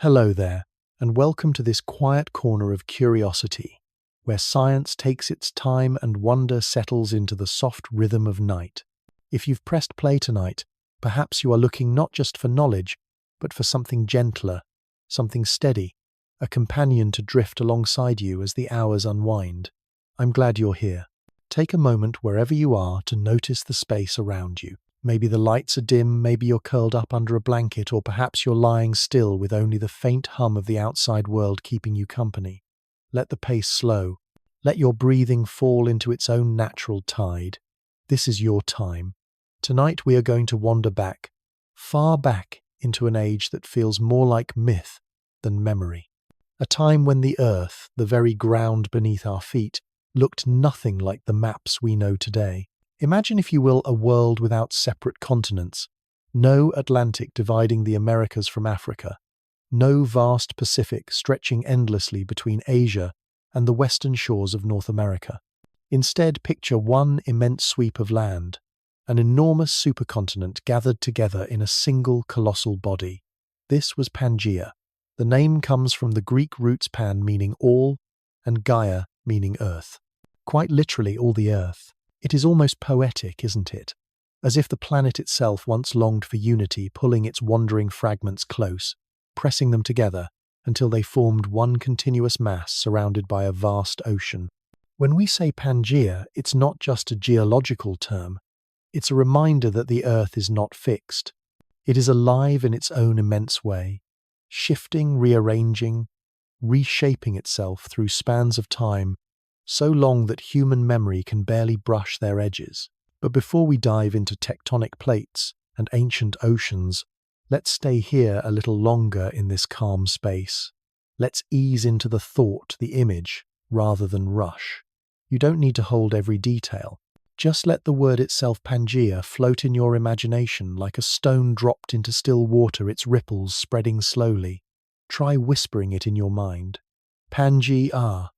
Hello there, and welcome to this quiet corner of curiosity, where science takes its time and wonder settles into the soft rhythm of night. If you've pressed play tonight, perhaps you are looking not just for knowledge, but for something gentler, something steady, a companion to drift alongside you as the hours unwind. I'm glad you're here. Take a moment wherever you are to notice the space around you. Maybe the lights are dim, maybe you're curled up under a blanket, or perhaps you're lying still with only the faint hum of the outside world keeping you company. Let the pace slow. Let your breathing fall into its own natural tide. This is your time. Tonight we are going to wander back, far back into an age that feels more like myth than memory. A time when the earth, the very ground beneath our feet, looked nothing like the maps we know today. Imagine, if you will, a world without separate continents. No Atlantic dividing the Americas from Africa. No vast Pacific stretching endlessly between Asia and the western shores of North America. Instead, picture one immense sweep of land, an enormous supercontinent gathered together in a single colossal body. This was Pangea. The name comes from the Greek roots pan, meaning all, and Gaia, meaning earth. Quite literally, all the earth. It is almost poetic, isn't it? As if the planet itself once longed for unity, pulling its wandering fragments close, pressing them together until they formed one continuous mass surrounded by a vast ocean. When we say Pangea, it's not just a geological term. It's a reminder that the Earth is not fixed. It is alive in its own immense way, shifting, rearranging, reshaping itself through spans of time so long that human memory can barely brush their edges. But before we dive into tectonic plates and ancient oceans, let's stay here a little longer in this calm space. Let's ease into the thought, the image, rather than rush. You don't need to hold every detail. Just let the word itself, Pangea, float in your imagination like a stone dropped into still water, its ripples spreading slowly. Try whispering it in your mind. Pangea.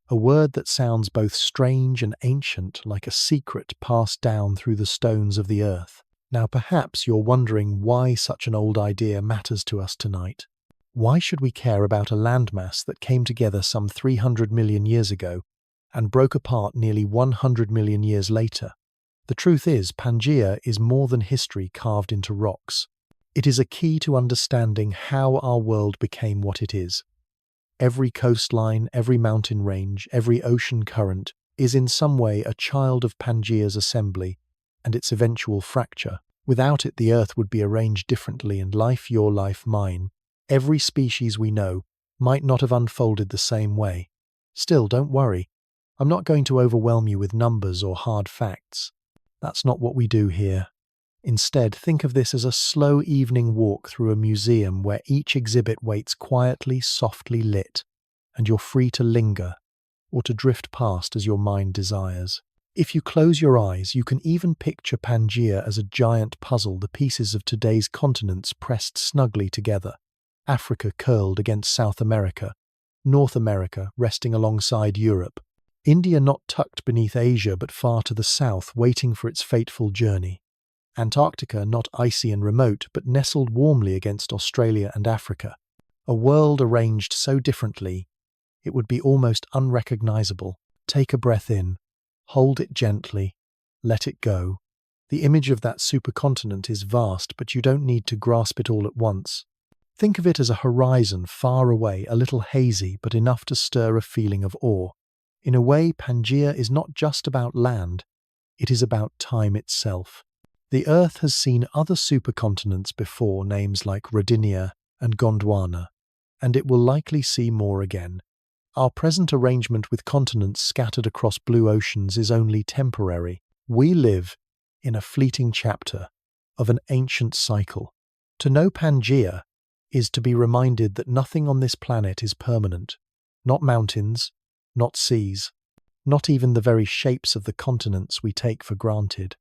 A word that sounds both strange and ancient, like a secret passed down through the stones of the earth. Now perhaps you're wondering why such an old idea matters to us tonight. Why should we care about a landmass that came together some 300 million years ago and broke apart nearly 100 million years later? The truth is, Pangea is more than history carved into rocks. It is a key to understanding how our world became what it is. Every coastline, every mountain range, every ocean current is in some way a child of Pangea's assembly and its eventual fracture. Without it, the Earth would be arranged differently, and life, your life, mine, every species we know, might not have unfolded the same way. Still, don't worry. I'm not going to overwhelm you with numbers or hard facts. That's not what we do here. Instead, think of this as a slow evening walk through a museum where each exhibit waits quietly, softly lit, and you're free to linger or to drift past as your mind desires. If you close your eyes, you can even picture Pangea as a giant puzzle, the pieces of today's continents pressed snugly together. Africa curled against South America, North America resting alongside Europe, India not tucked beneath Asia but far to the south, waiting for its fateful journey. Antarctica not icy and remote, but nestled warmly against Australia and Africa. A world arranged so differently, it would be almost unrecognizable. Take a breath in, hold it gently, let it go. The image of that supercontinent is vast, but you don't need to grasp it all at once. Think of it as a horizon far away, a little hazy, but enough to stir a feeling of awe. In a way, Pangea is not just about land, it is about time itself. The Earth has seen other supercontinents before, names like Rodinia and Gondwana, and it will likely see more again. Our present arrangement with continents scattered across blue oceans is only temporary. We live in a fleeting chapter of an ancient cycle. To know Pangea is to be reminded that nothing on this planet is permanent. Not mountains, not seas, not even the very shapes of the continents we take for granted.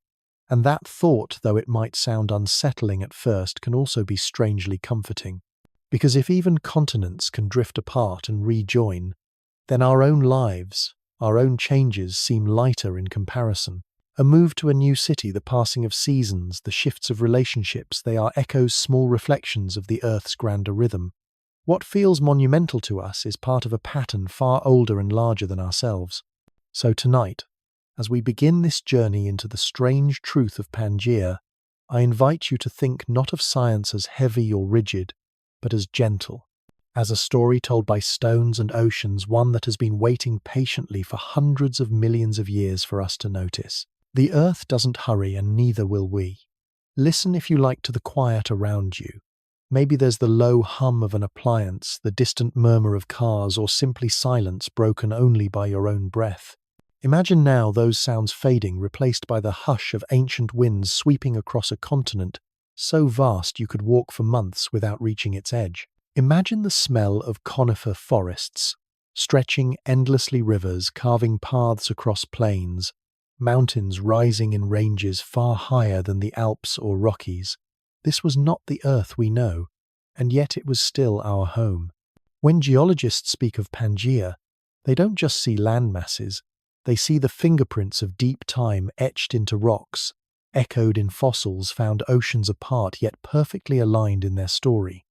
And that thought, though it might sound unsettling at first, can also be strangely comforting. Because if even continents can drift apart and rejoin, then our own lives, our own changes seem lighter in comparison. A move to a new city, the passing of seasons, the shifts of relationships, they are echoes, small reflections of the Earth's grander rhythm. What feels monumental to us is part of a pattern far older and larger than ourselves. So tonight, as we begin this journey into the strange truth of Pangea, I invite you to think not of science as heavy or rigid, but as gentle, as a story told by stones and oceans, one that has been waiting patiently for hundreds of millions of years for us to notice. The Earth doesn't hurry, and neither will we. Listen, if you like, to the quiet around you. Maybe there's the low hum of an appliance, the distant murmur of cars, or simply silence broken only by your own breath. Imagine now those sounds fading, replaced by the hush of ancient winds sweeping across a continent so vast you could walk for months without reaching its edge. Imagine the smell of conifer forests, stretching endlessly, rivers carving paths across plains, mountains rising in ranges far higher than the Alps or Rockies. This was not the Earth we know, and yet it was still our home. When geologists speak of Pangea, they don't just see land masses. They see the fingerprints of deep time etched into rocks, echoed in fossils found oceans apart yet perfectly aligned in their story.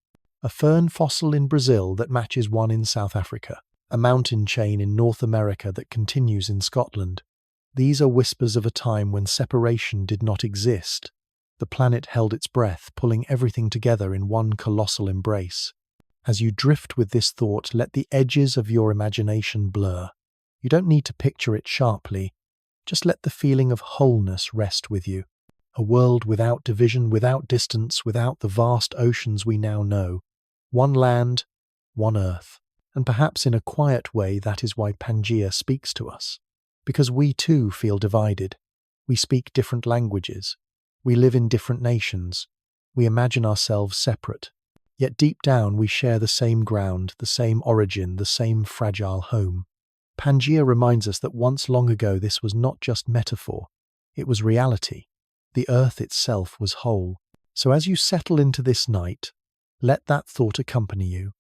A fern fossil in Brazil that matches one in South Africa, a mountain chain in North America that continues in Scotland. These are whispers of a time when separation did not exist. The planet held its breath, pulling everything together in one colossal embrace. As you drift with this thought, let the edges of your imagination blur. You don't need to picture it sharply. Just let the feeling of wholeness rest with you. A world without division, without distance, without the vast oceans we now know. One land, one Earth. And perhaps in a quiet way, that is why Pangea speaks to us. Because we too feel divided. We speak different languages. We live in different nations. We imagine ourselves separate. Yet deep down we share the same ground, the same origin, the same fragile home. Pangea reminds us that once long ago this was not just metaphor, it was reality. The Earth itself was whole. So as you settle into this night, let that thought accompany you.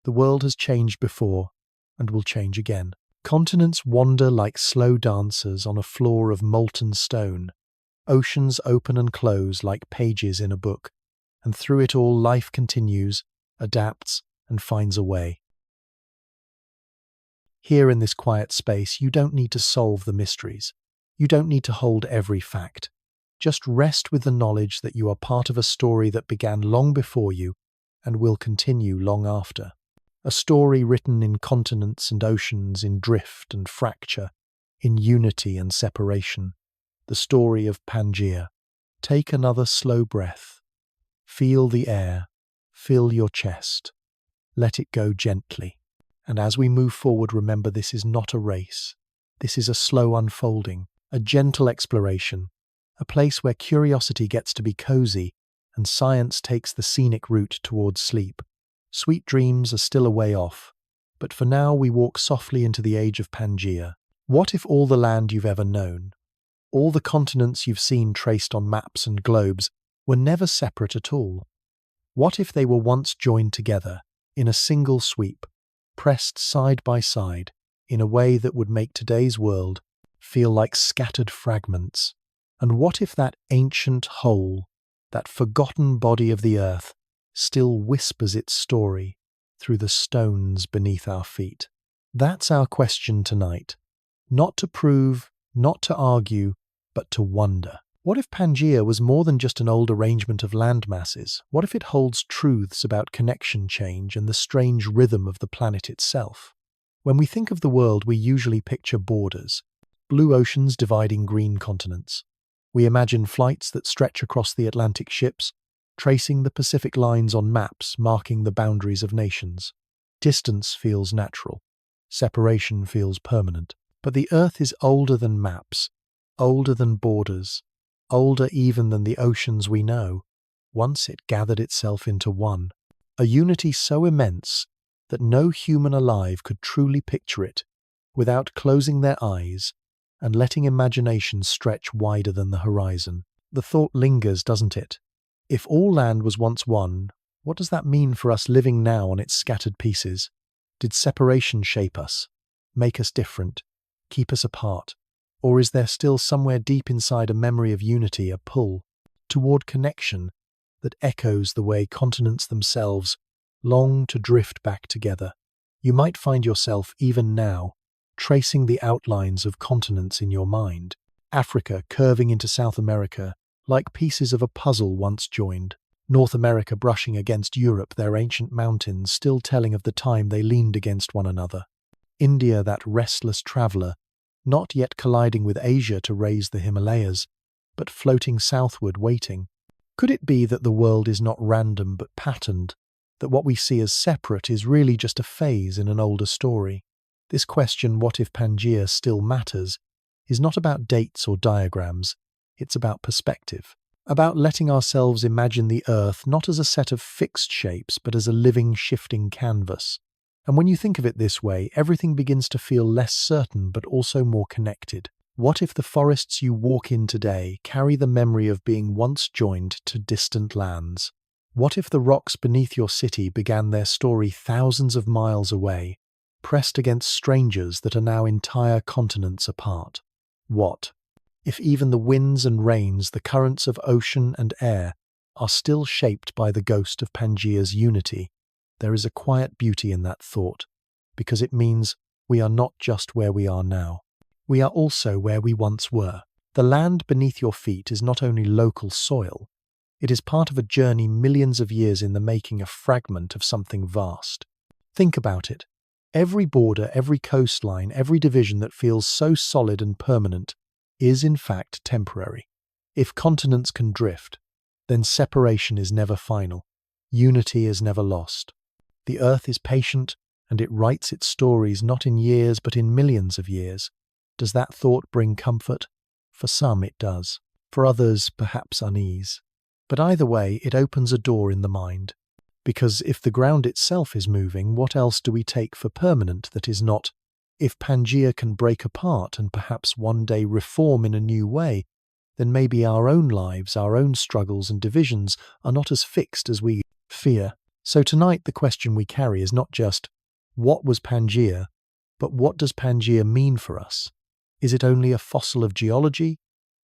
The world has changed before, and will change again. Continents wander like slow dancers on a floor of molten stone. Oceans open and close like pages in a book, and through it all life continues, adapts, and finds a way. Here in this quiet space, you don't need to solve the mysteries. You don't need to hold every fact. Just rest with the knowledge that you are part of a story that began long before you and will continue long after. A story written in continents and oceans, in drift and fracture, in unity and separation. The story of Pangea. Take another slow breath. Feel the air. Fill your chest. Let it go gently. And as we move forward, remember this is not a race. This is a slow unfolding, a gentle exploration, a place where curiosity gets to be cozy and science takes the scenic route towards sleep. Sweet dreams are still a way off, but for now we walk softly into the age of Pangea. What if all the land you've ever known, all the continents you've seen traced on maps and globes, were never separate at all? What if they were once joined together, in a single sweep, pressed side by side, in a way that would make today's world feel like scattered fragments? And what if that ancient whole, that forgotten body of the Earth, still whispers its story through the stones beneath our feet? That's our question tonight. Not to prove, not to argue, but to wonder. What if Pangea was more than just an old arrangement of land masses? What if it holds truths about connection change and the strange rhythm of the planet itself? When we think of the world, we usually picture borders, blue oceans dividing green continents. We imagine flights that stretch across the Atlantic ships, tracing the Pacific lines on maps marking the boundaries of nations. Distance feels natural. Separation feels permanent. But the Earth is older than maps, older than borders, older even than the oceans we know. Once it gathered itself into one, a unity so immense that no human alive could truly picture it without closing their eyes and letting imagination stretch wider than the horizon. The thought lingers, doesn't it? If all land was once one, what does that mean for us living now on its scattered pieces? Did separation shape us, make us different, keep us apart? Or is there still somewhere deep inside a memory of unity, a pull toward connection that echoes the way continents themselves long to drift back together. You might find yourself, even now, tracing the outlines of continents in your mind. Africa curving into South America, like pieces of a puzzle once joined. North America brushing against Europe, their ancient mountains still telling of the time they leaned against one another. India, that restless traveller, not yet colliding with Asia to raise the Himalayas, but floating southward, waiting. Could it be that the world is not random but patterned, that what we see as separate is really just a phase in an older story? This question, what if Pangea still matters, is not about dates or diagrams, it's about perspective, about letting ourselves imagine the Earth not as a set of fixed shapes but as a living, shifting canvas. And when you think of it this way, everything begins to feel less certain but also more connected. What if the forests you walk in today carry the memory of being once joined to distant lands? What if the rocks beneath your city began their story thousands of miles away, pressed against strangers that are now entire continents apart? What if even the winds and rains, the currents of ocean and air, are still shaped by the ghost of Pangea's unity? There is a quiet beauty in that thought, because it means we are not just where we are now. We are also where we once were. The land beneath your feet is not only local soil, it is part of a journey millions of years in the making, a fragment of something vast. Think about it. Every border, every coastline, every division that feels so solid and permanent is in fact temporary. If continents can drift, then separation is never final. Unity is never lost. The Earth is patient, and it writes its stories not in years but in millions of years. Does that thought bring comfort? For some it does. For others, perhaps unease. But either way, it opens a door in the mind. Because if the ground itself is moving, what else do we take for permanent that is not? If Pangea can break apart and perhaps one day reform in a new way, then maybe our own lives, our own struggles and divisions are not as fixed as we fear. So tonight the question we carry is not just, what was Pangea, but what does Pangea mean for us? Is it only a fossil of geology,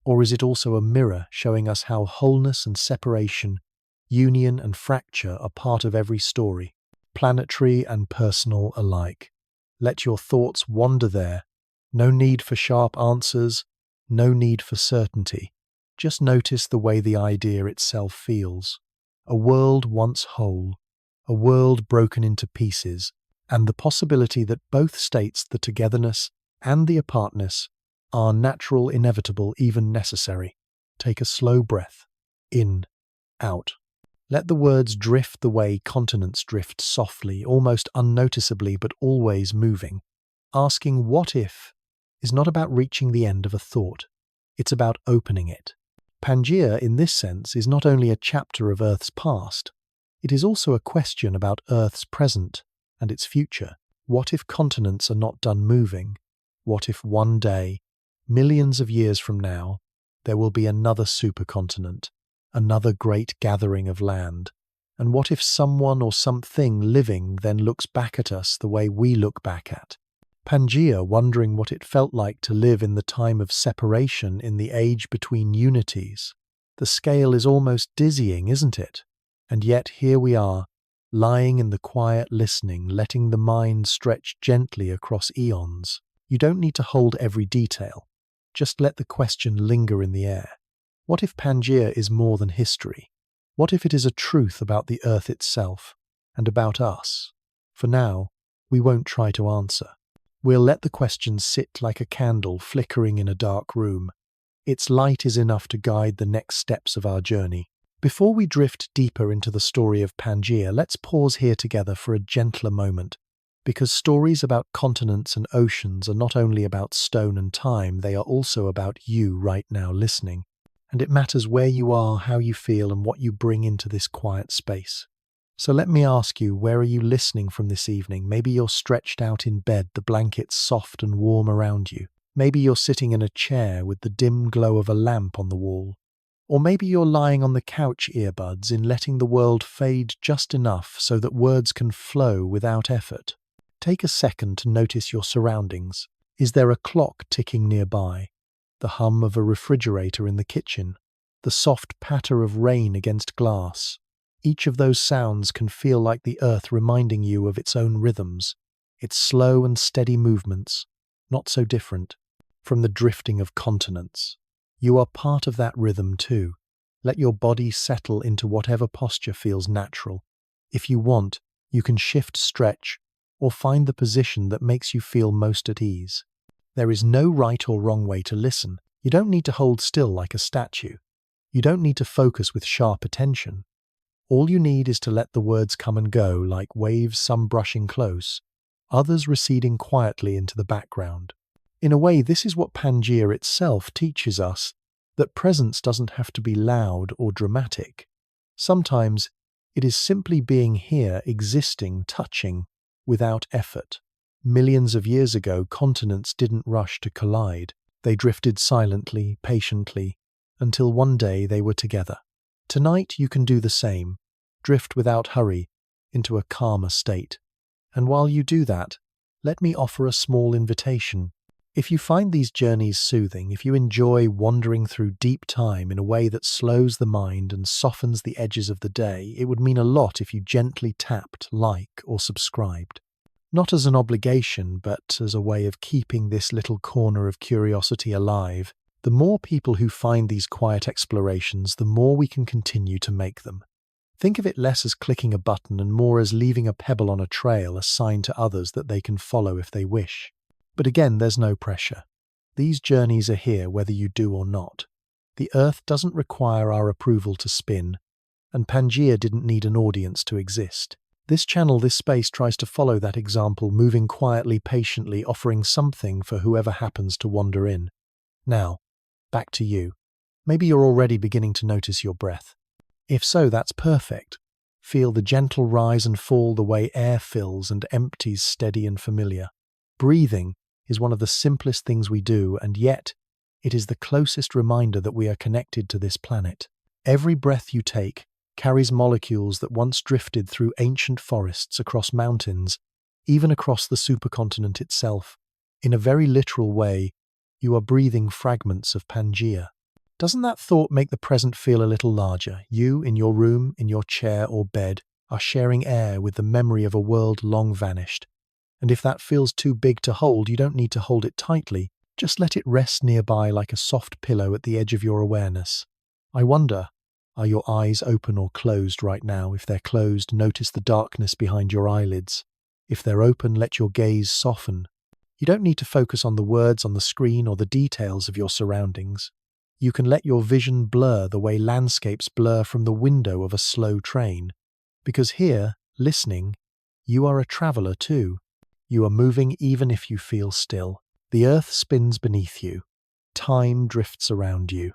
or is it also a mirror showing us how wholeness and separation, union and fracture are part of every story, planetary and personal alike? Let your thoughts wander there. No need for sharp answers, no need for certainty. Just notice the way the idea itself feels. A world once whole, a world broken into pieces, and the possibility that both states, the togetherness and the apartness, are natural, inevitable, even necessary. Take a slow breath. In, out. Let the words drift the way continents drift, softly, almost unnoticeably, but always moving. Asking what if is not about reaching the end of a thought. It's about opening it. Pangea, in this sense, is not only a chapter of Earth's past, it is also a question about Earth's present and its future. What if continents are not done moving? What if one day, millions of years from now, there will be another supercontinent, another great gathering of land? And what if someone or something living then looks back at us the way we look back at Pangea, wondering what it felt like to live in the time of separation, in the age between unities? The scale is almost dizzying, isn't it? And yet here we are, lying in the quiet, listening, letting the mind stretch gently across eons. You don't need to hold every detail. Just let the question linger in the air. What if Pangea is more than history? What if it is a truth about the Earth itself and about us? For now, we won't try to answer. We'll let the question sit like a candle flickering in a dark room. Its light is enough to guide the next steps of our journey. Before we drift deeper into the story of Pangea, let's pause here together for a gentler moment. Because stories about continents and oceans are not only about stone and time, they are also about you right now listening. And it matters where you are, how you feel, and what you bring into this quiet space. So let me ask you, where are you listening from this evening? Maybe you're stretched out in bed, the blankets soft and warm around you. Maybe you're sitting in a chair with the dim glow of a lamp on the wall. Or maybe you're lying on the couch, earbuds in, letting the world fade just enough so that words can flow without effort. Take a second to notice your surroundings. Is there a clock ticking nearby? The hum of a refrigerator in the kitchen? The soft patter of rain against glass? Each of those sounds can feel like the earth reminding you of its own rhythms, its slow and steady movements, not so different from the drifting of continents. You are part of that rhythm too. Let your body settle into whatever posture feels natural. If you want, you can shift, stretch, or find the position that makes you feel most at ease. There is no right or wrong way to listen. You don't need to hold still like a statue. You don't need to focus with sharp attention. All you need is to let the words come and go like waves, some brushing close, others receding quietly into the background. In a way, this is what Pangea itself teaches us, that presence doesn't have to be loud or dramatic. Sometimes it is simply being here, existing, touching, without effort. Millions of years ago, continents didn't rush to collide. They drifted silently, patiently, until one day they were together. Tonight you can do the same. Drift without hurry into a calmer state. And while you do that, let me offer a small invitation. If you find these journeys soothing, if you enjoy wandering through deep time in a way that slows the mind and softens the edges of the day, it would mean a lot if you gently tapped like or subscribed. Not as an obligation, but as a way of keeping this little corner of curiosity alive. The more people who find these quiet explorations, the more we can continue to make them. Think of it less as clicking a button and more as leaving a pebble on a trail, a sign to others that they can follow if they wish. But again, there's no pressure. These journeys are here whether you do or not. The Earth doesn't require our approval to spin, and Pangea didn't need an audience to exist. This channel, this space, tries to follow that example, moving quietly, patiently, offering something for whoever happens to wander in. Now, back to you. Maybe you're already beginning to notice your breath. If so, that's perfect. Feel the gentle rise and fall, the way air fills and empties, steady and familiar. Breathing is one of the simplest things we do, and yet it is the closest reminder that we are connected to this planet. Every breath you take carries molecules that once drifted through ancient forests, across mountains, even across the supercontinent itself. In a very literal way, you are breathing fragments of Pangea. Doesn't that thought make the present feel a little larger? You, in your room, in your chair or bed, are sharing air with the memory of a world long vanished. And if that feels too big to hold, you don't need to hold it tightly. Just let it rest nearby like a soft pillow at the edge of your awareness. I wonder, are your eyes open or closed right now? If they're closed, notice the darkness behind your eyelids. If they're open, let your gaze soften. You don't need to focus on the words on the screen or the details of your surroundings. You can let your vision blur the way landscapes blur from the window of a slow train. Because here, listening, you are a traveler too. You are moving even if you feel still. The earth spins beneath you. Time drifts around you.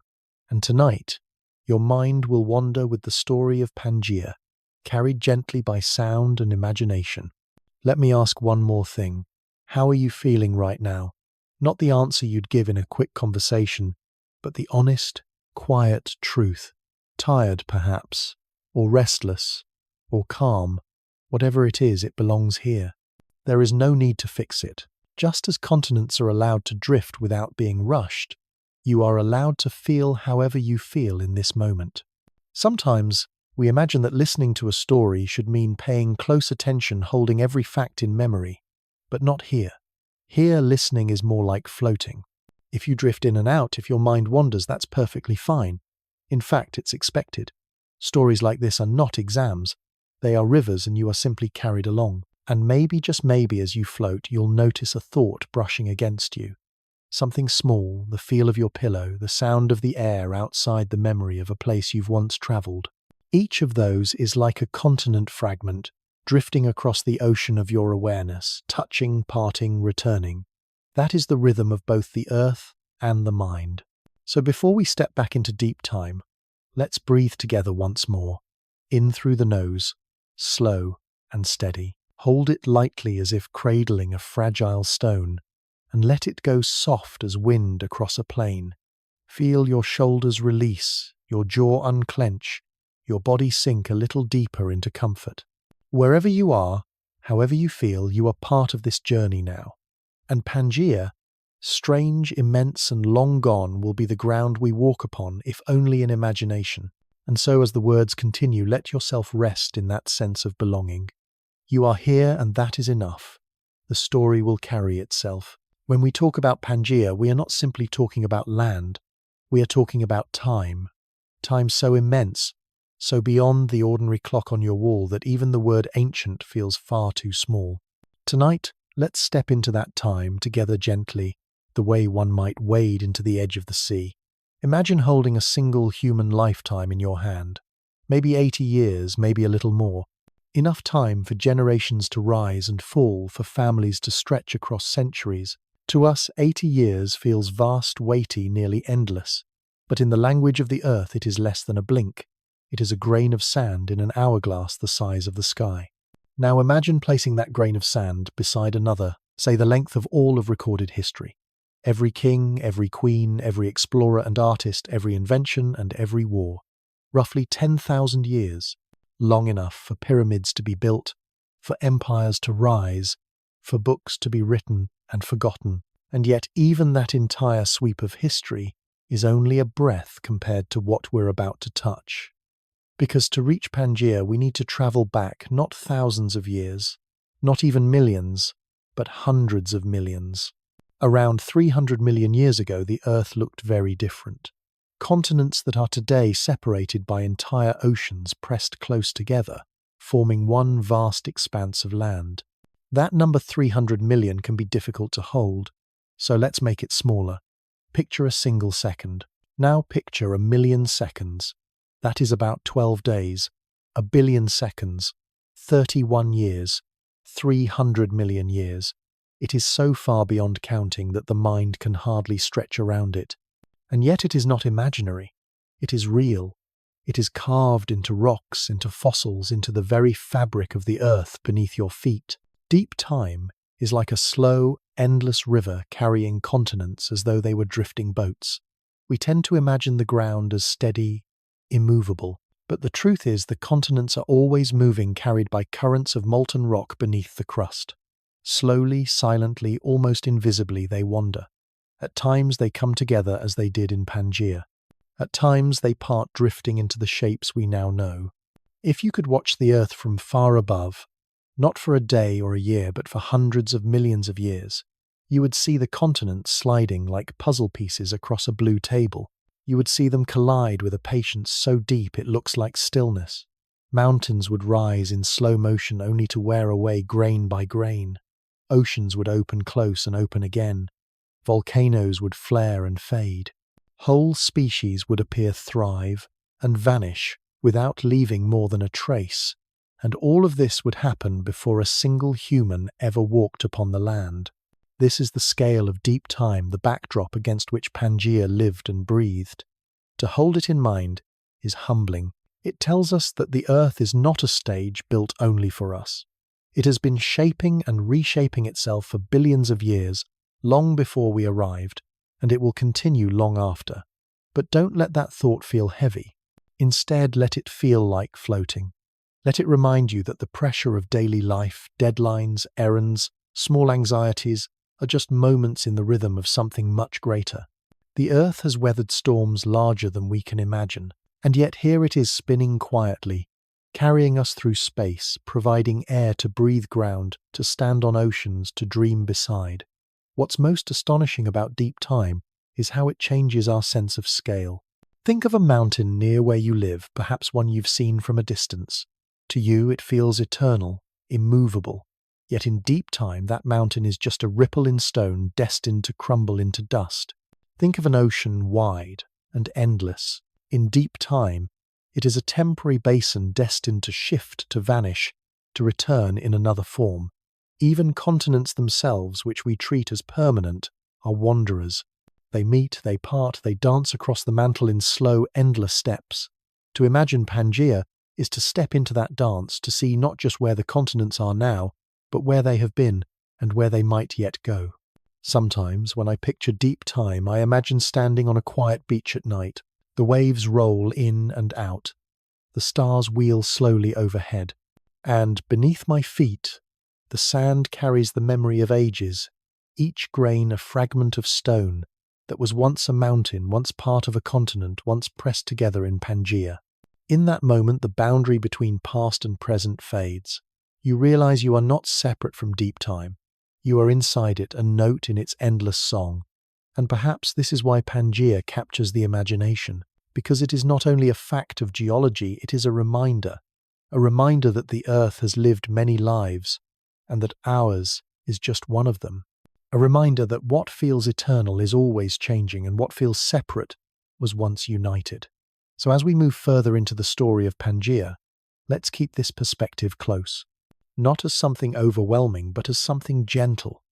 And tonight, your mind will wander with the story of Pangea, carried gently by sound and imagination. Let me ask one more thing. How are you feeling right now? Not the answer you'd give in a quick conversation, but the honest, quiet truth. Tired, perhaps, or restless, or calm. Whatever it is, it belongs here. There is no need to fix it. Just as continents are allowed to drift without being rushed, you are allowed to feel however you feel in this moment. Sometimes we imagine that listening to a story should mean paying close attention, holding every fact in memory. But not here. Here, listening is more like floating. If you drift in and out, if your mind wanders, that's perfectly fine. In fact, it's expected. Stories like this are not exams. They are rivers, and you are simply carried along. And maybe, just maybe, as you float, you'll notice a thought brushing against you. Something small, the feel of your pillow, the sound of the air outside the memory of a place you've once traveled. Each of those is like a continent fragment, drifting across the ocean of your awareness, touching, parting, returning. That is the rhythm of both the earth and the mind. So before we step back into deep time, let's breathe together once more. In through the nose, slow and steady. Hold it lightly as if cradling a fragile stone, and let it go soft as wind across a plain. Feel your shoulders release, your jaw unclench, your body sink a little deeper into comfort. Wherever you are, however you feel, you are part of this journey now. And Pangea, strange, immense and long gone, will be the ground we walk upon, if only in imagination. And so as the words continue, let yourself rest in that sense of belonging. You are here and that is enough. The story will carry itself. When we talk about Pangea, we are not simply talking about land. We are talking about time. Time so immense, so beyond the ordinary clock on your wall that even the word ancient feels far too small. Tonight, let's step into that time together gently, the way one might wade into the edge of the sea. Imagine holding a single human lifetime in your hand. Maybe 80 years, maybe a little more. Enough time for generations to rise and fall, for families to stretch across centuries. To us, 80 years feels vast, weighty, nearly endless. But in the language of the earth, it is less than a blink. It is a grain of sand in an hourglass the size of the sky. Now imagine placing that grain of sand beside another, say the length of all of recorded history. Every king, every queen, every explorer and artist, every invention and every war. Roughly 10,000 years. Long enough for pyramids to be built, for empires to rise, for books to be written and forgotten. And yet even that entire sweep of history is only a breath compared to what we're about to touch. Because to reach Pangea, we need to travel back not thousands of years, not even millions, but hundreds of millions. Around 300 million years ago, the Earth looked very different. Continents that are today separated by entire oceans pressed close together, forming one vast expanse of land. That number 300 million can be difficult to hold, so let's make it smaller. Picture a single second. Now picture 1,000,000 seconds. That is about 12 days. 1,000,000,000 seconds. 31 years. 300 million years. It is so far beyond counting that the mind can hardly stretch around it. And yet it is not imaginary. It is real. It is carved into rocks, into fossils, into the very fabric of the earth beneath your feet. Deep time is like a slow, endless river carrying continents as though they were drifting boats. We tend to imagine the ground as steady, immovable. But the truth is the continents are always moving, carried by currents of molten rock beneath the crust. Slowly, silently, almost invisibly they wander. At times they come together as they did in Pangea. At times they part, drifting into the shapes we now know. If you could watch the earth from far above, not for a day or a year, but for hundreds of millions of years, you would see the continents sliding like puzzle pieces across a blue table. You would see them collide with a patience so deep it looks like stillness. Mountains would rise in slow motion only to wear away grain by grain. Oceans would open close and open again. Volcanoes would flare and fade. Whole species would appear thrive and vanish without leaving more than a trace. And all of this would happen before a single human ever walked upon the land. This is the scale of deep time, the backdrop against which Pangea lived and breathed. To hold it in mind is humbling. It tells us that the earth is not a stage built only for us. It has been shaping and reshaping itself for billions of years, long before we arrived, and it will continue long after. But don't let that thought feel heavy. Instead, let it feel like floating. Let it remind you that the pressure of daily life, deadlines, errands, small anxieties, are just moments in the rhythm of something much greater. The earth has weathered storms larger than we can imagine, and yet here it is spinning quietly, carrying us through space, providing air to breathe, ground to stand on, oceans to dream beside. What's most astonishing about deep time is how it changes our sense of scale. Think of a mountain near where you live, perhaps one you've seen from a distance. To you it feels eternal, immovable. Yet in deep time that mountain is just a ripple in stone destined to crumble into dust. Think of an ocean wide and endless. In deep time, it is a temporary basin destined to shift, to vanish, to return in another form. Even continents themselves, which we treat as permanent, are wanderers. They meet, they part, they dance across the mantle in slow, endless steps. To imagine Pangea is to step into that dance, to see not just where the continents are now, but where they have been and where they might yet go. Sometimes, when I picture deep time, I imagine standing on a quiet beach at night. The waves roll in and out. The stars wheel slowly overhead. And beneath my feet, the sand carries the memory of ages, each grain a fragment of stone that was once a mountain, once part of a continent, once pressed together in Pangea. In that moment, the boundary between past and present fades. You realize you are not separate from deep time. You are inside it, a note in its endless song. And perhaps this is why Pangea captures the imagination, because it is not only a fact of geology, it is a reminder that the Earth has lived many lives, and that ours is just one of them. A reminder that what feels eternal is always changing, and what feels separate was once united. So as we move further into the story of Pangea, let's keep this perspective close. Not as something overwhelming, but as something gentle.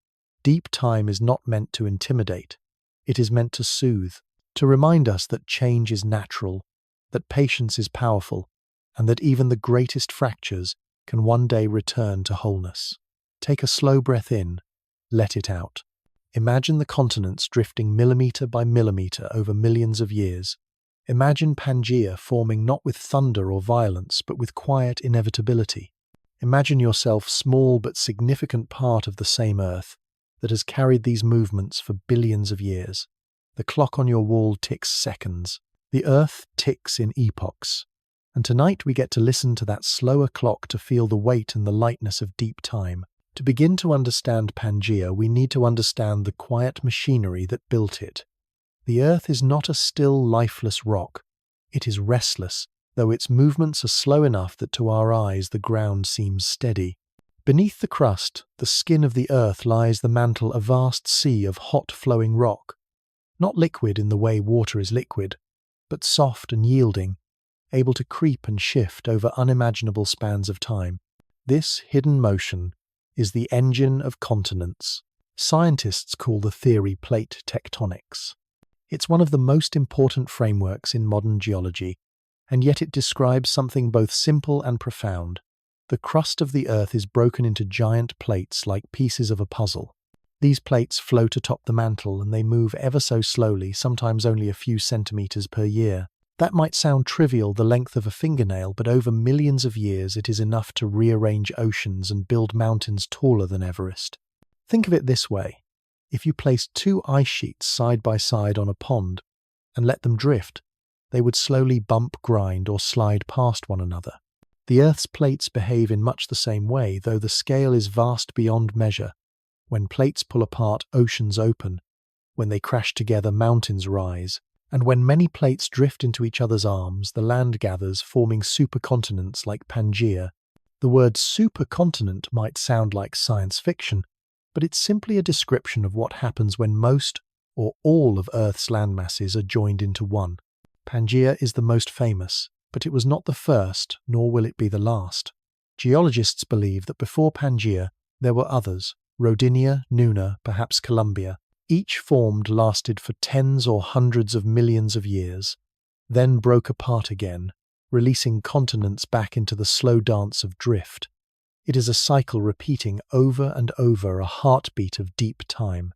Deep time is not meant to intimidate. It is meant to soothe, to remind us that change is natural, that patience is powerful, and that even the greatest fractures can one day return to wholeness. Take a slow breath in, let it out. Imagine the continents drifting millimeter by millimeter over millions of years. Imagine Pangea forming not with thunder or violence, but with quiet inevitability. Imagine yourself small but significant part of the same Earth that has carried these movements for billions of years. The clock on your wall ticks seconds. The Earth ticks in epochs. And tonight we get to listen to that slower clock to feel the weight and the lightness of deep time. To begin to understand Pangea, we need to understand the quiet machinery that built it. The Earth is not a still, lifeless rock. It is restless, though its movements are slow enough that to our eyes the ground seems steady. Beneath the crust, the skin of the Earth, lies the mantle, a vast sea of hot flowing rock. Not liquid in the way water is liquid, but soft and yielding, able to creep and shift over unimaginable spans of time. This hidden motion is the engine of continents. Scientists call the theory plate tectonics. It's one of the most important frameworks in modern geology, and yet it describes something both simple and profound. The crust of the Earth is broken into giant plates like pieces of a puzzle. These plates float atop the mantle, and they move ever so slowly, sometimes only a few centimeters per year. That might sound trivial, the length of a fingernail, but over millions of years it is enough to rearrange oceans and build mountains taller than Everest. Think of it this way. If you placed two ice sheets side by side on a pond and let them drift, they would slowly bump, grind, or slide past one another. The Earth's plates behave in much the same way, though the scale is vast beyond measure. When plates pull apart, oceans open. When they crash together, mountains rise. And when many plates drift into each other's arms, the land gathers, forming supercontinents like Pangea. The word supercontinent might sound like science fiction, but it's simply a description of what happens when most or all of Earth's landmasses are joined into one. Pangea is the most famous, but it was not the first, nor will it be the last. Geologists believe that before Pangea, there were others, Rodinia, Nuna, perhaps Columbia. Each formed, lasted for tens or hundreds of millions of years, then broke apart again, releasing continents back into the slow dance of drift. It is a cycle repeating over and over, a heartbeat of deep time.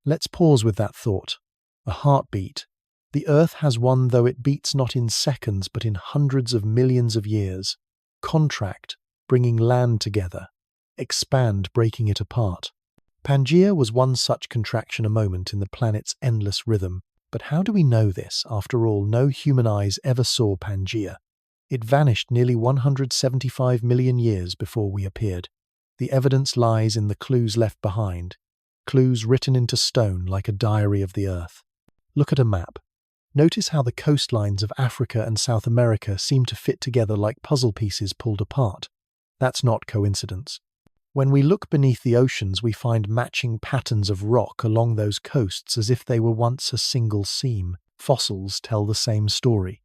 Let's pause with that thought. A heartbeat. The Earth has one, though it beats not in seconds but in hundreds of millions of years. Contract, bringing land together. Expand, breaking it apart. Pangea was one such contraction, a moment in the planet's endless rhythm. But how do we know this? After all, no human eyes ever saw Pangea. It vanished nearly 175 million years before we appeared. The evidence lies in the clues left behind, clues written into stone like a diary of the Earth. Look at a map. Notice how the coastlines of Africa and South America seem to fit together like puzzle pieces pulled apart. That's not coincidence. When we look beneath the oceans, we find matching patterns of rock along those coasts as if they were once a single seam. Fossils tell the same story.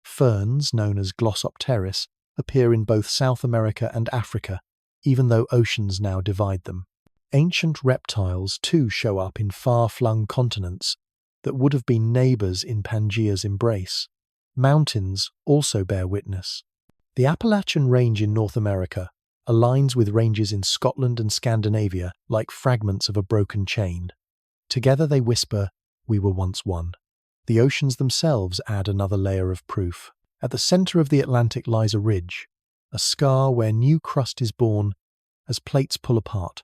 Ferns, known as Glossopteris, appear in both South America and Africa, even though oceans now divide them. Ancient reptiles too show up in far-flung continents that would have been neighbors in Pangea's embrace. Mountains also bear witness. The Appalachian Range in North America aligns with ranges in Scotland and Scandinavia like fragments of a broken chain. Together they whisper, "We were once one." The oceans themselves add another layer of proof. At the center of the Atlantic lies a ridge, a scar where new crust is born as plates pull apart.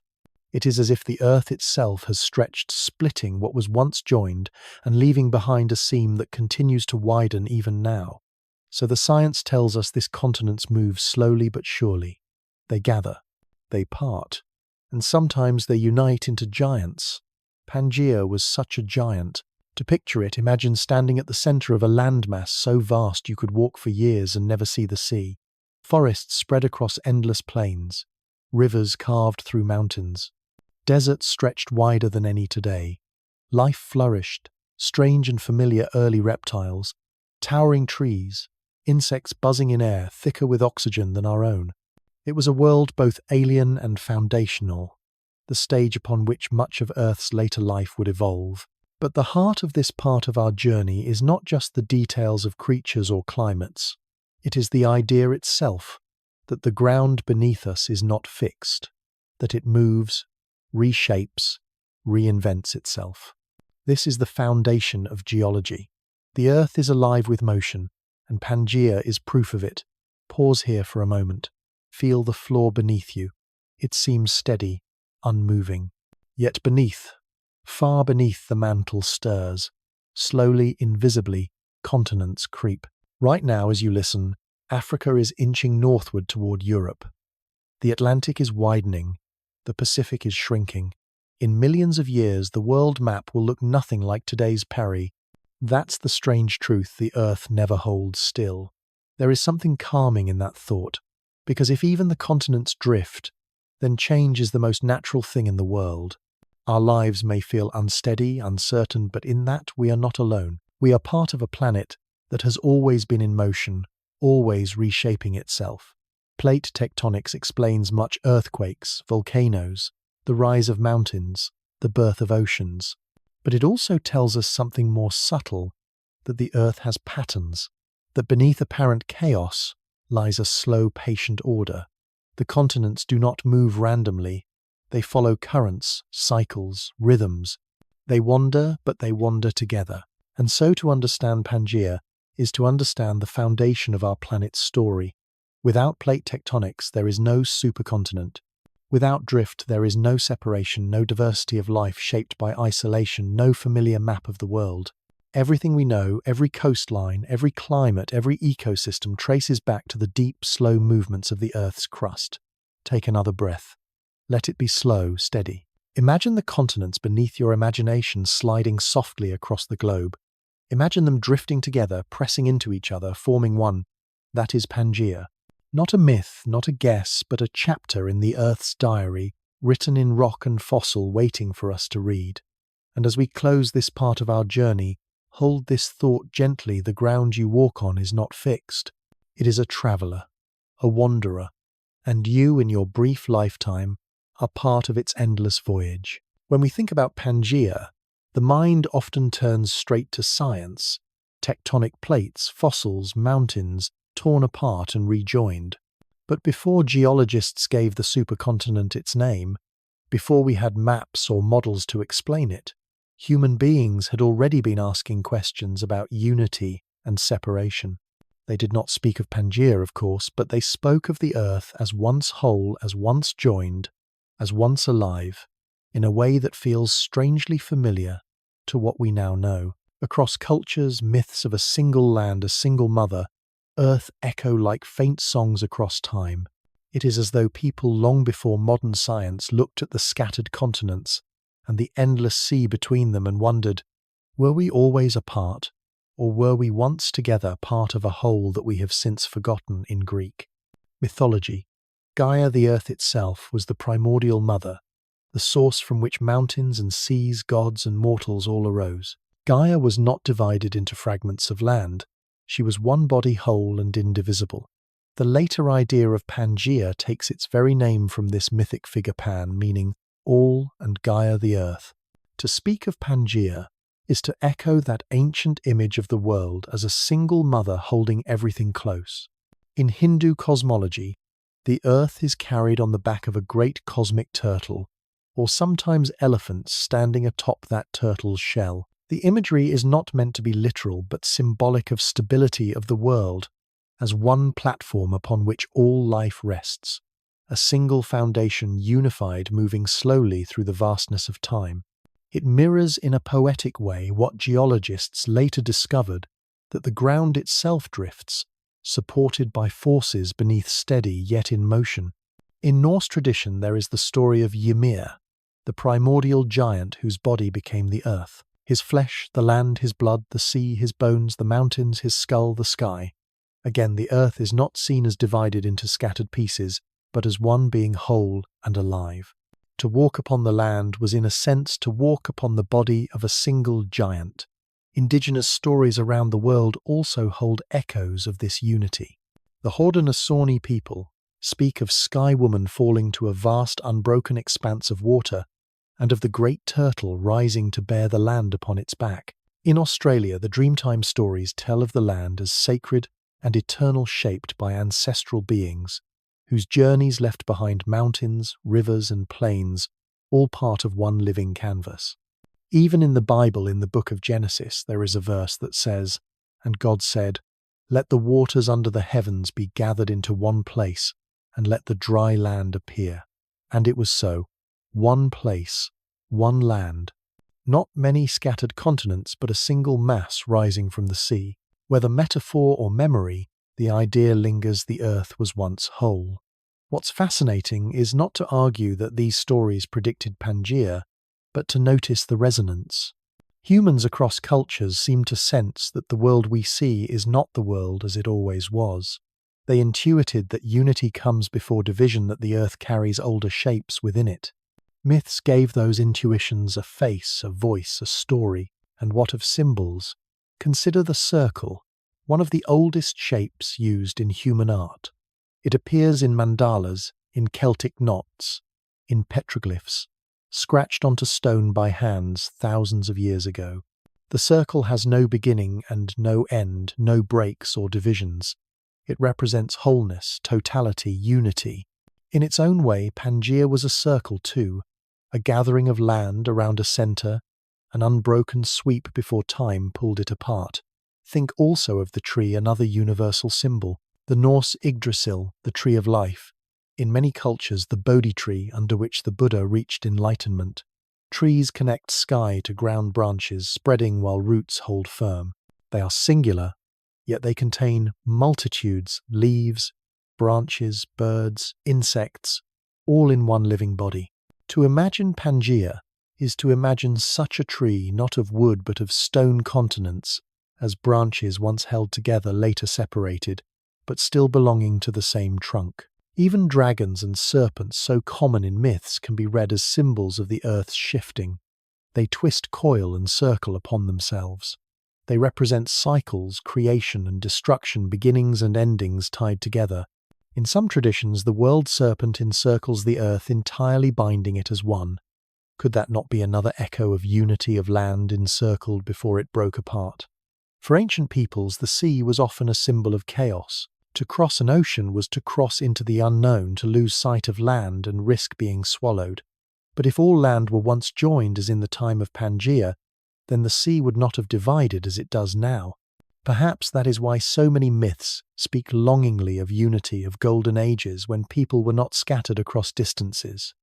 It is as if the Earth itself has stretched, splitting what was once joined and leaving behind a seam that continues to widen even now. So the science tells us this continents move slowly but surely. They gather, they part, and sometimes they unite into giants. Pangea was such a giant. To picture it, imagine standing at the center of a landmass so vast you could walk for years and never see the sea. Forests spread across endless plains, rivers carved through mountains, deserts stretched wider than any today. Life flourished, strange and familiar early reptiles, towering trees, insects buzzing in air thicker with oxygen than our own. It was a world both alien and foundational, the stage upon which much of Earth's later life would evolve. But the heart of this part of our journey is not just the details of creatures or climates. It is the idea itself, that the ground beneath us is not fixed, that it moves, reshapes, reinvents itself. This is the foundation of geology. The Earth is alive with motion, and Pangea is proof of it. Pause here for a moment. Feel the floor beneath you. It seems steady, unmoving. Yet beneath, far beneath, the mantle stirs. Slowly, invisibly, continents creep. Right now, as you listen, Africa is inching northward toward Europe. The Atlantic is widening. The Pacific is shrinking. In millions of years, the world map will look nothing like today's Paris. That's the strange truth: the Earth never holds still. There is something calming in that thought, because if even the continents drift, then change is the most natural thing in the world. Our lives may feel unsteady, uncertain, but in that we are not alone. We are part of a planet that has always been in motion, always reshaping itself. Plate tectonics explains much: earthquakes, volcanoes, the rise of mountains, the birth of oceans. But it also tells us something more subtle, that the Earth has patterns, that beneath apparent chaos lies a slow, patient order. The continents do not move randomly. They follow currents, cycles, rhythms. They wander, but they wander together. And so to understand Pangea is to understand the foundation of our planet's story. Without plate tectonics, there is no supercontinent. Without drift, there is no separation, no diversity of life shaped by isolation, no familiar map of the world. Everything we know, every coastline, every climate, every ecosystem traces back to the deep, slow movements of the Earth's crust. Take another breath. Let it be slow, steady. Imagine the continents beneath your imagination sliding softly across the globe. Imagine them drifting together, pressing into each other, forming one. That is Pangea. Not a myth, not a guess, but a chapter in the Earth's diary, written in rock and fossil, waiting for us to read. And as we close this part of our journey, hold this thought gently: the ground you walk on is not fixed. It is a traveller, a wanderer, and you, in your brief lifetime, are part of its endless voyage. When we think about Pangea, the mind often turns straight to science: tectonic plates, fossils, mountains, torn apart and rejoined. But before geologists gave the supercontinent its name, before we had maps or models to explain it, human beings had already been asking questions about unity and separation. They did not speak of Pangea, of course, but they spoke of the Earth as once whole, as once joined, as once alive, in a way that feels strangely familiar to what we now know. Across cultures, myths of a single land, a single mother, Earth echo like faint songs across time. It is as though people long before modern science looked at the scattered continents and the endless sea between them and wondered, were we always apart, or were we once together, part of a whole that we have since forgotten? In Greek mythology, Gaia, the Earth itself, was the primordial mother, the source from which mountains and seas, gods and mortals all arose. Gaia was not divided into fragments of land. She was one body, whole and indivisible. The later idea of Pangea takes its very name from this mythic figure Pan, meaning all, and Gaia the Earth. To speak of Pangea is to echo that ancient image of the world as a single mother holding everything close. In Hindu cosmology, the Earth is carried on the back of a great cosmic turtle, or sometimes elephants standing atop that turtle's shell. The imagery is not meant to be literal, but symbolic of stability of the world, as one platform upon which all life rests, a single foundation unified, moving slowly through the vastness of time. It mirrors in a poetic way what geologists later discovered, that the ground itself drifts, supported by forces beneath steady yet in motion. In Norse tradition there is the story of Ymir, the primordial giant whose body became the earth. His flesh, the land, his blood, the sea, his bones, the mountains, his skull, the sky. Again, the earth is not seen as divided into scattered pieces, but as one being whole and alive. To walk upon the land was in a sense to walk upon the body of a single giant. Indigenous stories around the world also hold echoes of this unity. The Haudenosaunee people speak of Sky Woman falling to a vast unbroken expanse of water and of the great turtle rising to bear the land upon its back. In Australia, the Dreamtime stories tell of the land as sacred and eternal, shaped by ancestral beings whose journeys left behind mountains, rivers and plains, all part of one living canvas. Even in the Bible, in the book of Genesis, there is a verse that says, "And God said, let the waters under the heavens be gathered into one place, and let the dry land appear. And it was so. One place, one land. Not many scattered continents, but a single mass rising from the sea." Whether metaphor or memory, the idea lingers the earth was once whole. What's fascinating is not to argue that these stories predicted Pangea, but to notice the resonance. Humans across cultures seem to sense that the world we see is not the world as it always was. They intuited that unity comes before division, that the earth carries older shapes within it. Myths gave those intuitions a face, a voice, a story, and what of symbols? Consider the circle, one of the oldest shapes used in human art. It appears in mandalas, in Celtic knots, in petroglyphs, scratched onto stone by hands thousands of years ago. The circle has no beginning and no end, no breaks or divisions. It represents wholeness, totality, unity. In its own way, Pangea was a circle too, a gathering of land around a centre, an unbroken sweep before time pulled it apart. Think also of the tree, another universal symbol. The Norse Yggdrasil, the tree of life. In many cultures, the Bodhi tree under which the Buddha reached enlightenment. Trees connect sky to ground branches, spreading while roots hold firm. They are singular, yet they contain multitudes, leaves, branches, birds, insects, all in one living body. To imagine Pangea is to imagine such a tree, not of wood but of stone continents, as branches once held together, later separated, but still belonging to the same trunk. Even dragons and serpents, so common in myths, can be read as symbols of the earth's shifting. They twist, coil and circle upon themselves. They represent cycles, creation and destruction, beginnings and endings tied together. In some traditions, the world serpent encircles the earth, entirely binding it as one. Could that not be another echo of unity of land encircled before it broke apart? For ancient peoples, the sea was often a symbol of chaos. To cross an ocean was to cross into the unknown, to lose sight of land and risk being swallowed. But if all land were once joined, as in the time of Pangea, then the sea would not have divided as it does now. Perhaps that is why so many myths speak longingly of unity, of golden ages when people were not scattered across distances.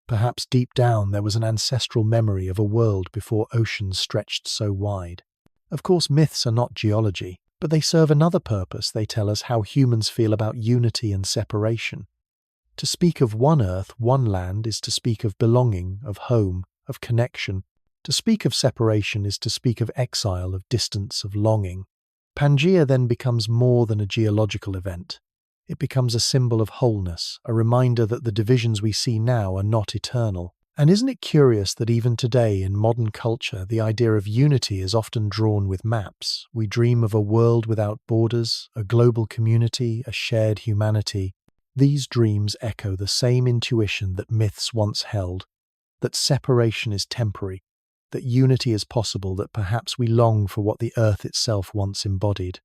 Perhaps deep down there was an ancestral memory of a world before oceans stretched so wide. Of course, myths are not geology, but they serve another purpose. They tell us how humans feel about unity and separation. To speak of one earth, one land, is to speak of belonging, of home, of connection. To speak of separation is to speak of exile, of distance, of longing. Pangea then becomes more than a geological event. It becomes a symbol of wholeness, a reminder that the divisions we see now are not eternal. And isn't it curious that even today in modern culture, the idea of unity is often drawn with maps? We dream of a world without borders, a global community, a shared humanity. These dreams echo the same intuition that myths once held, that separation is temporary, that unity is possible, that perhaps we long for what the earth itself once embodied.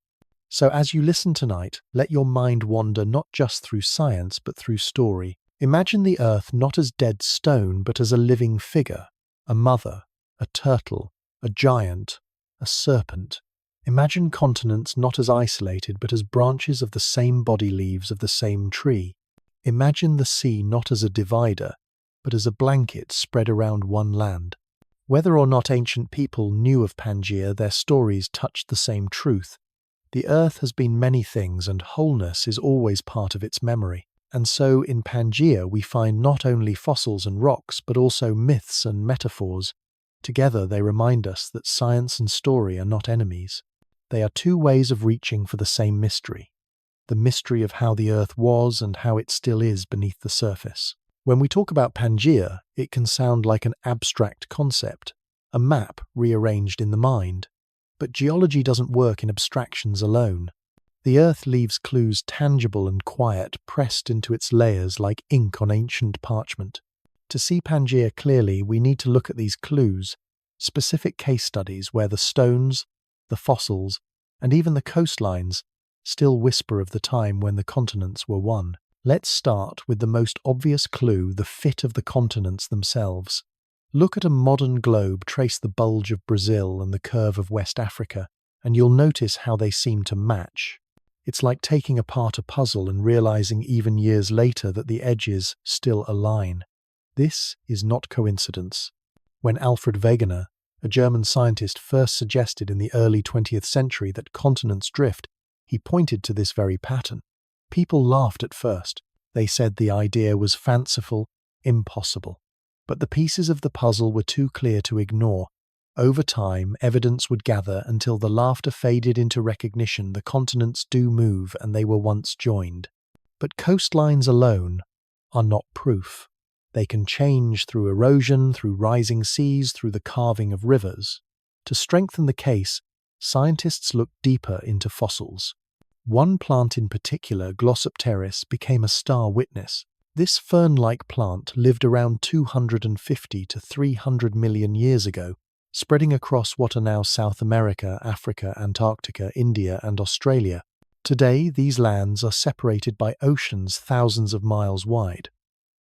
So as you listen tonight, let your mind wander not just through science, but through story. Imagine the earth not as dead stone, but as a living figure, a mother, a turtle, a giant, a serpent. Imagine continents not as isolated, but as branches of the same body leaves of the same tree. Imagine the sea not as a divider, but as a blanket spread around one land. Whether or not ancient people knew of Pangea, their stories touched the same truth. The Earth has been many things, and wholeness is always part of its memory. And so in Pangea we find not only fossils and rocks, but also myths and metaphors. Together they remind us that science and story are not enemies. They are two ways of reaching for the same mystery. The mystery of how the Earth was and how it still is beneath the surface. When we talk about Pangea, it can sound like an abstract concept, a map rearranged in the mind. But geology doesn't work in abstractions alone. The Earth leaves clues tangible and quiet, pressed into its layers like ink on ancient parchment. To see Pangea clearly, we need to look at these clues, specific case studies where the stones, the fossils, and even the coastlines still whisper of the time when the continents were one. Let's start with the most obvious clue, the fit of the continents themselves. Look at a modern globe, trace the bulge of Brazil and the curve of West Africa, and you'll notice how they seem to match. It's like taking apart a puzzle and realizing even years later that the edges still align. This is not coincidence. When Alfred Wegener, a German scientist, first suggested in the early 20th century that continents drift, he pointed to this very pattern. People laughed at first. They said the idea was fanciful, impossible. But the pieces of the puzzle were too clear to ignore. Over time, evidence would gather until the laughter faded into recognition. The continents do move, and they were once joined. But coastlines alone are not proof. They can change through erosion, through rising seas, through the carving of rivers. To strengthen the case, scientists looked deeper into fossils. One plant in particular, Glossopteris, became a star witness. This fern-like plant lived around 250 to 300 million years ago, spreading across what are now South America, Africa, Antarctica, India, and Australia. Today, these lands are separated by oceans thousands of miles wide.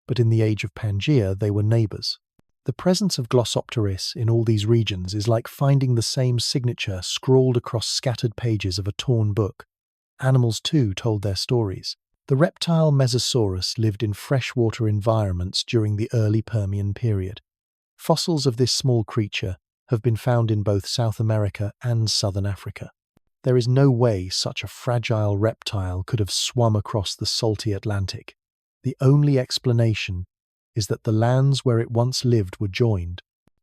But in the age of Pangea, they were neighbors. The presence of Glossopteris in all these regions is like finding the same signature scrawled across scattered pages of a torn book. Animals, too, told their stories. The reptile Mesosaurus lived in freshwater environments during the early Permian period. Fossils of this small creature have been found in both South America and southern Africa. There is no way such a fragile reptile could have swum across the salty Atlantic. The only explanation is that the lands where it once lived were joined.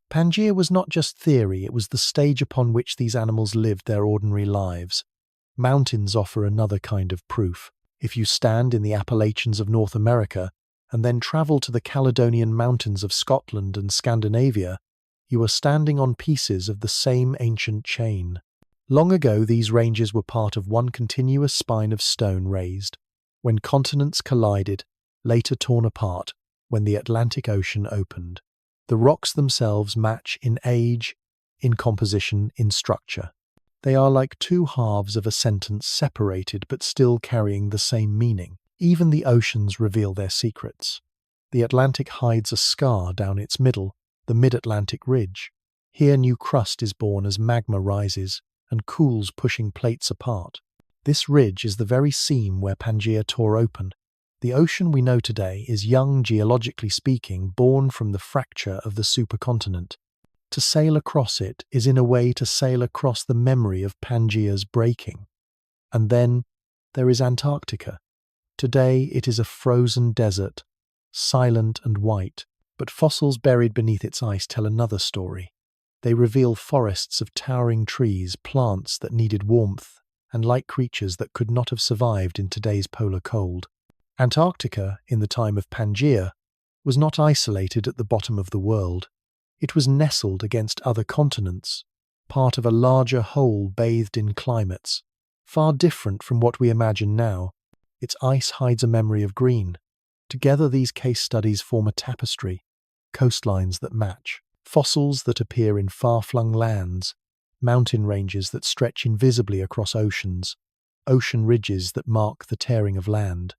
Pangea was not just theory, it was the stage upon which these animals lived their ordinary lives. Mountains offer another kind of proof. If you stand in the Appalachians of North America and then travel to the Caledonian Mountains of Scotland and Scandinavia, you are standing on pieces of the same ancient chain. Long ago, these ranges were part of one continuous spine of stone raised. When continents collided, later torn apart, when the Atlantic Ocean opened. The rocks themselves match in age, in composition, in structure. They are like two halves of a sentence separated but still carrying the same meaning. Even the oceans reveal their secrets. The Atlantic hides a scar down its middle, the mid-Atlantic ridge. Here new crust is born as magma rises and cools, pushing plates apart. This ridge is the very seam where Pangea tore open. The ocean we know today is young, geologically speaking, born from the fracture of the supercontinent. To sail across it is in a way to sail across the memory of Pangea's breaking. And then there is Antarctica. Today it is a frozen desert, silent and white, but fossils buried beneath its ice tell another story. They reveal forests of towering trees, plants that needed warmth, and light creatures that could not have survived in today's polar cold. Antarctica, in the time of Pangea, was not isolated at the bottom of the world. It was nestled against other continents, part of a larger whole bathed in climates, far different from what we imagine now. Its ice hides a memory of green. Together these case studies form a tapestry, coastlines that match, fossils that appear in far-flung lands, mountain ranges that stretch invisibly across oceans, ocean ridges that mark the tearing of land,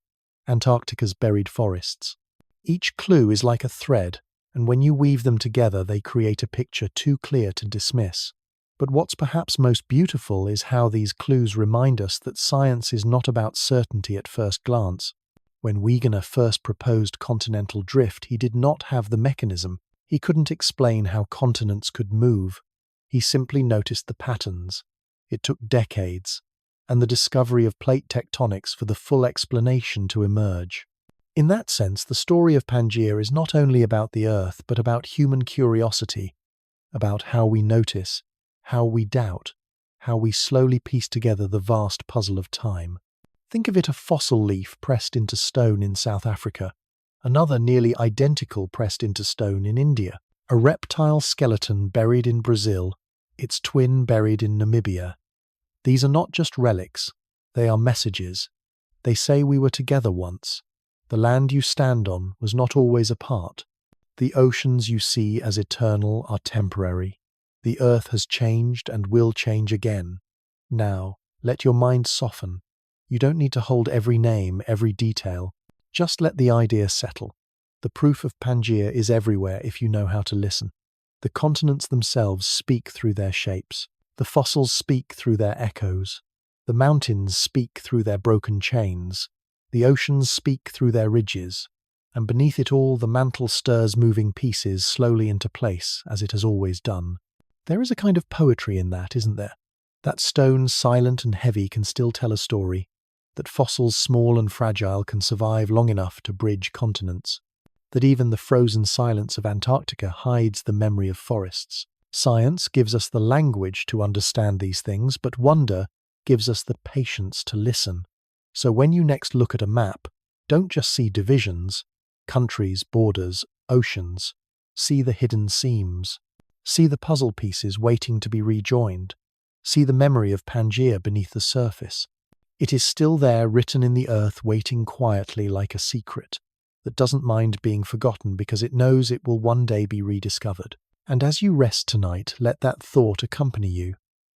Antarctica's buried forests. Each clue is like a thread, and when you weave them together they create a picture too clear to dismiss. But what's perhaps most beautiful is how these clues remind us that science is not about certainty at first glance. When Wegener first proposed continental drift, he did not have the mechanism. He couldn't explain how continents could move. He simply noticed the patterns. It took decades, and the discovery of plate tectonics for the full explanation to emerge. In that sense, the story of Pangea is not only about the Earth, but about human curiosity, about how we notice, how we doubt, how we slowly piece together the vast puzzle of time. Think of it: a fossil leaf pressed into stone in South Africa, another nearly identical pressed into stone in India, a reptile skeleton buried in Brazil, its twin buried in Namibia. These are not just relics, they are messages. They say we were together once. The land you stand on was not always apart. The oceans you see as eternal are temporary. The earth has changed and will change again. Now, let your mind soften. You don't need to hold every name, every detail. Just let the idea settle. The proof of Pangea is everywhere if you know how to listen. The continents themselves speak through their shapes. The fossils speak through their echoes. The mountains speak through their broken chains. The oceans speak through their ridges. And beneath it all, the mantle stirs moving pieces slowly into place, as it has always done. There is a kind of poetry in that, isn't there? That stone, silent and heavy, can still tell a story. That fossils, small and fragile, can survive long enough to bridge continents. That even the frozen silence of Antarctica hides the memory of forests. Science gives us the language to understand these things, but wonder gives us the patience to listen. So when you next look at a map, don't just see divisions, countries, borders, oceans. See the hidden seams. See the puzzle pieces waiting to be rejoined. See the memory of Pangea beneath the surface. It is still there, written in the earth, waiting quietly like a secret that doesn't mind being forgotten because it knows it will one day be rediscovered. And as you rest tonight, let that thought accompany you.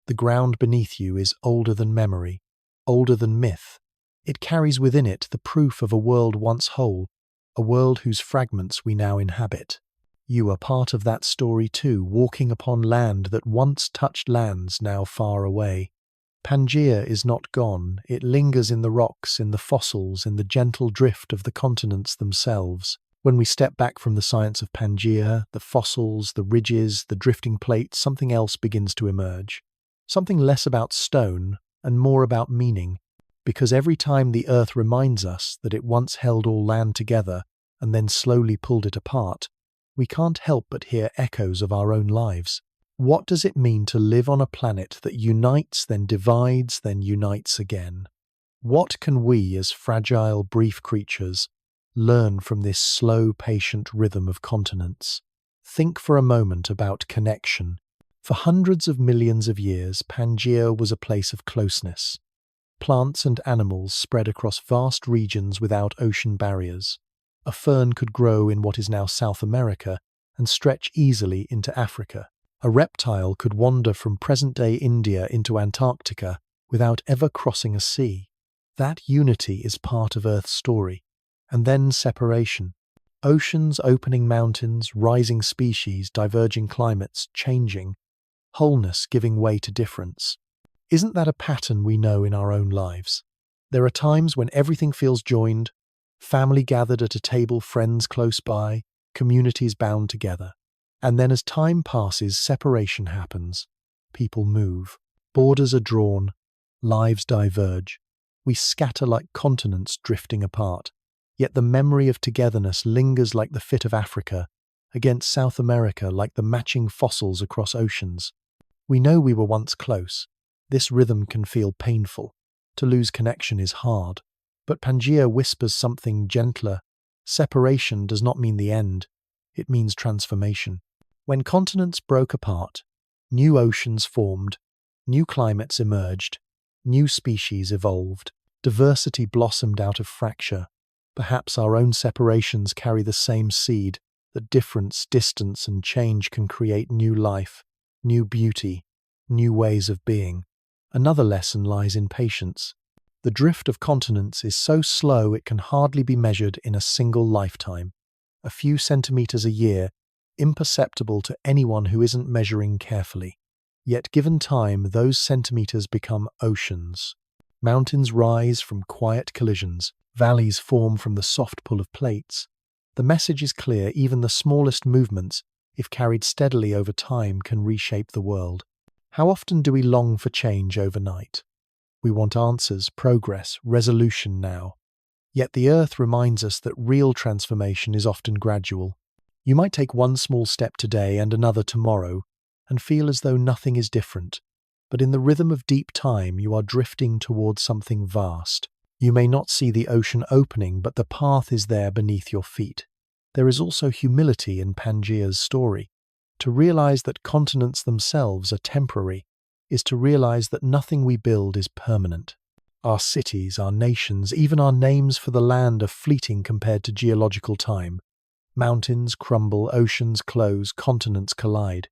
The ground beneath you is older than memory, older than myth. It carries within it the proof of a world once whole, a world whose fragments we now inhabit. You are part of that story too, walking upon land that once touched lands now far away. Pangea is not gone. It lingers in the rocks, in the fossils, in the gentle drift of the continents themselves. When we step back from the science of Pangea, the fossils, the ridges, the drifting plates, something else begins to emerge. Something less about stone and more about meaning. Because every time the earth reminds us that it once held all land together and then slowly pulled it apart, we can't help but hear echoes of our own lives. What does it mean to live on a planet that unites, then divides, then unites again? What can we, as fragile, brief creatures, learn from this slow, patient rhythm of continents? Think for a moment about connection. For hundreds of millions of years, Pangea was a place of closeness. Plants and animals spread across vast regions without ocean barriers. A fern could grow in what is now South America and stretch easily into Africa. A reptile could wander from present-day India into Antarctica without ever crossing a sea. That unity is part of Earth's story. And then separation. Oceans opening mountains, rising species, diverging climates, changing. Wholeness giving way to difference. Isn't that a pattern we know in our own lives? There are times when everything feels joined, family gathered at a table, friends close by, communities bound together. And then as time passes, separation happens. People move. Borders are drawn. Lives diverge. We scatter like continents drifting apart. Yet the memory of togetherness lingers like the fit of Africa, against South America like the matching fossils across oceans. We know we were once close. This rhythm can feel painful. To lose connection is hard. But Pangea whispers something gentler. Separation does not mean the end. It means transformation. When continents broke apart, new oceans formed, new climates emerged, new species evolved, diversity blossomed out of fracture. Perhaps our own separations carry the same seed, that difference, distance, and change can create new life, new beauty, new ways of being. Another lesson lies in patience. The drift of continents is so slow it can hardly be measured in a single lifetime. A few centimeters a year, imperceptible to anyone who isn't measuring carefully. Yet given time, those centimeters become oceans. Mountains rise from quiet collisions. Valleys form from the soft pull of plates. The message is clear: even the smallest movements, if carried steadily over time, can reshape the world. How often do we long for change overnight? We want answers, progress, resolution now. Yet the Earth reminds us that real transformation is often gradual. You might take one small step today and another tomorrow, and feel as though nothing is different. But in the rhythm of deep time, you are drifting towards something vast. You may not see the ocean opening, but the path is there beneath your feet. There is also humility in Pangea's story. To realize that continents themselves are temporary is to realize that nothing we build is permanent. Our cities, our nations, even our names for the land are fleeting compared to geological time. Mountains crumble, oceans close, continents collide.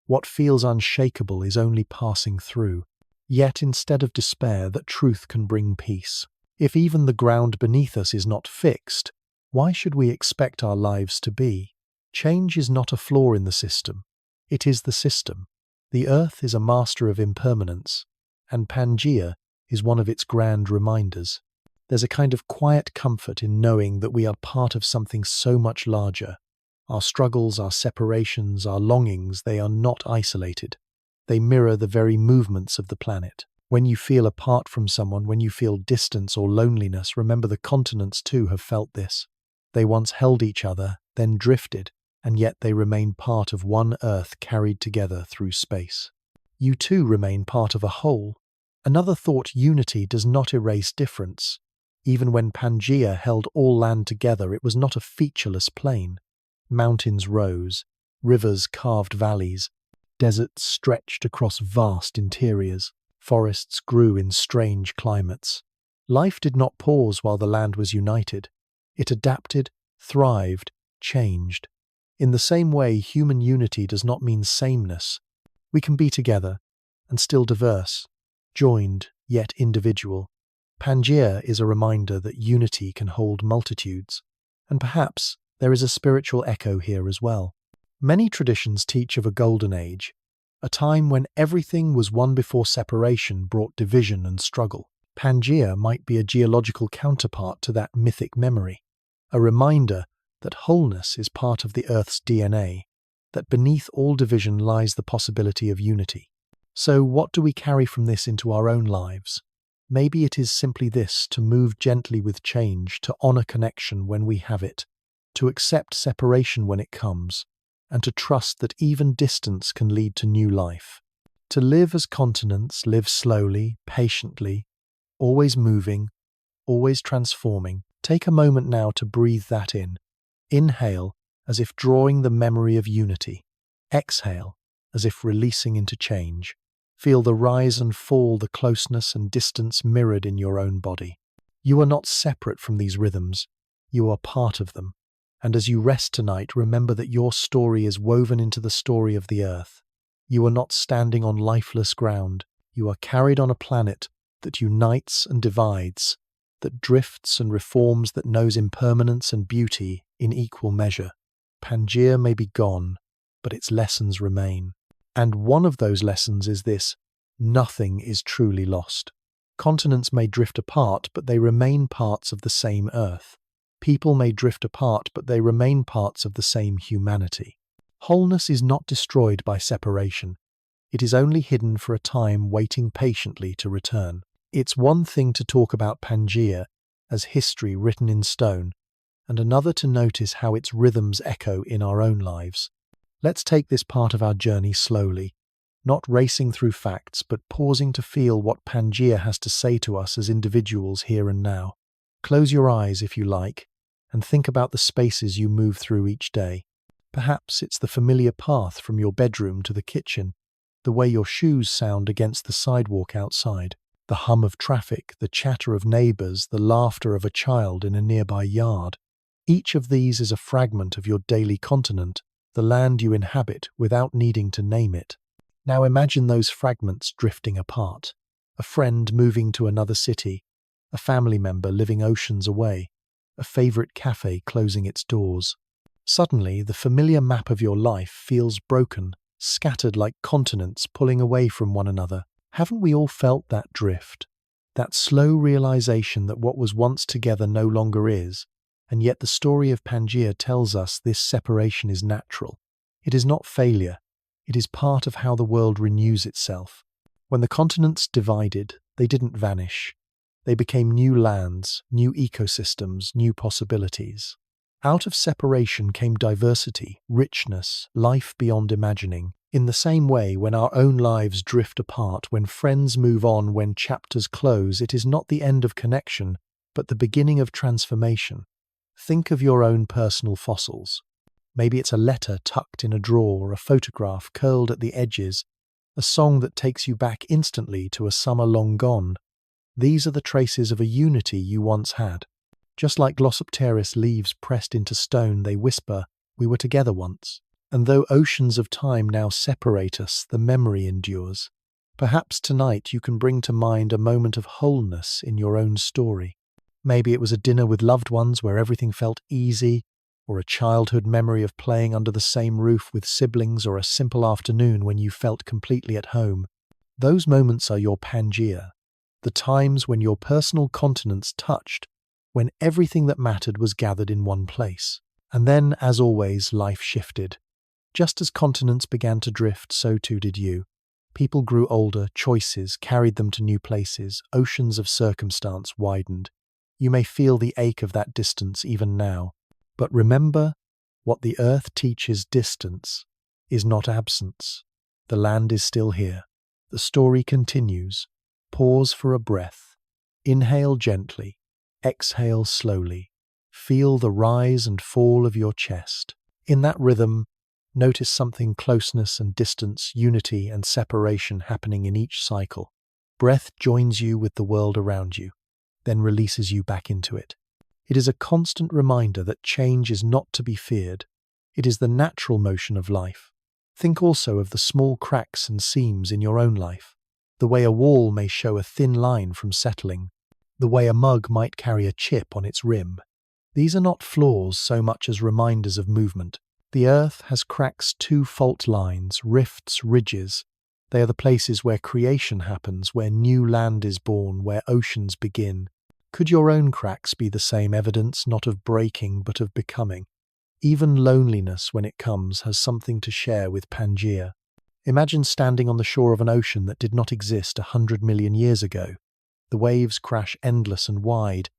What feels unshakable is only passing through. Yet instead of despair, that truth can bring peace. If even the ground beneath us is not fixed, why should we expect our lives to be? Change is not a flaw in the system. It is the system. The Earth is a master of impermanence, and Pangea is one of its grand reminders. There's a kind of quiet comfort in knowing that we are part of something so much larger. Our struggles, our separations, our longings, they are not isolated. They mirror the very movements of the planet. When you feel apart from someone, when you feel distance or loneliness, remember the continents too have felt this. They once held each other, then drifted, and yet they remain part of one Earth carried together through space. You too remain part of a whole. Another thought: unity does not erase difference. Even when Pangea held all land together, it was not a featureless plain. Mountains rose, rivers carved valleys, deserts stretched across vast interiors, forests grew in strange climates. Life did not pause while the land was united. It adapted, thrived, changed. In the same way, human unity does not mean sameness. We can be together and still diverse, joined yet individual. Pangea is a reminder that unity can hold multitudes, and perhaps there is a spiritual echo here as well. Many traditions teach of a golden age, a time when everything was one before separation brought division and struggle. Pangea might be a geological counterpart to that mythic memory, a reminder that wholeness is part of the Earth's DNA, that beneath all division lies the possibility of unity. So what do we carry from this into our own lives? Maybe it is simply this: to move gently with change, to honor connection when we have it, to accept separation when it comes, and to trust that even distance can lead to new life. To live as continents, live slowly, patiently, always moving, always transforming. Take a moment now to breathe that in. Inhale, as if drawing the memory of unity. Exhale, as if releasing into change. Feel the rise and fall, the closeness and distance mirrored in your own body. You are not separate from these rhythms. You are part of them. And as you rest tonight, remember that your story is woven into the story of the Earth. You are not standing on lifeless ground. You are carried on a planet that unites and divides, that drifts and reforms, that knows impermanence and beauty in equal measure. Pangea may be gone, but its lessons remain. And one of those lessons is this: nothing is truly lost. Continents may drift apart, but they remain parts of the same Earth. People may drift apart, but they remain parts of the same humanity. Wholeness is not destroyed by separation. It is only hidden for a time, waiting patiently to return. It's one thing to talk about Pangea as history written in stone, and another to notice how its rhythms echo in our own lives. Let's take this part of our journey slowly, not racing through facts, but pausing to feel what Pangea has to say to us as individuals here and now. Close your eyes if you like, and think about the spaces you move through each day. Perhaps it's the familiar path from your bedroom to the kitchen, the way your shoes sound against the sidewalk outside, the hum of traffic, the chatter of neighbors, the laughter of a child in a nearby yard. Each of these is a fragment of your daily continent, the land you inhabit without needing to name it. Now imagine those fragments drifting apart. A friend moving to another city, a family member living oceans away, a favorite cafe closing its doors. Suddenly, the familiar map of your life feels broken, scattered like continents pulling away from one another. Haven't we all felt that drift? That slow realization that what was once together no longer is, and yet the story of Pangea tells us this separation is natural. It is not failure. It is part of how the world renews itself. When the continents divided, they didn't vanish. They became new lands, new ecosystems, new possibilities. Out of separation came diversity, richness, life beyond imagining. In the same way, when our own lives drift apart, when friends move on, when chapters close, it is not the end of connection, but the beginning of transformation. Think of your own personal fossils. Maybe it's a letter tucked in a drawer, a photograph curled at the edges, a song that takes you back instantly to a summer long gone. These are the traces of a unity you once had. Just like Glossopteris leaves pressed into stone, they whisper, "We were together once." And though oceans of time now separate us, the memory endures. Perhaps tonight you can bring to mind a moment of wholeness in your own story. Maybe it was a dinner with loved ones where everything felt easy, or a childhood memory of playing under the same roof with siblings, or a simple afternoon when you felt completely at home. Those moments are your Pangea, the times when your personal continents touched, when everything that mattered was gathered in one place. And then, as always, life shifted. Just as continents began to drift, so too did you. People grew older, choices carried them to new places, oceans of circumstance widened. You may feel the ache of that distance even now. But remember, what the earth teaches distance is not absence. The land is still here. The story continues. Pause for a breath. Inhale gently. Exhale slowly. Feel the rise and fall of your chest. In that rhythm, notice something: closeness and distance, unity and separation happening in each cycle. Breath joins you with the world around you, then releases you back into it. It is a constant reminder that change is not to be feared. It is the natural motion of life. Think also of the small cracks and seams in your own life, the way a wall may show a thin line from settling, the way a mug might carry a chip on its rim. These are not flaws so much as reminders of movement. The earth has cracks too, fault lines, rifts, ridges. They are the places where creation happens, where new land is born, where oceans begin. Could your own cracks be the same evidence, not of breaking, but of becoming? Even loneliness, when it comes, has something to share with Pangea. Imagine standing on the shore of an ocean that did not exist 100 million years ago. The waves crash endless and wide,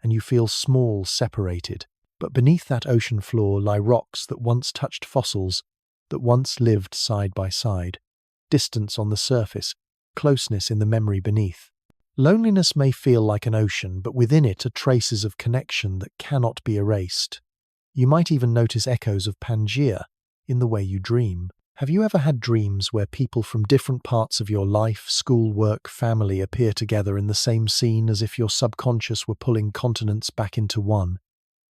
and you feel small, separated. But beneath that ocean floor lie rocks that once touched fossils, that once lived side by side. Distance on the surface, closeness in the memory beneath. Loneliness may feel like an ocean, but within it are traces of connection that cannot be erased. You might even notice echoes of Pangea in the way you dream. Have you ever had dreams where people from different parts of your life, school, work, family appear together in the same scene, as if your subconscious were pulling continents back into one?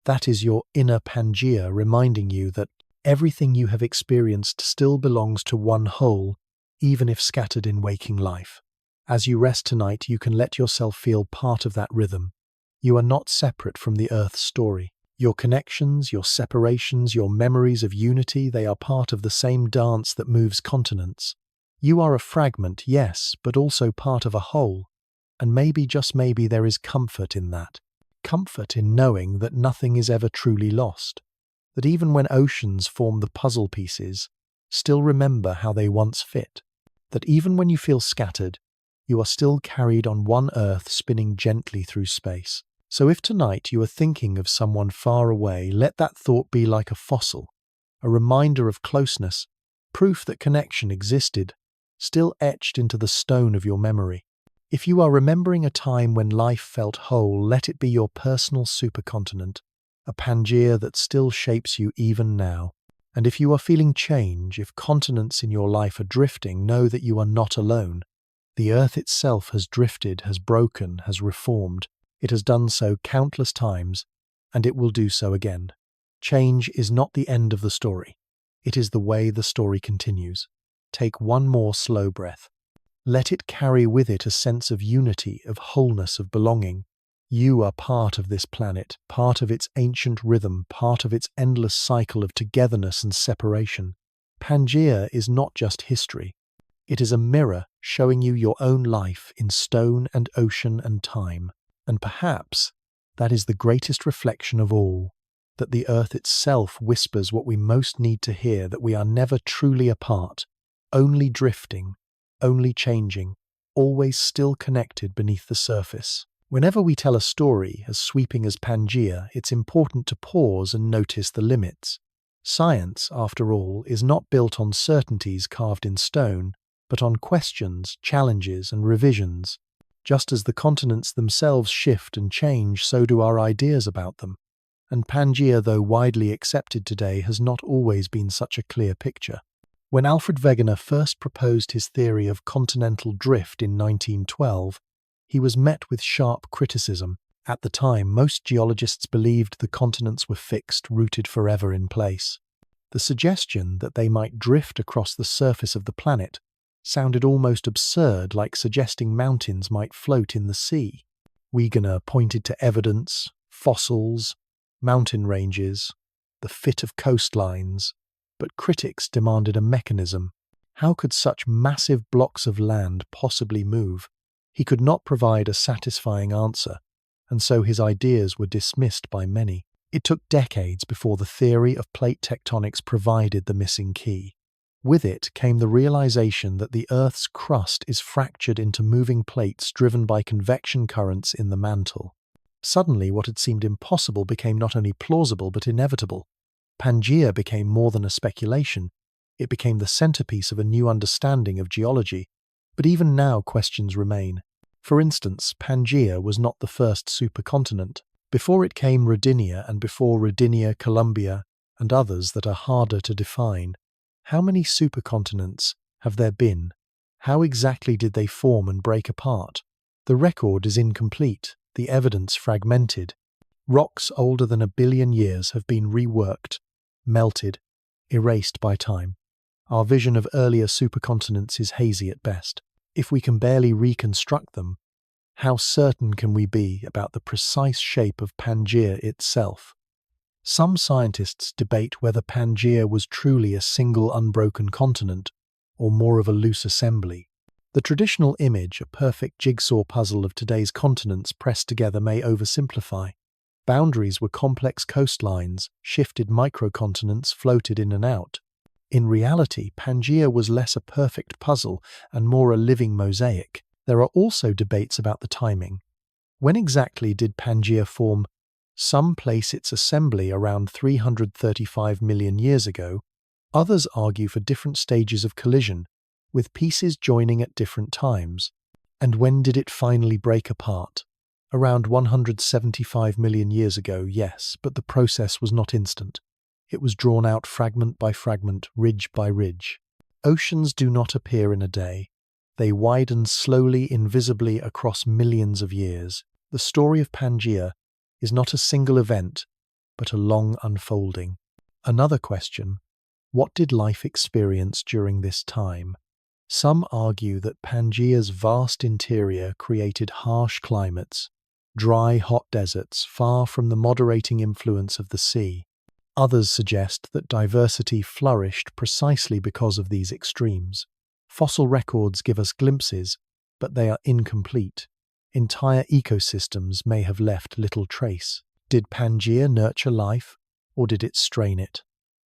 That is your inner Pangea reminding you that everything you have experienced still belongs to one whole, even if scattered in waking life. As you rest tonight, you can let yourself feel part of that rhythm. You are not separate from the Earth's story. Your connections, your separations, your memories of unity, they are part of the same dance that moves continents. You are a fragment, yes, but also part of a whole. And maybe, just maybe, there is comfort in that. Comfort in knowing that nothing is ever truly lost. That even when oceans form the puzzle pieces, still remember how they once fit. That even when you feel scattered, you are still carried on one earth spinning gently through space. So if tonight you are thinking of someone far away, let that thought be like a fossil, a reminder of closeness, proof that connection existed, still etched into the stone of your memory. If you are remembering a time when life felt whole, let it be your personal supercontinent, a Pangea that still shapes you even now. And if you are feeling change, if continents in your life are drifting, know that you are not alone. The earth itself has drifted, has broken, has reformed. It has done so countless times, and it will do so again. Change is not the end of the story. It is the way the story continues. Take one more slow breath. Let it carry with it a sense of unity, of wholeness, of belonging. You are part of this planet, part of its ancient rhythm, part of its endless cycle of togetherness and separation. Pangea is not just history. It is a mirror showing you your own life in stone and ocean and time. And perhaps that is the greatest reflection of all, that the earth itself whispers what we most need to hear, that we are never truly apart, only drifting, only changing, always still connected beneath the surface. Whenever we tell a story as sweeping as Pangea, it's important to pause and notice the limits. Science, after all, is not built on certainties carved in stone, but on questions, challenges, and revisions. Just as the continents themselves shift and change, so do our ideas about them. And Pangea, though widely accepted today, has not always been such a clear picture. When Alfred Wegener first proposed his theory of continental drift in 1912, he was met with sharp criticism. At the time, most geologists believed the continents were fixed, rooted forever in place. The suggestion that they might drift across the surface of the planet sounded almost absurd, like suggesting mountains might float in the sea. Wegener pointed to evidence, fossils, mountain ranges, the fit of coastlines, but critics demanded a mechanism. How could such massive blocks of land possibly move? He could not provide a satisfying answer, and so his ideas were dismissed by many. It took decades before the theory of plate tectonics provided the missing key. With it came the realization that the Earth's crust is fractured into moving plates driven by convection currents in the mantle. Suddenly, what had seemed impossible became not only plausible but inevitable. Pangea became more than a speculation. It became the centerpiece of a new understanding of geology. But even now, questions remain. For instance, Pangea was not the first supercontinent. Before it came Rodinia, and before Rodinia, Columbia, and others that are harder to define. How many supercontinents have there been? How exactly did they form and break apart? The record is incomplete, the evidence fragmented. Rocks older than 1 billion years have been reworked, melted, erased by time. Our vision of earlier supercontinents is hazy at best. If we can barely reconstruct them, how certain can we be about the precise shape of Pangea itself? Some scientists debate whether Pangea was truly a single unbroken continent, or more of a loose assembly. The traditional image, a perfect jigsaw puzzle of today's continents pressed together, may oversimplify. Boundaries were complex coastlines, shifted microcontinents floated in and out. In reality, Pangea was less a perfect puzzle and more a living mosaic. There are also debates about the timing. When exactly did Pangea form? Some place its assembly around 335 million years ago. Others argue for different stages of collision, with pieces joining at different times. And when did it finally break apart? Around 175 million years ago, yes, but the process was not instant. It was drawn out fragment by fragment, ridge by ridge. Oceans do not appear in a day. They widen slowly, invisibly across millions of years. The story of Pangea is not a single event, but a long unfolding. Another question: what did life experience during this time? Some argue that Pangea's vast interior created harsh climates, dry, hot deserts far from the moderating influence of the sea. Others suggest that diversity flourished precisely because of these extremes. Fossil records give us glimpses, but they are incomplete. Entire ecosystems may have left little trace. Did Pangea nurture life, or did it strain it?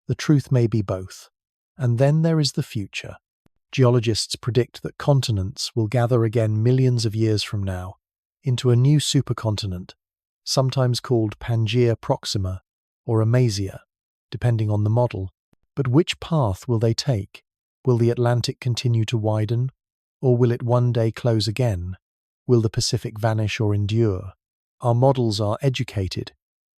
The truth may be both. And then there is the future. Geologists predict that continents will gather again millions of years from now, into a new supercontinent, sometimes called Pangea Proxima or Amasia, depending on the model. But which path will they take? Will the Atlantic continue to widen, or will it one day close again? Will the Pacific vanish or endure? Our models are educated,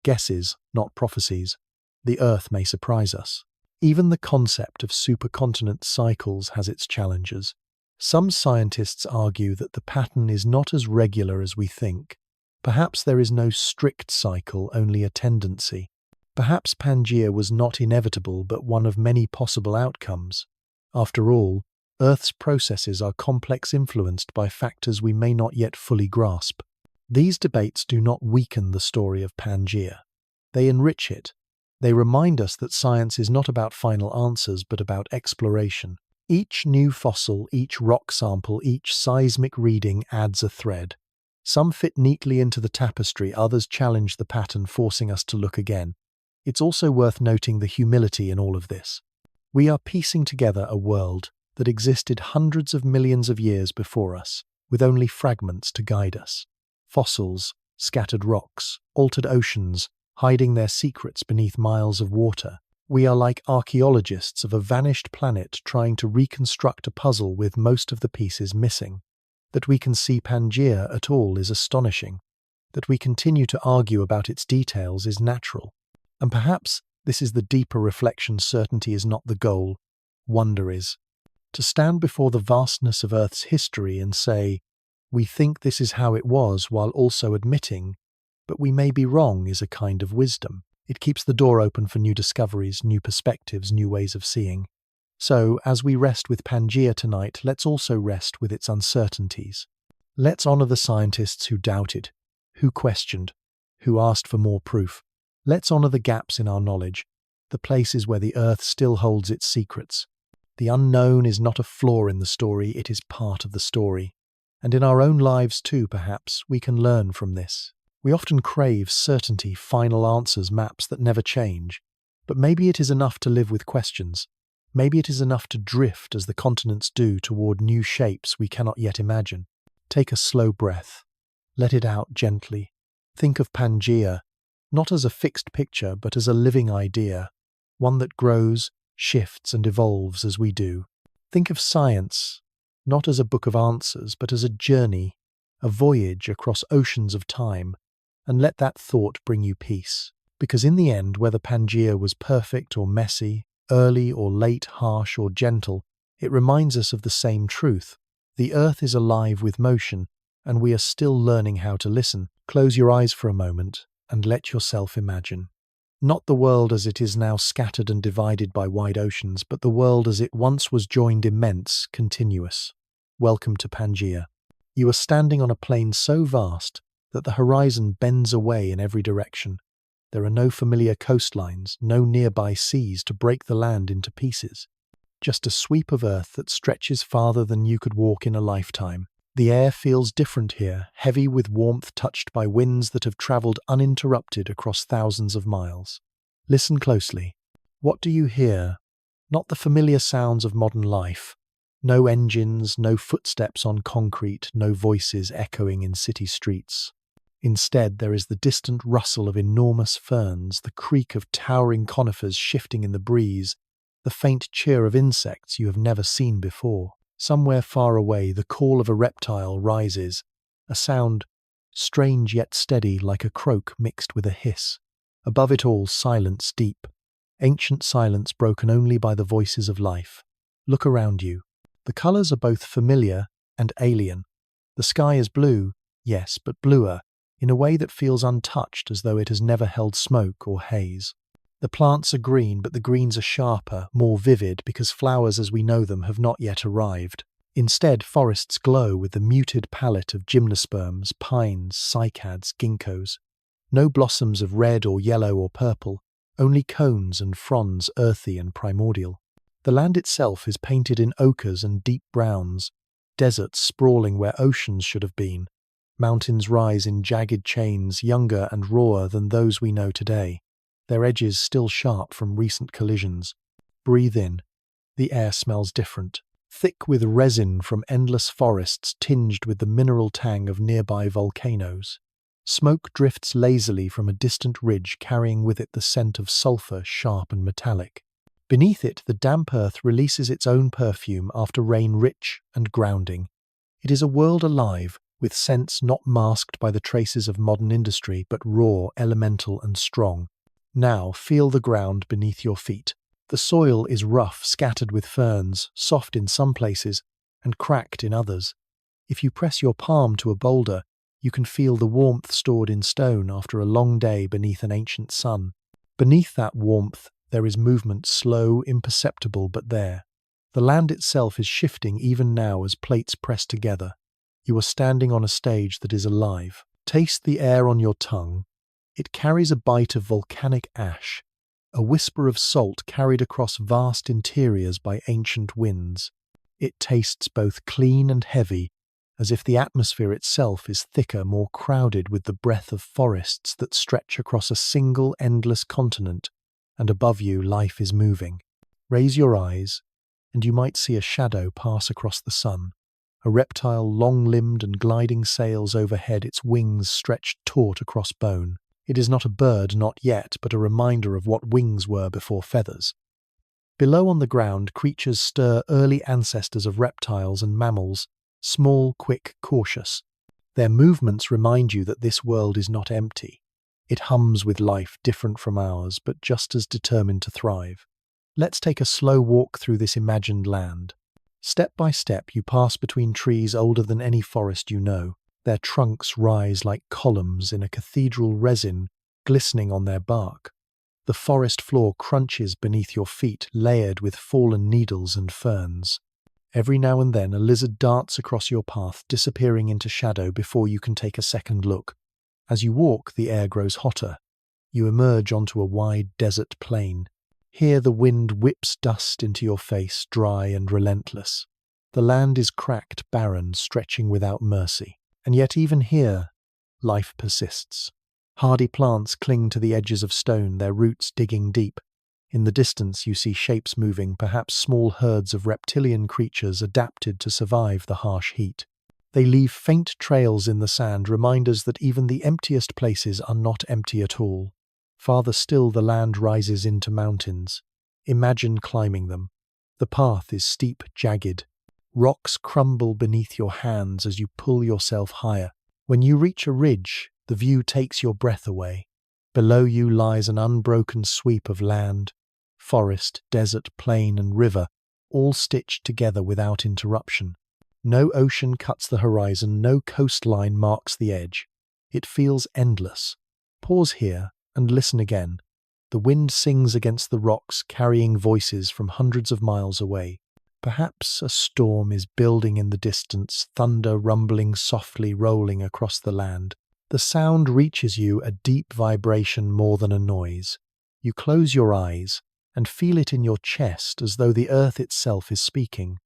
guesses, not prophecies. The Earth may surprise us. Even the concept of supercontinent cycles has its challenges. Some scientists argue that the pattern is not as regular as we think. Perhaps there is no strict cycle, only a tendency. Perhaps Pangea was not inevitable, but one of many possible outcomes. After all, Earth's processes are complex, influenced by factors we may not yet fully grasp. These debates do not weaken the story of Pangea. They enrich it. They remind us that science is not about final answers, but about exploration. Each new fossil, each rock sample, each seismic reading adds a thread. Some fit neatly into the tapestry, others challenge the pattern, forcing us to look again. It's also worth noting the humility in all of this. We are piecing together a world that existed hundreds of millions of years before us, with only fragments to guide us. Fossils, scattered rocks, altered oceans, hiding their secrets beneath miles of water. We are like archaeologists of a vanished planet trying to reconstruct a puzzle with most of the pieces missing. That we can see Pangea at all is astonishing. That we continue to argue about its details is natural. And perhaps this is the deeper reflection: certainty is not the goal, wonder is. To stand before the vastness of Earth's history and say, we think this is how it was, while also admitting, but we may be wrong, is a kind of wisdom. It keeps the door open for new discoveries, new perspectives, new ways of seeing. So, as we rest with Pangea tonight, let's also rest with its uncertainties. Let's honor the scientists who doubted, who questioned, who asked for more proof. Let's honor the gaps in our knowledge, the places where the Earth still holds its secrets. The unknown is not a flaw in the story, it is part of the story. And in our own lives too, perhaps, we can learn from this. We often crave certainty, final answers, maps that never change. But maybe it is enough to live with questions. Maybe it is enough to drift as the continents do toward new shapes we cannot yet imagine. Take a slow breath. Let it out gently. Think of Pangea, not as a fixed picture, but as a living idea, one that grows, shifts, and evolves as we do. Think of science, not as a book of answers, but as a journey, a voyage across oceans of time, and let that thought bring you peace. Because in the end, whether Pangea was perfect or messy, early or late, harsh or gentle, it reminds us of the same truth. The Earth is alive with motion, and we are still learning how to listen. Close your eyes for a moment and let yourself imagine. Not the world as it is now, scattered and divided by wide oceans, but the world as it once was, joined, immense, continuous. Welcome to Pangea. You are standing on a plain so vast that the horizon bends away in every direction. There are no familiar coastlines, no nearby seas to break the land into pieces. Just a sweep of earth that stretches farther than you could walk in a lifetime. The air feels different here, heavy with warmth, touched by winds that have travelled uninterrupted across thousands of miles. Listen closely. What do you hear? Not the familiar sounds of modern life. No engines, no footsteps on concrete, no voices echoing in city streets. Instead, there is the distant rustle of enormous ferns, the creak of towering conifers shifting in the breeze, the faint cheer of insects you have never seen before. Somewhere far away, the call of a reptile rises, a sound strange yet steady, like a croak mixed with a hiss. Above it all, silence deep, ancient silence broken only by the voices of life. Look around you. The colours are both familiar and alien. The sky is blue, yes, but bluer, in a way that feels untouched, as though it has never held smoke or haze. The plants are green, but the greens are sharper, more vivid, because flowers as we know them have not yet arrived. Instead, forests glow with the muted palette of gymnosperms, pines, cycads, ginkgos. No blossoms of red or yellow or purple, only cones and fronds, earthy and primordial. The land itself is painted in ochres and deep browns, deserts sprawling where oceans should have been. Mountains rise in jagged chains, younger and rawer than those we know today, their edges still sharp from recent collisions. Breathe in. The air smells different, thick with resin from endless forests tinged with the mineral tang of nearby volcanoes. Smoke drifts lazily from a distant ridge, carrying with it the scent of sulfur, sharp and metallic. Beneath it, the damp earth releases its own perfume after rain, rich and grounding. It is a world alive, with scents not masked by the traces of modern industry, but raw, elemental and strong. Now feel the ground beneath your feet. The soil is rough, scattered with ferns, soft in some places and cracked in others. If you press your palm to a boulder, you can feel the warmth stored in stone after a long day beneath an ancient sun. Beneath that warmth, there is movement, slow, imperceptible, but there. The land itself is shifting even now as plates press together. You are standing on a stage that is alive. Taste the air on your tongue. It carries a bite of volcanic ash, a whisper of salt carried across vast interiors by ancient winds. It tastes both clean and heavy, as if the atmosphere itself is thicker, more crowded with the breath of forests that stretch across a single endless continent, and above you life is moving. Raise your eyes, and you might see a shadow pass across the sun, A reptile long-limbed and gliding sails overhead, its wings stretched taut across bone. It is not a bird, not yet, but a reminder of what wings were before feathers. Below on the ground, creatures stir, early ancestors of reptiles and mammals, small, quick, cautious. Their movements remind you that this world is not empty. It hums with life, different from ours, but just as determined to thrive. Let's take a slow walk through this imagined land. Step by step, you pass between trees older than any forest you know. Their trunks rise like columns in a cathedral, resin glistening on their bark. The forest floor crunches beneath your feet, layered with fallen needles and ferns. Every now and then, a lizard darts across your path, disappearing into shadow before you can take a second look. As you walk, the air grows hotter. You emerge onto a wide desert plain. Here the wind whips dust into your face, dry and relentless. The land is cracked, barren, stretching without mercy. And yet even here, life persists. Hardy plants cling to the edges of stone, their roots digging deep. In the distance you see shapes moving, perhaps small herds of reptilian creatures adapted to survive the harsh heat. They leave faint trails in the sand, reminders that even the emptiest places are not empty at all. Farther still, the land rises into mountains. Imagine climbing them. The path is steep, jagged. Rocks crumble beneath your hands as you pull yourself higher. When you reach a ridge, the view takes your breath away. Below you lies an unbroken sweep of land, forest, desert, plain, and river, all stitched together without interruption. No ocean cuts the horizon, no coastline marks the edge. It feels endless. Pause here and listen again. The wind sings against the rocks, carrying voices from hundreds of miles away. Perhaps a storm is building in the distance, thunder rumbling softly, rolling across the land. The sound reaches you, a deep vibration more than a noise. You close your eyes and feel it in your chest, as though the earth itself is speaking.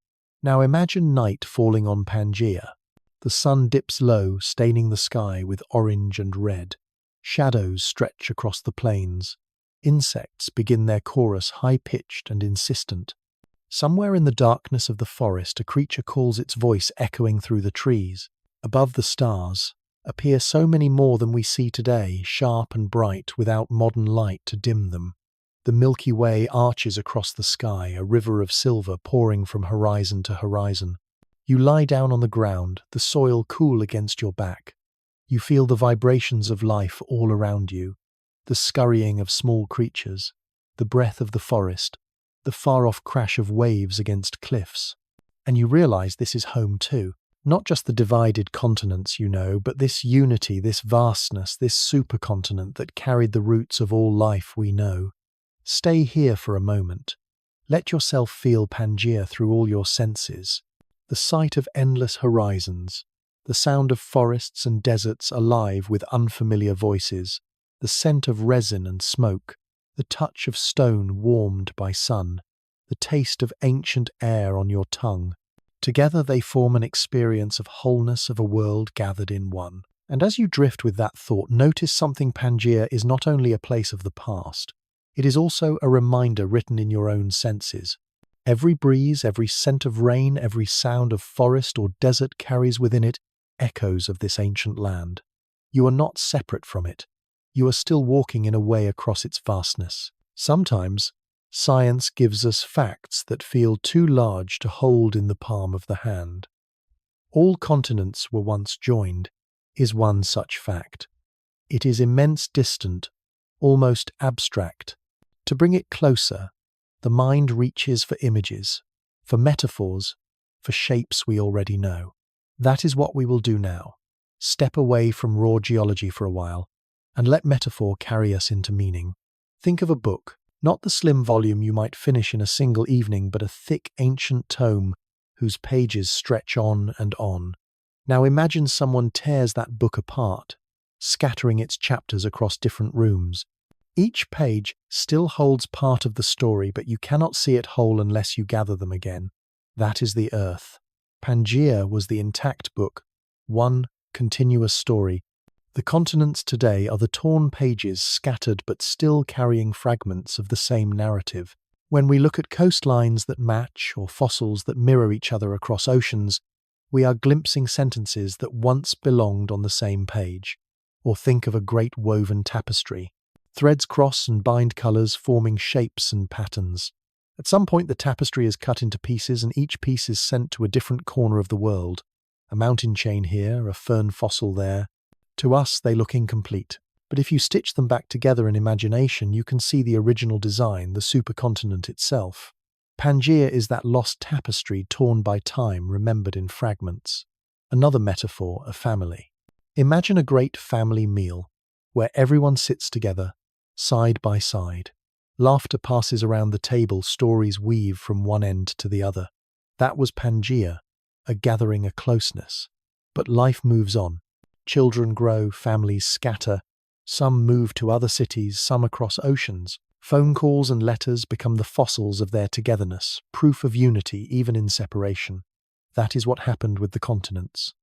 Now imagine night falling on Pangea. The sun dips low, staining the sky with orange and red. Shadows stretch across the plains. Insects begin their chorus, high-pitched and insistent. Somewhere in the darkness of the forest, a creature calls its voice echoing through the trees. Above the stars appear so many more than we see today, sharp and bright, without modern light to dim them. The Milky Way arches across the sky, a river of silver pouring from horizon to horizon. You lie down on the ground, the soil cool against your back. You feel the vibrations of life all around you, the scurrying of small creatures, the breath of the forest, the far-off crash of waves against cliffs. And you realize this is home too. Not just the divided continents, you know, but this unity, this vastness, this supercontinent that carried the roots of all life we know. Stay here for a moment. Let yourself feel Pangea through all your senses. The sight of endless horizons, the sound of forests and deserts alive with unfamiliar voices, the scent of resin and smoke, the touch of stone warmed by sun, the taste of ancient air on your tongue. Together they form an experience of wholeness, of a world gathered in one. And as you drift with that thought, notice something. Pangea is not only a place of the past, it is also a reminder written in your own senses. Every breeze, every scent of rain, every sound of forest or desert carries within it echoes of this ancient land. You are not separate from it. You are still walking in a way across its vastness. Sometimes, science gives us facts that feel too large to hold in the palm of the hand. All continents were once joined is one such fact. It is immense, distant, almost abstract. To bring it closer, the mind reaches for images, for metaphors, for shapes we already know. That is what we will do now. Step away from raw geology for a while, and let metaphor carry us into meaning. Think of a book, not the slim volume you might finish in a single evening, but a thick ancient tome whose pages stretch on and on. Now imagine someone tears that book apart, scattering its chapters across different rooms. Each page still holds part of the story, but you cannot see it whole unless you gather them again. That is the earth. Pangea was the intact book, one continuous story. The continents today are the torn pages, scattered but still carrying fragments of the same narrative. When we look at coastlines that match or fossils that mirror each other across oceans, We are glimpsing sentences that once belonged on the same page. Or think of a great woven tapestry. Threads cross and bind colors, forming shapes and patterns. At some point, the tapestry is cut into pieces, and each piece is sent to a different corner of the world. A mountain chain here, a fern fossil there. To us, they look incomplete. But if you stitch them back together in imagination, you can see the original design, the supercontinent itself. Pangea is that lost tapestry torn by time, remembered in fragments. Another metaphor, a family. Imagine a great family meal, where everyone sits together, side by side. Laughter passes around the table, stories weave from one end to the other. That was Pangea, a gathering, a closeness. But life moves on. Children grow, families scatter. Some move to other cities, some across oceans. Phone calls and letters become the fossils of their togetherness, proof of unity even in separation. That is what happened with the continents.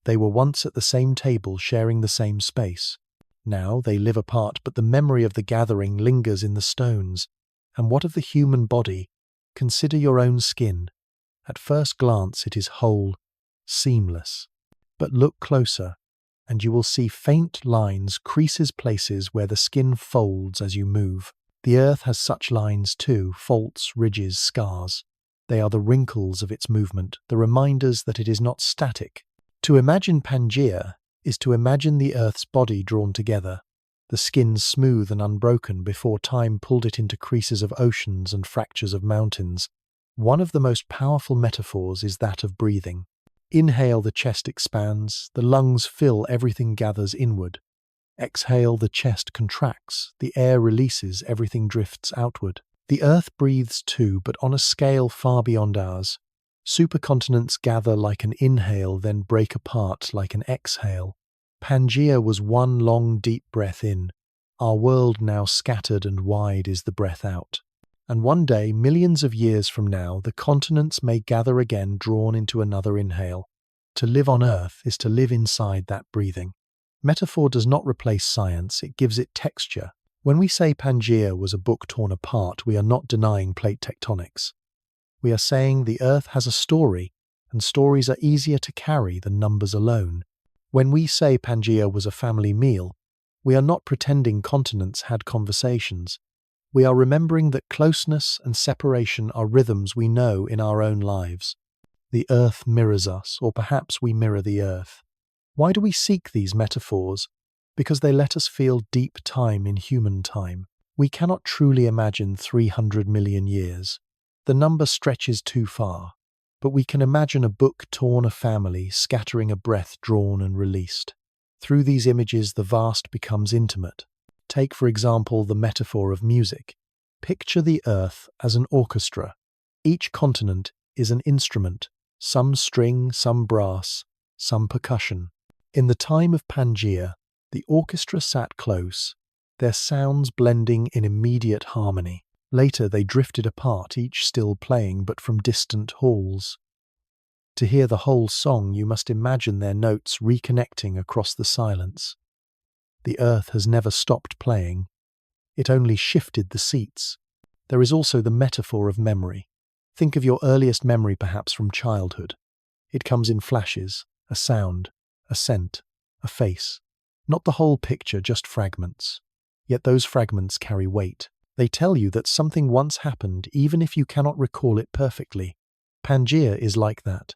They were once at the same table, sharing the same space. Now they live apart, but the memory of the gathering lingers in the stones. And what of the human body? Consider your own skin. At first glance it is whole, seamless. But look closer, and you will see faint lines, creases, places where the skin folds as you move. The earth has such lines too, faults, ridges, scars. They are the wrinkles of its movement, the reminders that it is not static. To imagine Pangea is to imagine the earth's body drawn together, the skin smooth and unbroken before time pulled it into creases of oceans and fractures of mountains. One of the most powerful metaphors is that of breathing. Inhale, the chest expands, the lungs fill, everything gathers inward. Exhale, the chest contracts, the air releases, everything drifts outward. The earth breathes too, but on a scale far beyond ours. Supercontinents gather like an inhale, then break apart like an exhale. Pangea was one long deep breath in. Our world now scattered and wide is the breath out. And one day, millions of years from now, the continents may gather again, drawn into another inhale. To live on Earth is to live inside that breathing. Metaphor does not replace science, it gives it texture. When we say Pangea was a book torn apart, we are not denying plate tectonics. We are saying the Earth has a story, and stories are easier to carry than numbers alone. When we say Pangea was a family meal, we are not pretending continents had conversations. We are remembering that closeness and separation are rhythms we know in our own lives. The Earth mirrors us, or perhaps we mirror the Earth. Why do we seek these metaphors? Because they let us feel deep time in human time. We cannot truly imagine 300 million years. The number stretches too far. But we can imagine a book torn, a family, scattering, a breath drawn and released. Through these images, the vast becomes intimate. Take, for example, the metaphor of music. Picture the Earth as an orchestra. Each continent is an instrument, some string, some brass, some percussion. In the time of Pangea, the orchestra sat close, their sounds blending in immediate harmony. Later they drifted apart, each still playing, but from distant halls. To hear the whole song, you must imagine their notes reconnecting across the silence. The Earth has never stopped playing. It only shifted the seats. There is also the metaphor of memory. Think of your earliest memory, perhaps from childhood. It comes in flashes, a sound, a scent, a face. Not the whole picture, just fragments. Yet those fragments carry weight. They tell you that something once happened, even if you cannot recall it perfectly. Pangea is like that.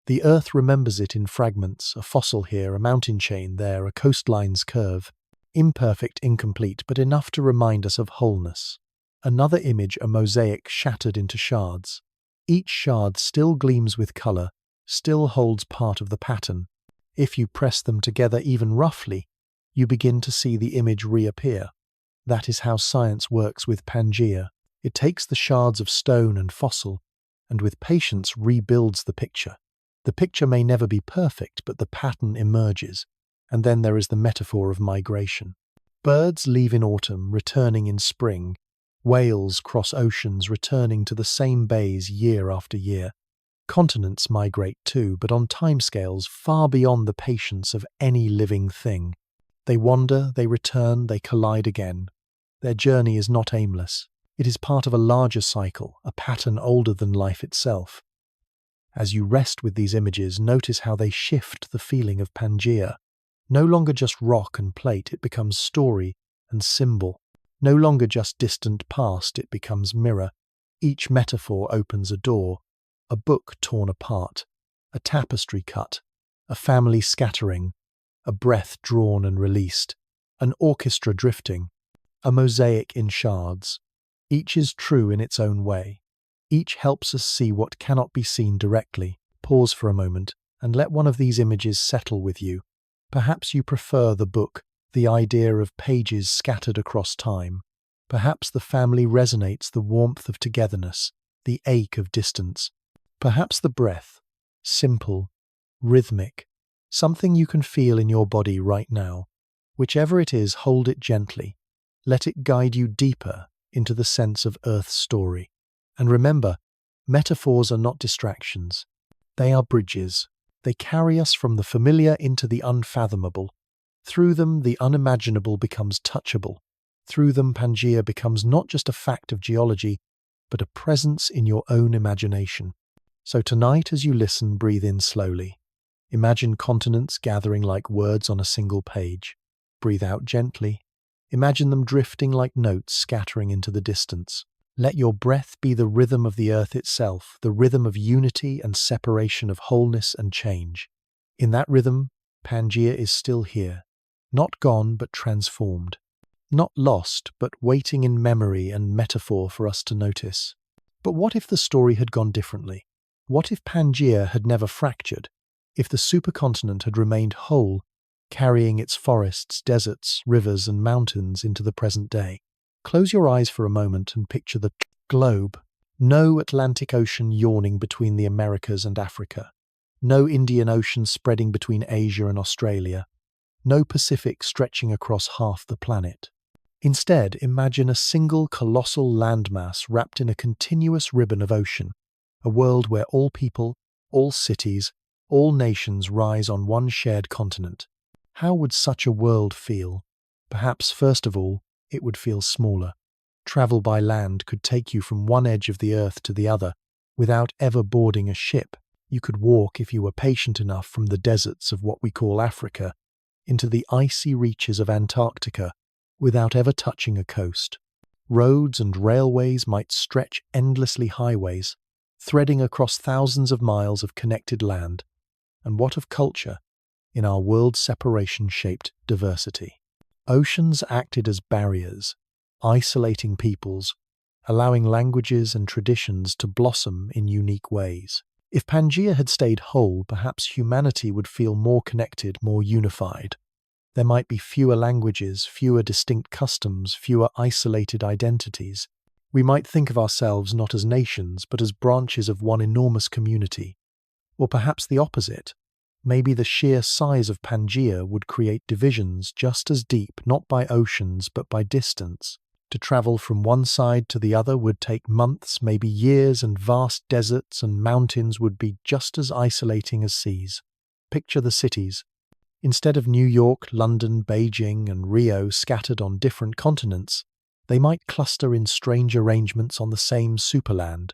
The Earth remembers it in fragments, a fossil here, a mountain chain there, a coastline's curve. Imperfect, incomplete, but enough to remind us of wholeness. Another image, a mosaic shattered into shards. Each shard still gleams with color, still holds part of the pattern. If you press them together even roughly, you begin to see the image reappear. That is how science works with Pangea. It takes the shards of stone and fossil, and with patience rebuilds the picture. The picture may never be perfect, but the pattern emerges. And then there is the metaphor of migration. Birds leave in autumn, returning in spring. Whales cross oceans, returning to the same bays year after year. Continents migrate too, but on timescales far beyond the patience of any living thing. They wander, they return, they collide again. Their journey is not aimless. It is part of a larger cycle, a pattern older than life itself. As you rest with these images, notice how they shift the feeling of Pangea. No longer just rock and plate, it becomes story and symbol. No longer just distant past, it becomes mirror. Each metaphor opens a door, a book torn apart, a tapestry cut, a family scattering, a breath drawn and released, an orchestra drifting, a mosaic in shards. Each is true in its own way. Each helps us see what cannot be seen directly. Pause for a moment and let one of these images settle with you. Perhaps you prefer the book, the idea of pages scattered across time. Perhaps the family resonates, the warmth of togetherness, the ache of distance. Perhaps the breath, simple, rhythmic, something you can feel in your body right now. Whichever it is, hold it gently. Let it guide you deeper into the sense of Earth's story. And remember, metaphors are not distractions. They are bridges. They carry us from the familiar into the unfathomable. Through them, the unimaginable becomes touchable. Through them, Pangea becomes not just a fact of geology, but a presence in your own imagination. So tonight, as you listen, breathe in slowly. Imagine continents gathering like words on a single page. Breathe out gently. Imagine them drifting like notes scattering into the distance. Let your breath be the rhythm of the earth itself, the rhythm of unity and separation, of wholeness and change. In that rhythm, Pangea is still here, not gone but transformed, not lost but waiting in memory and metaphor for us to notice. But what if the story had gone differently? What if Pangea had never fractured? If the supercontinent had remained whole, carrying its forests, deserts, rivers and mountains into the present day? Close your eyes for a moment and picture the globe. No Atlantic Ocean yawning between the Americas and Africa. No Indian Ocean spreading between Asia and Australia. No Pacific stretching across half the planet. Instead, imagine a single colossal landmass wrapped in a continuous ribbon of ocean. A world where all people, all cities, all nations rise on one shared continent. How would such a world feel? Perhaps, first of all, it would feel smaller. Travel by land could take you from one edge of the earth to the other without ever boarding a ship. You could walk, if you were patient enough, from the deserts of what we call Africa into the icy reaches of Antarctica without ever touching a coast. Roads and railways might stretch endlessly, highways, threading across thousands of miles of connected land. And what of culture in our world separation-shaped diversity? Oceans acted as barriers, isolating peoples, allowing languages and traditions to blossom in unique ways. If Pangea had stayed whole, perhaps humanity would feel more connected, more unified. There might be fewer languages, fewer distinct customs, fewer isolated identities. We might think of ourselves not as nations, but as branches of one enormous community. Or perhaps the opposite. Maybe the sheer size of Pangea would create divisions just as deep, not by oceans, but by distance. To travel from one side to the other would take months, maybe years, and vast deserts and mountains would be just as isolating as seas. Picture the cities. Instead of New York, London, Beijing, and Rio scattered on different continents, they might cluster in strange arrangements on the same superland.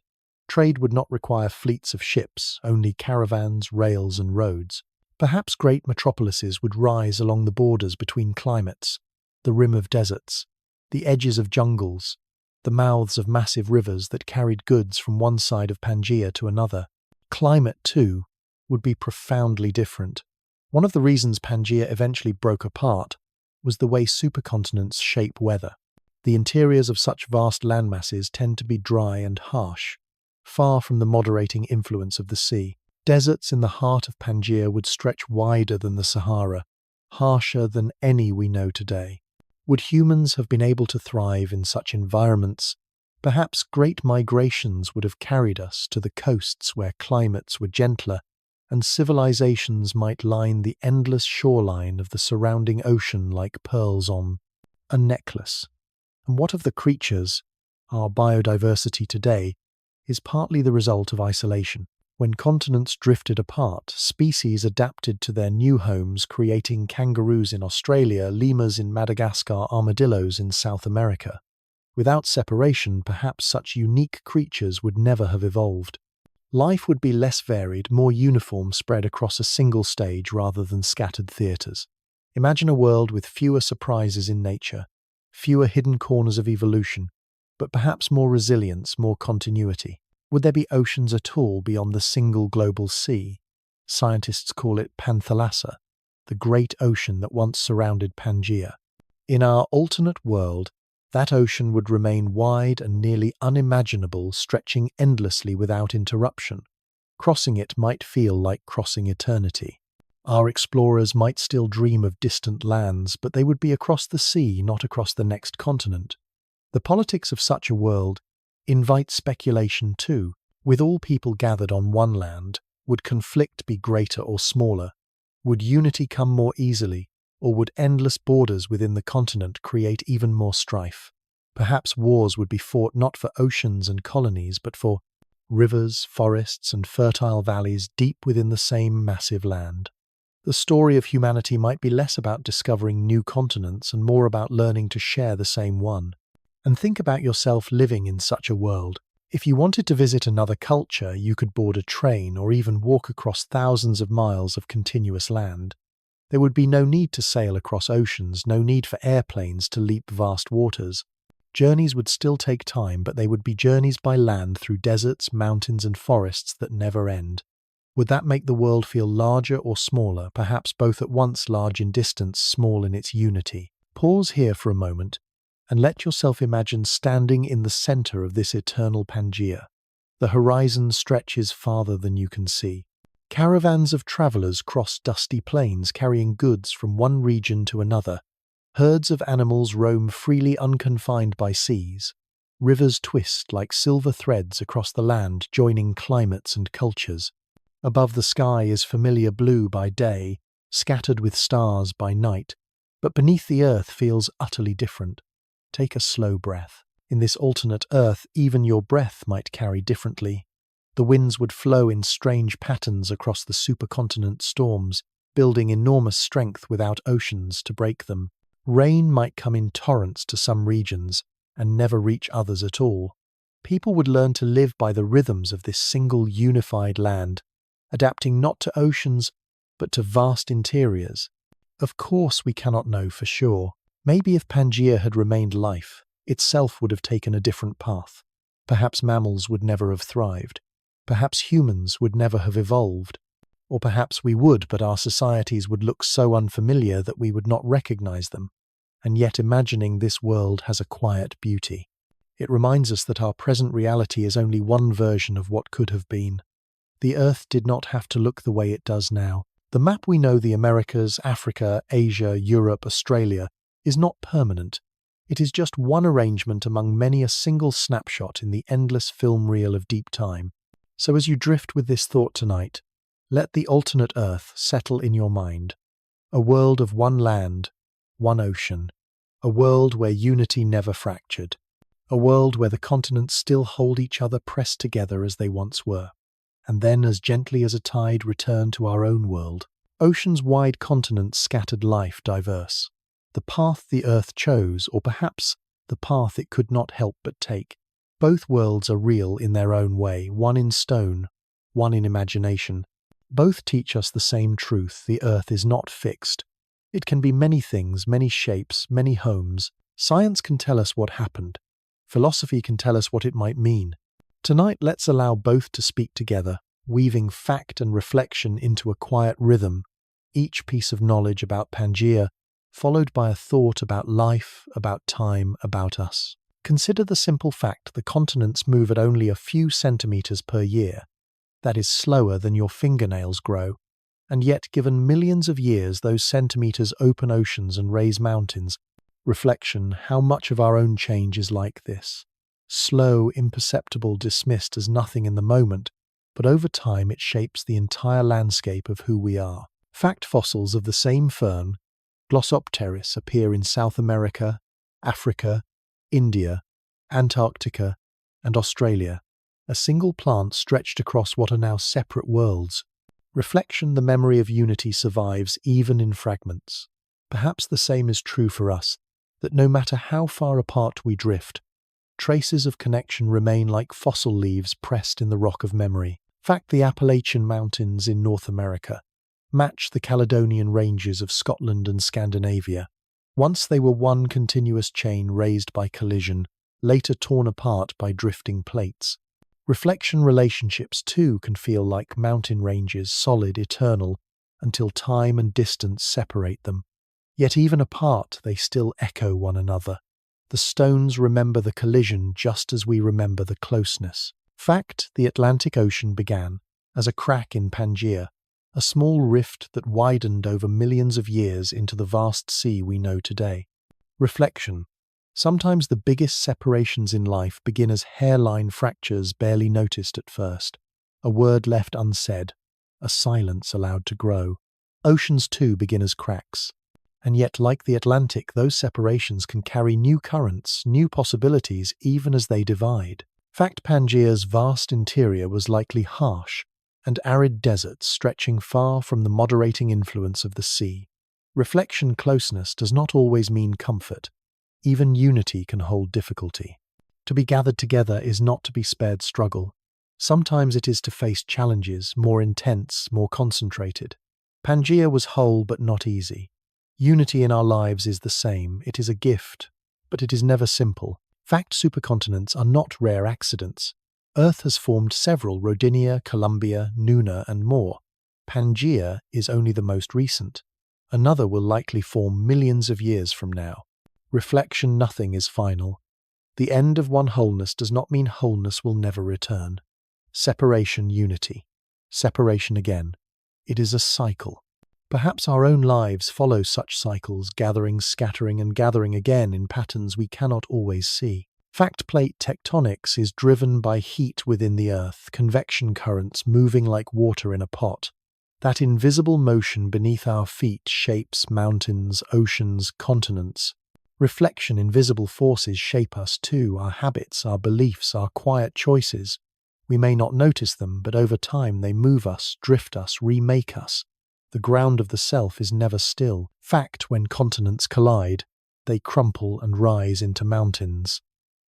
Trade would not require fleets of ships, only caravans, rails, and roads. Perhaps great metropolises would rise along the borders between climates, the rim of deserts, the edges of jungles, the mouths of massive rivers that carried goods from one side of Pangea to another. Climate, too, would be profoundly different. One of the reasons Pangea eventually broke apart was the way supercontinents shape weather. The interiors of such vast landmasses tend to be dry and harsh, far from the moderating influence of the sea. Deserts in the heart of Pangea would stretch wider than the Sahara, harsher than any we know today. Would humans have been able to thrive in such environments? Perhaps great migrations would have carried us to the coasts where climates were gentler, and civilizations might line the endless shoreline of the surrounding ocean like pearls on a necklace. And what of the creatures? Our biodiversity today is partly the result of isolation. When continents drifted apart, species adapted to their new homes, creating kangaroos in Australia, lemurs in Madagascar, armadillos in South America. Without separation, perhaps such unique creatures would never have evolved. Life would be less varied, more uniform, spread across a single stage rather than scattered theatres. Imagine a world with fewer surprises in nature, fewer hidden corners of evolution, but perhaps more resilience, more continuity. Would there be oceans at all beyond the single global sea? Scientists call it Panthalassa, the great ocean that once surrounded Pangea. In our alternate world, that ocean would remain wide and nearly unimaginable, stretching endlessly without interruption. Crossing it might feel like crossing eternity. Our explorers might still dream of distant lands, but they would be across the sea, not across the next continent. The politics of such a world invite speculation too. With all people gathered on one land, would conflict be greater or smaller? Would unity come more easily, or would endless borders within the continent create even more strife? Perhaps wars would be fought not for oceans and colonies, but for rivers, forests, and fertile valleys deep within the same massive land. The story of humanity might be less about discovering new continents and more about learning to share the same one. And think about yourself living in such a world. If you wanted to visit another culture, you could board a train or even walk across thousands of miles of continuous land. There would be no need to sail across oceans, no need for airplanes to leap vast waters. Journeys would still take time, but they would be journeys by land through deserts, mountains, and forests that never end. Would that make the world feel larger or smaller, perhaps both at once, large in distance, small in its unity? Pause here for a moment and let yourself imagine standing in the center of this eternal Pangea. The horizon stretches farther than you can see. Caravans of travelers cross dusty plains carrying goods from one region to another. Herds of animals roam freely unconfined by seas. Rivers twist like silver threads across the land, joining climates and cultures. Above the sky is familiar blue by day, scattered with stars by night, but beneath the earth feels utterly different. Take a slow breath. In this alternate earth, even your breath might carry differently. The winds would flow in strange patterns across the supercontinent storms, building enormous strength without oceans to break them. Rain might come in torrents to some regions and never reach others at all. People would learn to live by the rhythms of this single unified land, adapting not to oceans, but to vast interiors. Of course, we cannot know for sure. Maybe if Pangea had remained life, itself would have taken a different path. Perhaps mammals would never have thrived. Perhaps humans would never have evolved. Or perhaps we would, but our societies would look so unfamiliar that we would not recognize them. And yet imagining this world has a quiet beauty. It reminds us that our present reality is only one version of what could have been. The Earth did not have to look the way it does now. The map we know, the Americas, Africa, Asia, Europe, Australia, is not permanent. It is just one arrangement among many, a single snapshot in the endless film reel of deep time. So as you drift with this thought tonight, let the alternate Earth settle in your mind. A world of one land, one ocean. A world where unity never fractured. A world where the continents still hold each other pressed together as they once were. And then, as gently as a tide, return to our own world. Oceans wide, continents scattered, life diverse. The path the Earth chose, or perhaps the path it could not help but take. Both worlds are real in their own way, one in stone, one in imagination. Both teach us the same truth: the Earth is not fixed. It can be many things, many shapes, many homes. Science can tell us what happened. Philosophy can tell us what it might mean. Tonight, let's allow both to speak together, weaving fact and reflection into a quiet rhythm, each piece of knowledge about Pangea, followed by a thought about life, about time, about us. Consider the simple fact: the continents move at only a few centimeters per year. That is slower than your fingernails grow. And yet, given millions of years, those centimeters open oceans and raise mountains. Reflection: how much of our own change is like this? Slow, imperceptible, dismissed as nothing in the moment, but over time it shapes the entire landscape of who we are. Fact: fossils of the same fern, Glossopteris, appear in South America, Africa, India, Antarctica, and Australia. A single plant stretched across what are now separate worlds. Reflection: the memory of unity survives even in fragments. Perhaps the same is true for us, that no matter how far apart we drift, traces of connection remain like fossil leaves pressed in the rock of memory. Fact: the Appalachian Mountains in North America match the Caledonian Ranges of Scotland and Scandinavia. Once they were one continuous chain raised by collision, later torn apart by drifting plates. Reflection: relationships too can feel like mountain ranges, solid, eternal, until time and distance separate them. Yet even apart, they still echo one another. The stones remember the collision just as we remember the closeness. Fact: the Atlantic Ocean began as a crack in Pangea, a small rift that widened over millions of years into the vast sea we know today. Reflection: sometimes the biggest separations in life begin as hairline fractures barely noticed at first, a word left unsaid, a silence allowed to grow. Oceans too begin as cracks. And yet, like the Atlantic, those separations can carry new currents, new possibilities, even as they divide. Fact: Pangea's vast interior was likely harsh and arid deserts stretching far from the moderating influence of the sea. Reflection: closeness does not always mean comfort. Even unity can hold difficulty. To be gathered together is not to be spared struggle. Sometimes it is to face challenges, more intense, more concentrated. Pangea was whole but not easy. Unity in our lives is the same. It is a gift, but it is never simple. Fact: supercontinents are not rare accidents. Earth has formed several: Rodinia, Columbia, Nuna, and more. Pangea is only the most recent. Another will likely form millions of years from now. Reflection: nothing is final. The end of one wholeness does not mean wholeness will never return. Separation: unity. Separation again. It is a cycle. Perhaps our own lives follow such cycles, gathering, scattering, and gathering again in patterns we cannot always see. Fact: plate tectonics is driven by heat within the earth, convection currents moving like water in a pot. That invisible motion beneath our feet shapes mountains, oceans, continents. Reflection: invisible forces shape us too, our habits, our beliefs, our quiet choices. We may not notice them, but over time they move us, drift us, remake us. The ground of the self is never still. Fact: when continents collide, they crumple and rise into mountains.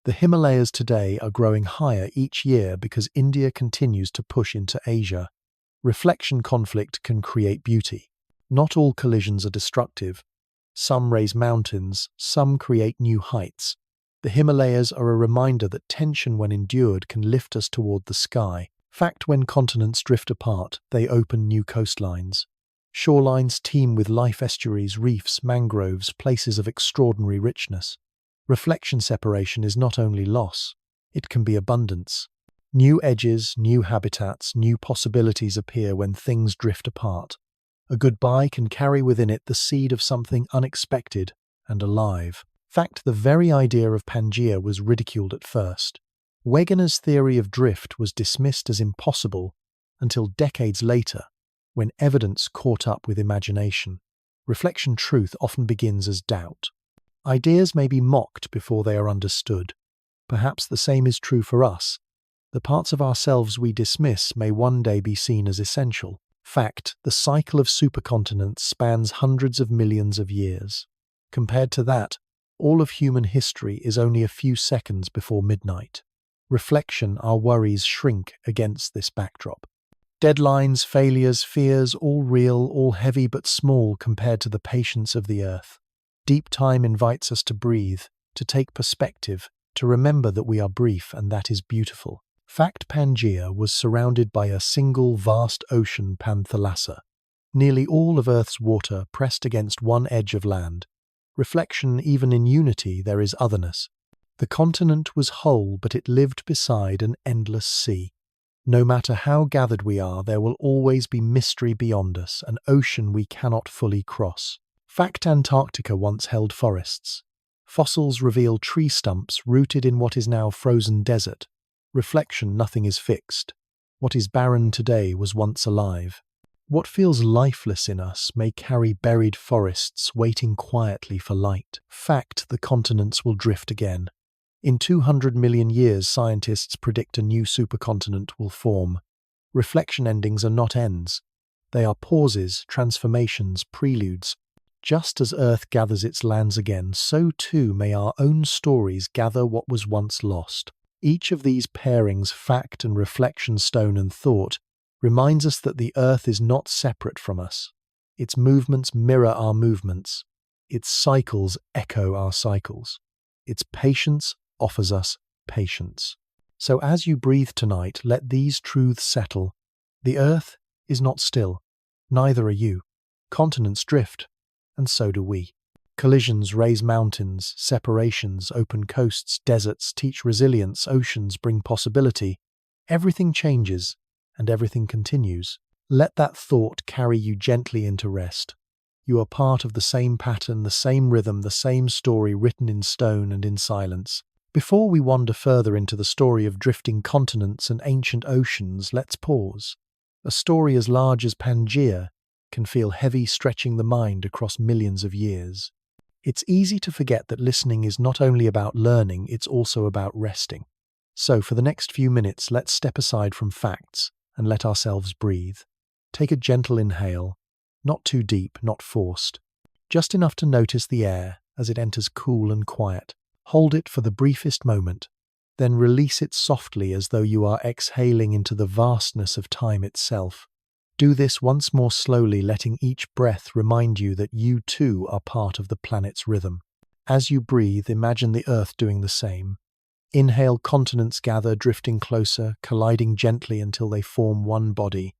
The Himalayas today are growing higher each year because India continues to push into Asia. Reflection: conflict can create beauty. Not all collisions are destructive. Some raise mountains, some create new heights. The Himalayas are a reminder that tension, when endured, can lift us toward the sky. Fact: when continents drift apart, they open new coastlines. Shorelines teem with life: estuaries, reefs, mangroves, places of extraordinary richness. Reflection: separation is not only loss, it can be abundance. New edges, new habitats, new possibilities appear when things drift apart. A goodbye can carry within it the seed of something unexpected and alive. Fact: the very idea of Pangea was ridiculed at first. Wegener's theory of drift was dismissed as impossible until decades later, when evidence caught up with imagination. Reflection: truth often begins as doubt. Ideas may be mocked before they are understood. Perhaps the same is true for us. The parts of ourselves we dismiss may one day be seen as essential. Fact: the cycle of supercontinents spans hundreds of millions of years. Compared to that, all of human history is only a few seconds before midnight. Reflection: our worries shrink against this backdrop. Deadlines, failures, fears, all real, all heavy but small compared to the patience of the earth. Deep time invites us to breathe, to take perspective, to remember that we are brief, and that is beautiful. Fact: Pangea was surrounded by a single vast ocean, Panthalassa. Nearly all of Earth's water pressed against one edge of land. Reflection: even in unity there is otherness. The continent was whole, but it lived beside an endless sea. No matter how gathered we are, there will always be mystery beyond us, an ocean we cannot fully cross. Fact: Antarctica once held forests. Fossils reveal tree stumps rooted in what is now frozen desert. Reflection: nothing is fixed. What is barren today was once alive. What feels lifeless in us may carry buried forests waiting quietly for light. Fact: the continents will drift again. In 200 million years, scientists predict a new supercontinent will form. Reflection: endings are not ends. They are pauses, transformations, preludes. Just as Earth gathers its lands again, so too may our own stories gather what was once lost. Each of these pairings, fact and reflection, stone and thought, reminds us that the earth is not separate from us. Its movements mirror our movements. Its cycles echo our cycles. Its patience offers us patience. So as you breathe tonight, let these truths settle. The earth is not still. Neither are you. Continents drift, and so do we. Collisions raise mountains, separations open coasts, deserts teach resilience, oceans bring possibility. Everything changes, and everything continues. Let that thought carry you gently into rest. You are part of the same pattern, the same rhythm, the same story written in stone and in silence. Before we wander further into the story of drifting continents and ancient oceans, let's pause. A story as large as Pangea can feel heavy, stretching the mind across millions of years. It's easy to forget that listening is not only about learning, it's also about resting. So for the next few minutes, let's step aside from facts and let ourselves breathe. Take a gentle inhale, not too deep, not forced, just enough to notice the air as it enters cool and quiet. Hold it for the briefest moment, then release it softly as though you are exhaling into the vastness of time itself. Do this once more slowly, letting each breath remind you that you too are part of the planet's rhythm. As you breathe, imagine the Earth doing the same. Inhale, continents gather, drifting closer, colliding gently until they form one body.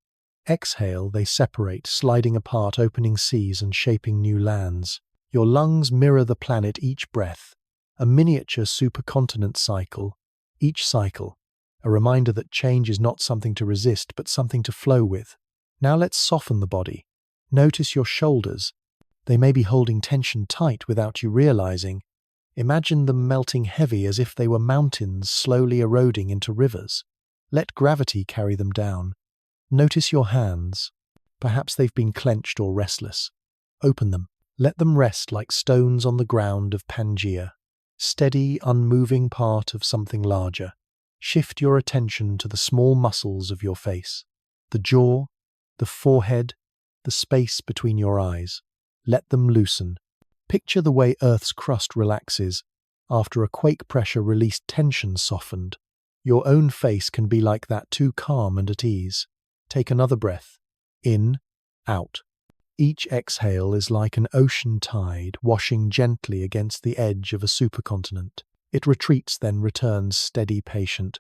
Exhale, they separate, sliding apart, opening seas and shaping new lands. Your lungs mirror the planet each breath, a miniature supercontinent cycle. Each cycle, a reminder that change is not something to resist, but something to flow with. Now let's soften the body. Notice your shoulders. They may be holding tension tight without you realizing. Imagine them melting heavy as if they were mountains slowly eroding into rivers. Let gravity carry them down. Notice your hands. Perhaps they've been clenched or restless. Open them. Let them rest like stones on the ground of Pangea. Steady, unmoving part of something larger. Shift your attention to the small muscles of your face. The jaw, the forehead, the space between your eyes. Let them loosen. Picture the way Earth's crust relaxes. After a quake, pressure released, tension softened. Your own face can be like that, too calm and at ease. Take another breath. In, out. Each exhale is like an ocean tide washing gently against the edge of a supercontinent. It retreats, then returns, steady, patient.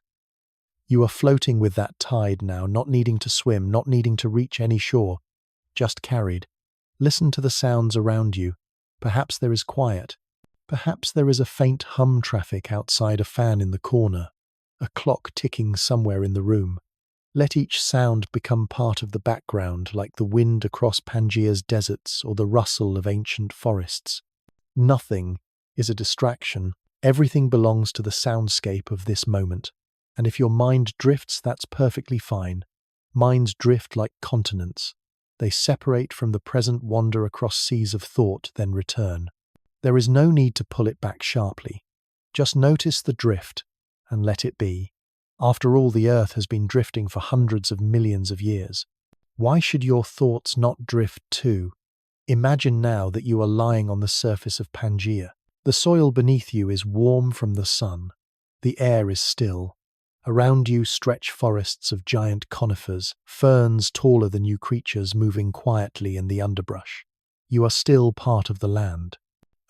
You are floating with that tide now, not needing to swim, not needing to reach any shore, just carried. Listen to the sounds around you. Perhaps there is quiet. Perhaps there is a faint hum, traffic outside, a fan in the corner, a clock ticking somewhere in the room. Let each sound become part of the background, like the wind across Pangea's deserts or the rustle of ancient forests. Nothing is a distraction. Everything belongs to the soundscape of this moment. And if your mind drifts, that's perfectly fine. Minds drift like continents. They separate from the present, wander across seas of thought, then return. There is no need to pull it back sharply. Just notice the drift and let it be. After all, the Earth has been drifting for hundreds of millions of years. Why should your thoughts not drift too? Imagine now that you are lying on the surface of Pangea. The soil beneath you is warm from the sun. The air is still. Around you stretch forests of giant conifers, ferns taller than you, creatures moving quietly in the underbrush. You are still part of the land.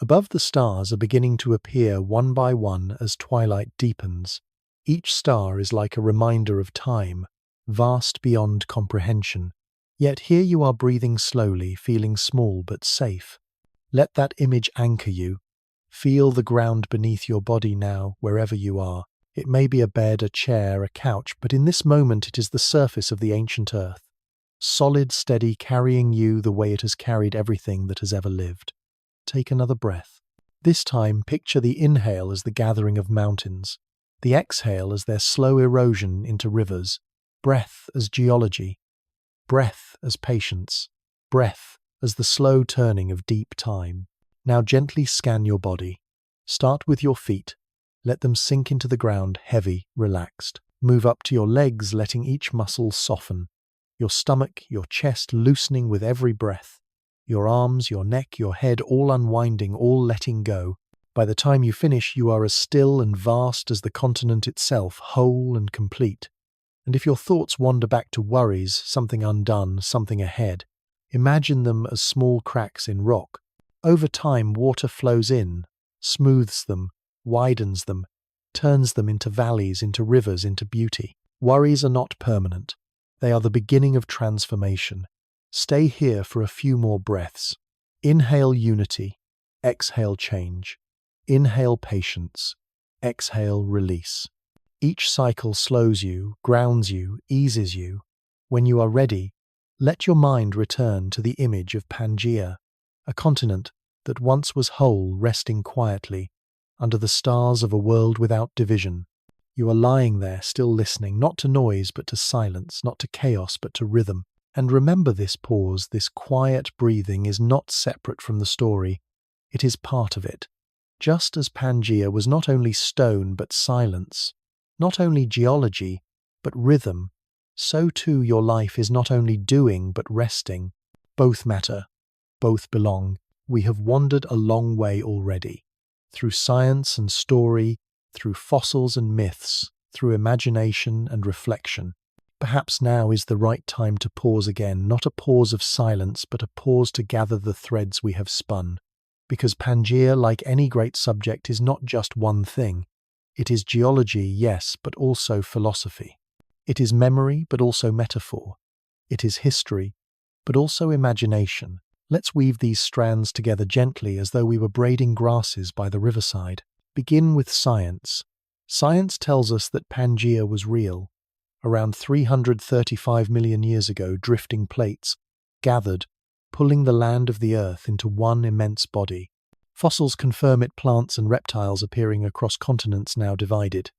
Above, the stars are beginning to appear one by one as twilight deepens. Each star is like a reminder of time, vast beyond comprehension. Yet here you are, breathing slowly, feeling small but safe. Let that image anchor you. Feel the ground beneath your body now, wherever you are. It may be a bed, a chair, a couch, but in this moment it is the surface of the ancient Earth. Solid, steady, carrying you the way it has carried everything that has ever lived. Take another breath. This time, picture the inhale as the gathering of mountains, the exhale as their slow erosion into rivers, breath as geology, breath as patience, breath as the slow turning of deep time. Now gently scan your body. Start with your feet. Let them sink into the ground, heavy, relaxed. Move up to your legs, letting each muscle soften. Your stomach, your chest loosening with every breath. Your arms, your neck, your head, all unwinding, all letting go. By the time you finish, you are as still and vast as the continent itself, whole and complete. And if your thoughts wander back to worries, something undone, something ahead, imagine them as small cracks in rock. Over time, water flows in, smooths them, widens them, turns them into valleys, into rivers, into beauty. Worries are not permanent. They are the beginning of transformation. Stay here for a few more breaths. Inhale unity, exhale change. Inhale patience, exhale release. Each cycle slows you, grounds you, eases you. When you are ready, let your mind return to the image of Pangea, a continent that once was whole, resting quietly under the stars of a world without division. You are lying there, still listening, not to noise but to silence, not to chaos but to rhythm. And remember, this pause, this quiet breathing is not separate from the story. It is part of it. Just as Pangea was not only stone but silence, not only geology but rhythm, so too your life is not only doing but resting. Both matter, both belong. We have wandered a long way already, through science and story, through fossils and myths, through imagination and reflection. Perhaps now is the right time to pause again, not a pause of silence, but a pause to gather the threads we have spun. Because Pangea, like any great subject, is not just one thing. It is geology, yes, but also philosophy. It is memory, but also metaphor. It is history, but also imagination. Let's weave these strands together gently as though we were braiding grasses by the riverside. Begin with science. Science tells us that Pangea was real. Around 335 million years ago, drifting plates gathered, pulling the land of the earth into one immense body. Fossils confirm it, plants and reptiles appearing across continents now divided.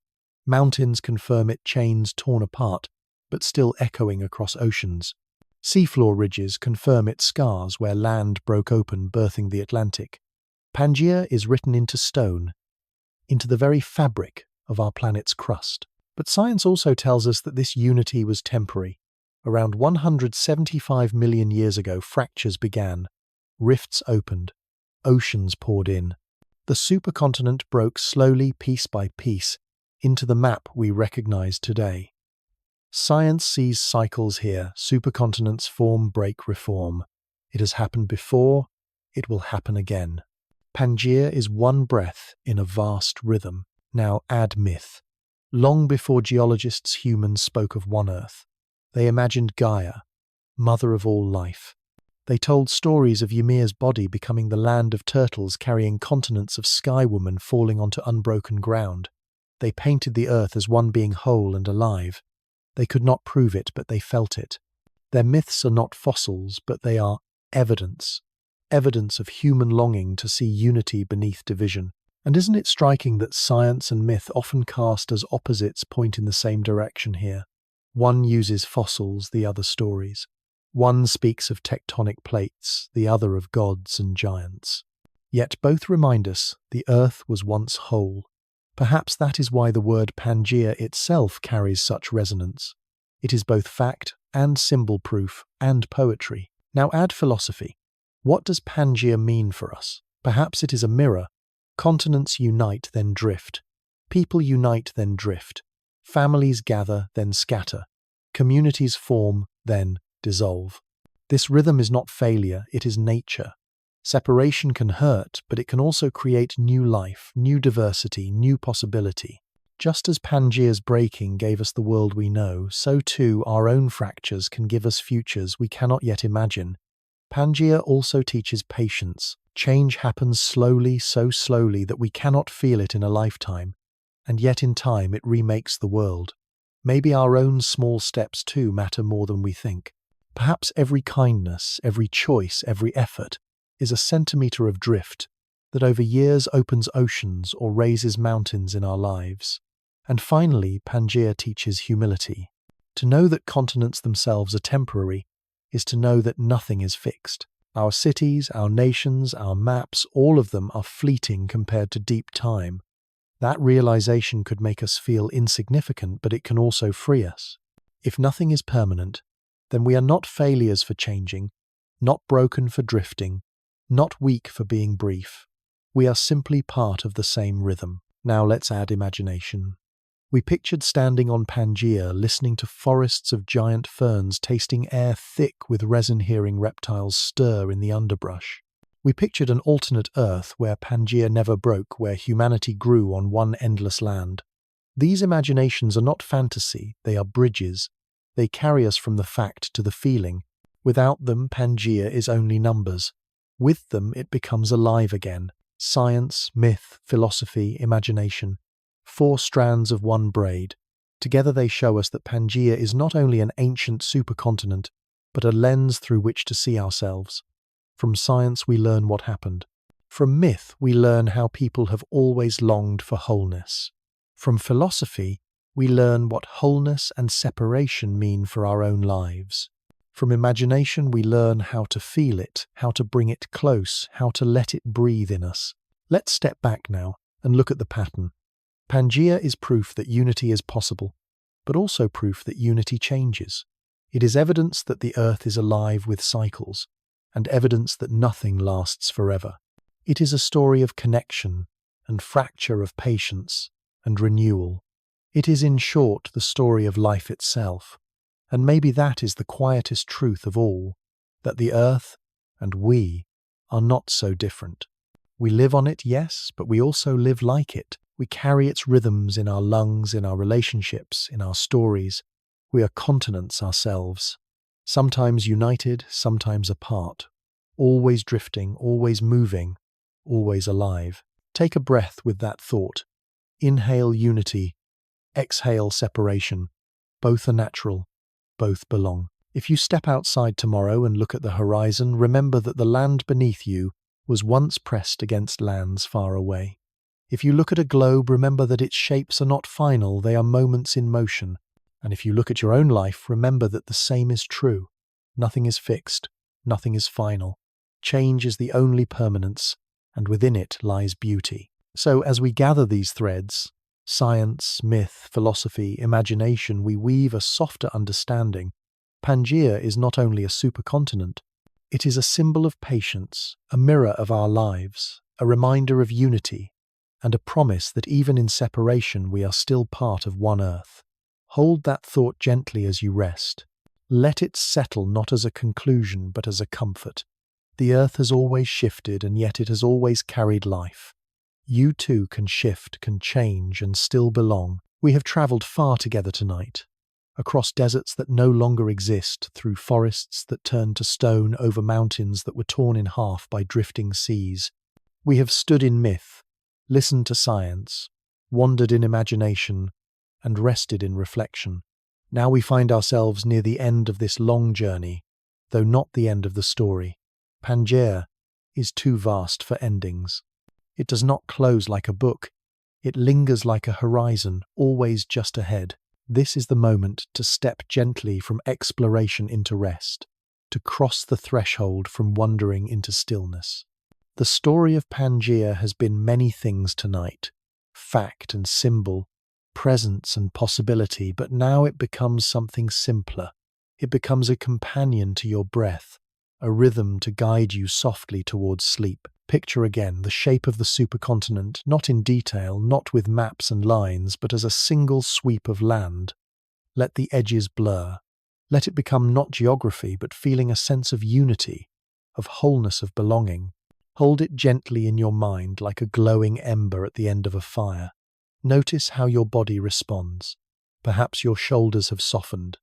Mountains confirm it, chains torn apart, but still echoing across oceans. Seafloor ridges confirm its scars where land broke open, birthing the Atlantic. Pangea is written into stone, into the very fabric of our planet's crust. But science also tells us that this unity was temporary. Around 175 million years ago, fractures began, rifts opened, oceans poured in. The supercontinent broke slowly, piece by piece, into the map we recognize today. Science sees cycles here. Supercontinents form, break, reform. It has happened before, it will happen again. Pangea is one breath in a vast rhythm. Now add myth. Long before geologists, humans spoke of one Earth. They imagined Gaia, mother of all life. They told stories of Ymir's body becoming the land of turtles, carrying continents of sky women falling onto unbroken ground. They painted the Earth as one being whole and alive. They could not prove it, but they felt it. Their myths are not fossils, but they are evidence. Evidence of human longing to see unity beneath division. And isn't it striking that science and myth, often cast as opposites, point in the same direction here? One uses fossils, the other stories. One speaks of tectonic plates, the other of gods and giants. Yet both remind us the earth was once whole. Perhaps that is why the word Pangea itself carries such resonance. It is both fact and symbol proof and poetry. Now add philosophy. What does Pangea mean for us? Perhaps it is a mirror. Continents unite, then drift. People unite, then drift. Families gather, then scatter. Communities form, then dissolve. This rhythm is not failure, it is nature. Separation can hurt, but it can also create new life, new diversity, new possibility. Just as Pangea's breaking gave us the world we know, so too our own fractures can give us futures we cannot yet imagine. Pangea also teaches patience. Change happens slowly, so slowly that we cannot feel it in a lifetime, and yet in time it remakes the world. Maybe our own small steps too matter more than we think. Perhaps every kindness, every choice, every effort is a centimetre of drift that over years opens oceans or raises mountains in our lives. And finally, Pangea teaches humility. To know that continents themselves are temporary is to know that nothing is fixed. Our cities, our nations, our maps, all of them are fleeting compared to deep time. That realization could make us feel insignificant, but it can also free us. If nothing is permanent, then we are not failures for changing, not broken for drifting, not weak for being brief. We are simply part of the same rhythm. Now let's add imagination. We pictured standing on Pangea, listening to forests of giant ferns, tasting air thick with resin, hearing reptiles stir in the underbrush. We pictured an alternate Earth where Pangea never broke, where humanity grew on one endless land. These imaginations are not fantasy, they are bridges. They carry us from the fact to the feeling. Without them, Pangea is only numbers. With them, it becomes alive again. Science, myth, philosophy, imagination. 4 strands of one braid. Together they show us that Pangea is not only an ancient supercontinent, but a lens through which to see ourselves. From science we learn what happened. From myth we learn how people have always longed for wholeness. From philosophy we learn what wholeness and separation mean for our own lives. From imagination we learn how to feel it, how to bring it close, how to let it breathe in us. Let's step back now and look at the pattern. Pangea is proof that unity is possible, but also proof that unity changes. It is evidence that the Earth is alive with cycles, and evidence that nothing lasts forever. It is a story of connection and fracture, of patience and renewal. It is, in short, the story of life itself. And maybe that is the quietest truth of all, that the Earth and we are not so different. We live on it, yes, but we also live like it. We carry its rhythms in our lungs, in our relationships, in our stories. We are continents ourselves, sometimes united, sometimes apart, always drifting, always moving, always alive. Take a breath with that thought. Inhale unity, exhale separation. Both are natural, both belong. If you step outside tomorrow and look at the horizon, remember that the land beneath you was once pressed against lands far away. If you look at a globe, remember that its shapes are not final, they are moments in motion. And if you look at your own life, remember that the same is true. Nothing is fixed, nothing is final. Change is the only permanence, and within it lies beauty. So as we gather these threads, science, myth, philosophy, imagination, we weave a softer understanding. Pangea is not only a supercontinent, it is a symbol of patience, a mirror of our lives, a reminder of unity, and a promise that even in separation we are still part of one Earth. Hold that thought gently as you rest. Let it settle not as a conclusion but as a comfort. The Earth has always shifted, and yet it has always carried life. You too can shift, can change, and still belong. We have travelled far together tonight, across deserts that no longer exist, through forests that turned to stone, over mountains that were torn in half by drifting seas. We have stood in myth, listened to science, wandered in imagination, and rested in reflection. Now we find ourselves near the end of this long journey, though not the end of the story. Pangea is too vast for endings. It does not close like a book. It lingers like a horizon, always just ahead. This is the moment to step gently from exploration into rest, to cross the threshold from wandering into stillness. The story of Pangea has been many things tonight, fact and symbol, presence and possibility, but now it becomes something simpler. It becomes a companion to your breath, a rhythm to guide you softly towards sleep. Picture again the shape of the supercontinent, not in detail, not with maps and lines, but as a single sweep of land. Let the edges blur. Let it become not geography, but feeling a sense of unity, of wholeness, of belonging. Hold it gently in your mind like a glowing ember at the end of a fire. Notice how your body responds. Perhaps your shoulders have softened.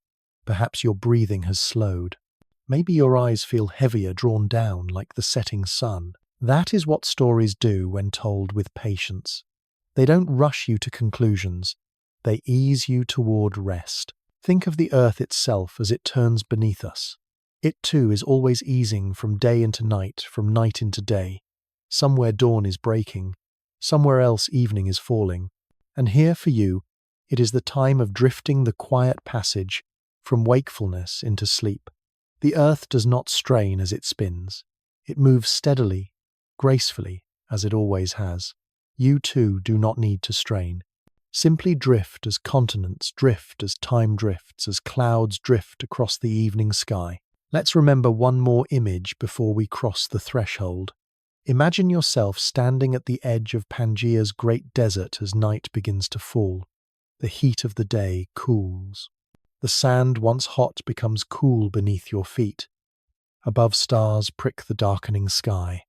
Perhaps your breathing has slowed. Maybe your eyes feel heavier, drawn down like the setting sun. That is what stories do when told with patience. They don't rush you to conclusions. They ease you toward rest. Think of the earth itself as it turns beneath us. It too is always easing from day into night, from night into day. Somewhere dawn is breaking. Somewhere else evening is falling. And here for you, it is the time of drifting, the quiet passage from wakefulness into sleep. The earth does not strain as it spins. It moves steadily, gracefully, as it always has. You too do not need to strain. Simply drift as continents drift, as time drifts, as clouds drift across the evening sky. Let's remember one more image before we cross the threshold. Imagine yourself standing at the edge of Pangea's great desert as night begins to fall. The heat of the day cools. The sand, once hot, becomes cool beneath your feet. Above, stars prick the darkening sky.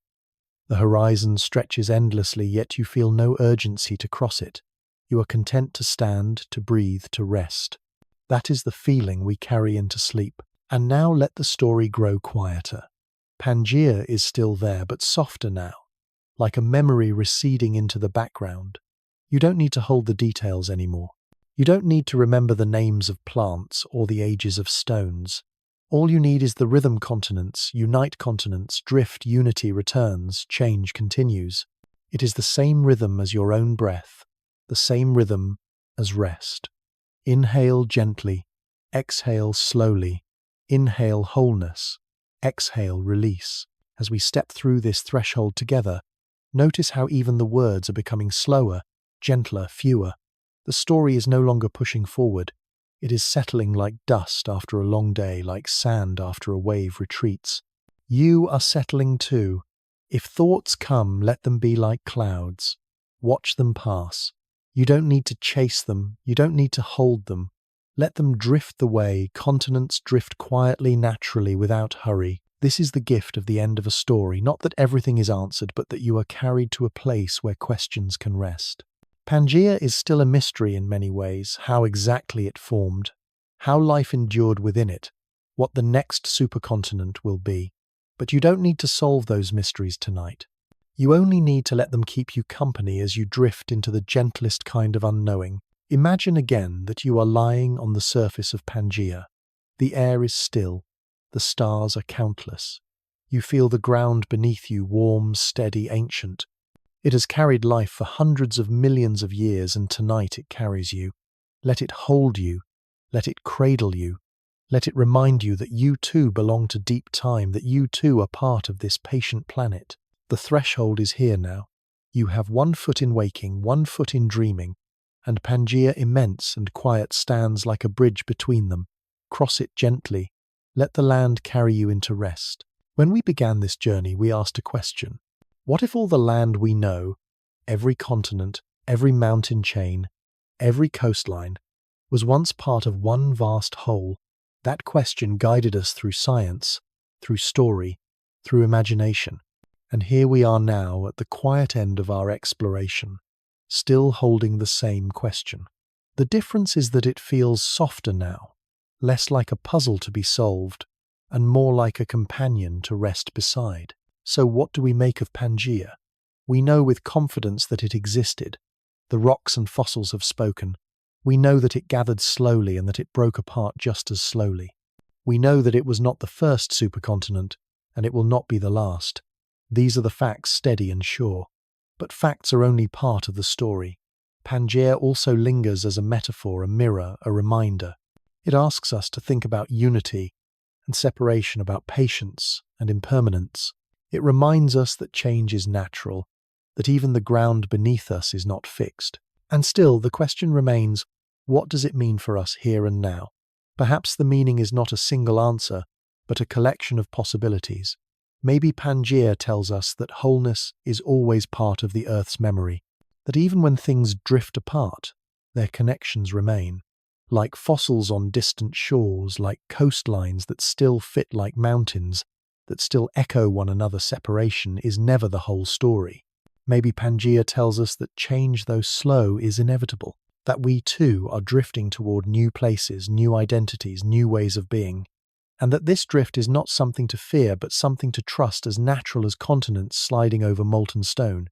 The horizon stretches endlessly, yet you feel no urgency to cross it. You are content to stand, to breathe, to rest. That is the feeling we carry into sleep. And now let the story grow quieter. Pangea is still there, but softer now, like a memory receding into the background. You don't need to hold the details anymore. You don't need to remember the names of plants or the ages of stones. All you need is the rhythm continents, unite continents, drift, unity returns, change continues. It is the same rhythm as your own breath, the same rhythm as rest. Inhale gently, exhale slowly, inhale wholeness, exhale release. As we step through this threshold together, notice how even the words are becoming slower, gentler, fewer. The story is no longer pushing forward. It is settling like dust after a long day, like sand after a wave retreats. You are settling too. If thoughts come, let them be like clouds. Watch them pass. You don't need to chase them. You don't need to hold them. Let them drift the way. Continents drift quietly, naturally, without hurry. This is the gift of the end of a story, not that everything is answered, but that you are carried to a place where questions can rest. Pangea is still a mystery in many ways, how exactly it formed, how life endured within it, what the next supercontinent will be. But you don't need to solve those mysteries tonight. You only need to let them keep you company as you drift into the gentlest kind of unknowing. Imagine again that you are lying on the surface of Pangea. The air is still, the stars are countless. You feel the ground beneath you warm, steady, ancient. It has carried life for hundreds of millions of years, and tonight it carries you. Let it hold you. Let it cradle you. Let it remind you that you too belong to deep time, that you too are part of this patient planet. The threshold is here now. You have one foot in waking, one foot in dreaming, and Pangea, immense and quiet, stands like a bridge between them. Cross it gently. Let the land carry you into rest. When we began this journey, we asked a question. What if all the land we know, every continent, every mountain chain, every coastline, was once part of one vast whole? That question guided us through science, through story, through imagination. And here we are now at the quiet end of our exploration, still holding the same question. The difference is that it feels softer now, less like a puzzle to be solved, and more like a companion to rest beside. So what do we make of Pangea? We know with confidence that it existed. The rocks and fossils have spoken. We know that it gathered slowly and that it broke apart just as slowly. We know that it was not the first supercontinent, and it will not be the last. These are the facts, steady and sure. But facts are only part of the story. Pangea also lingers as a metaphor, a mirror, a reminder. It asks us to think about unity and separation, about patience and impermanence. It reminds us that change is natural, that even the ground beneath us is not fixed. And still, the question remains, what does it mean for us here and now? Perhaps the meaning is not a single answer, but a collection of possibilities. Maybe Pangea tells us that wholeness is always part of the Earth's memory, that even when things drift apart, their connections remain. Like fossils on distant shores, like coastlines that still fit like mountains, that still echo one another, separation is never the whole story. Maybe Pangea tells us that change, though slow, is inevitable, that we too are drifting toward new places, new identities, new ways of being, and that this drift is not something to fear but something to trust, as natural as continents sliding over molten stone.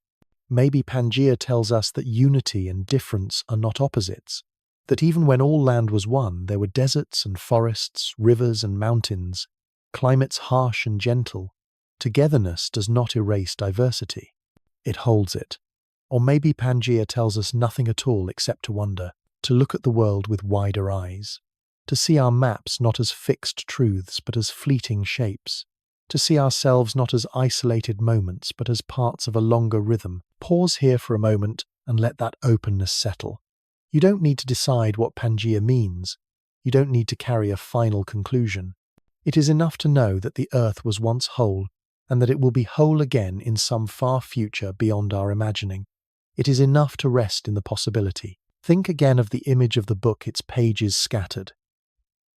Maybe Pangea tells us that unity and difference are not opposites, that even when all land was one, there were deserts and forests, rivers and mountains, climates harsh and gentle. Togetherness does not erase diversity. It holds it. Or maybe Pangea tells us nothing at all except to wonder, to look at the world with wider eyes, to see our maps not as fixed truths but as fleeting shapes, to see ourselves not as isolated moments but as parts of a longer rhythm. Pause here for a moment and let that openness settle. You don't need to decide what Pangea means. You don't need to carry a final conclusion. It is enough to know that the Earth was once whole, and that it will be whole again in some far future beyond our imagining. It is enough to rest in the possibility. Think again of the image of the book, its pages scattered.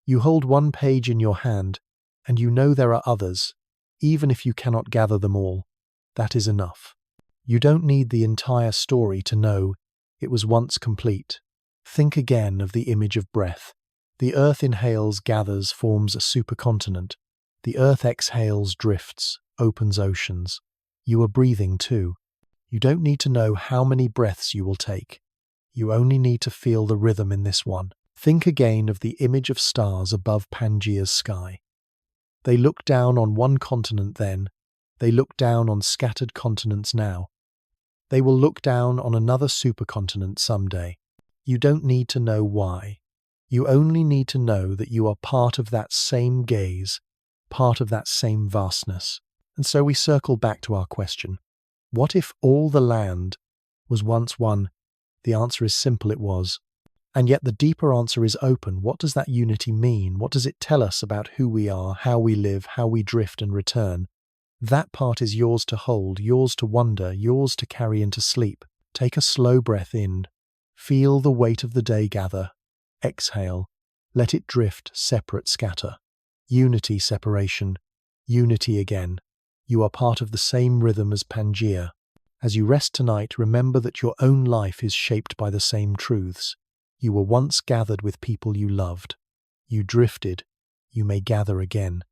You hold one page in your hand, and you know there are others, even if you cannot gather them all. That is enough. You don't need the entire story to know it was once complete. Think again of the image of breath. The earth inhales, gathers, forms a supercontinent. The earth exhales, drifts, opens oceans. You are breathing too. You don't need to know how many breaths you will take. You only need to feel the rhythm in this one. Think again of the image of stars above Pangea's sky. They look down on one continent then. They look down on scattered continents now. They will look down on another supercontinent someday. You don't need to know why. You only need to know that you are part of that same gaze, part of that same vastness. And so we circle back to our question. What if all the land was once one? The answer is simple, it was. And yet the deeper answer is open. What does that unity mean? What does it tell us about who we are, how we live, how we drift and return? That part is yours to hold, yours to wonder, yours to carry into sleep. Take a slow breath in. Feel the weight of the day gather. Exhale. Let it drift, separate, scatter. Unity, separation. Unity again. You are part of the same rhythm as Pangea. As you rest tonight, remember that your own life is shaped by the same truths. You were once gathered with people you loved. You drifted. You may gather again.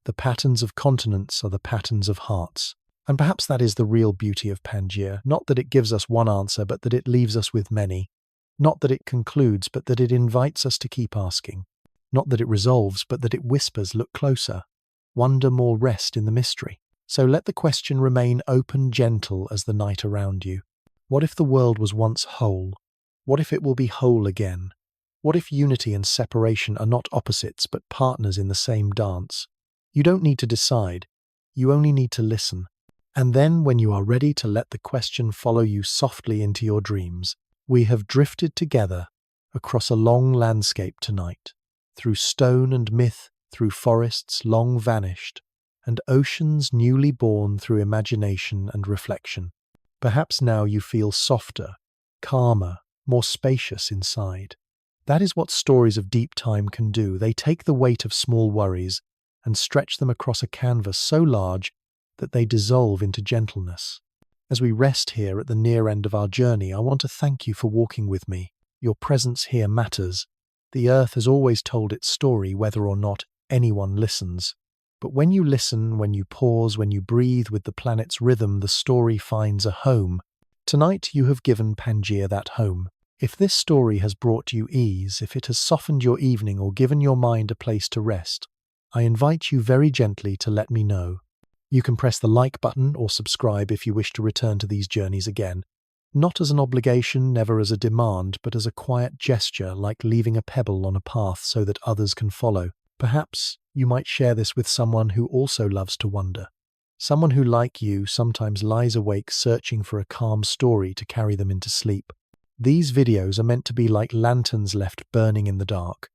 The patterns of continents are the patterns of hearts. And perhaps that is the real beauty of Pangea, not that it gives us one answer, but that it leaves us with many. Not that it concludes, but that it invites us to keep asking. Not that it resolves, but that it whispers, look closer. Wonder more, rest in the mystery. So let the question remain open, gentle as the night around you. What if the world was once whole? What if it will be whole again? What if unity and separation are not opposites, but partners in the same dance? You don't need to decide. You only need to listen. And then, when you are ready to let the question follow you softly into your dreams, we have drifted together across a long landscape tonight, through stone and myth, through forests long vanished, and oceans newly born through imagination and reflection. Perhaps now you feel softer, calmer, more spacious inside. That is what stories of deep time can do. They take the weight of small worries and stretch them across a canvas so large that they dissolve into gentleness. As we rest here at the near end of our journey, I want to thank you for walking with me. Your presence here matters. The earth has always told its story, whether or not anyone listens. But when you listen, when you pause, when you breathe with the planet's rhythm, the story finds a home. Tonight you have given Pangea that home. If this story has brought you ease, if it has softened your evening or given your mind a place to rest, I invite you very gently to let me know. You can press the like button or subscribe if you wish to return to these journeys again. Not as an obligation, never as a demand, but as a quiet gesture, like leaving a pebble on a path so that others can follow. Perhaps you might share this with someone who also loves to wonder. Someone who, like you, sometimes lies awake searching for a calm story to carry them into sleep. These videos are meant to be like lanterns left burning in the dark.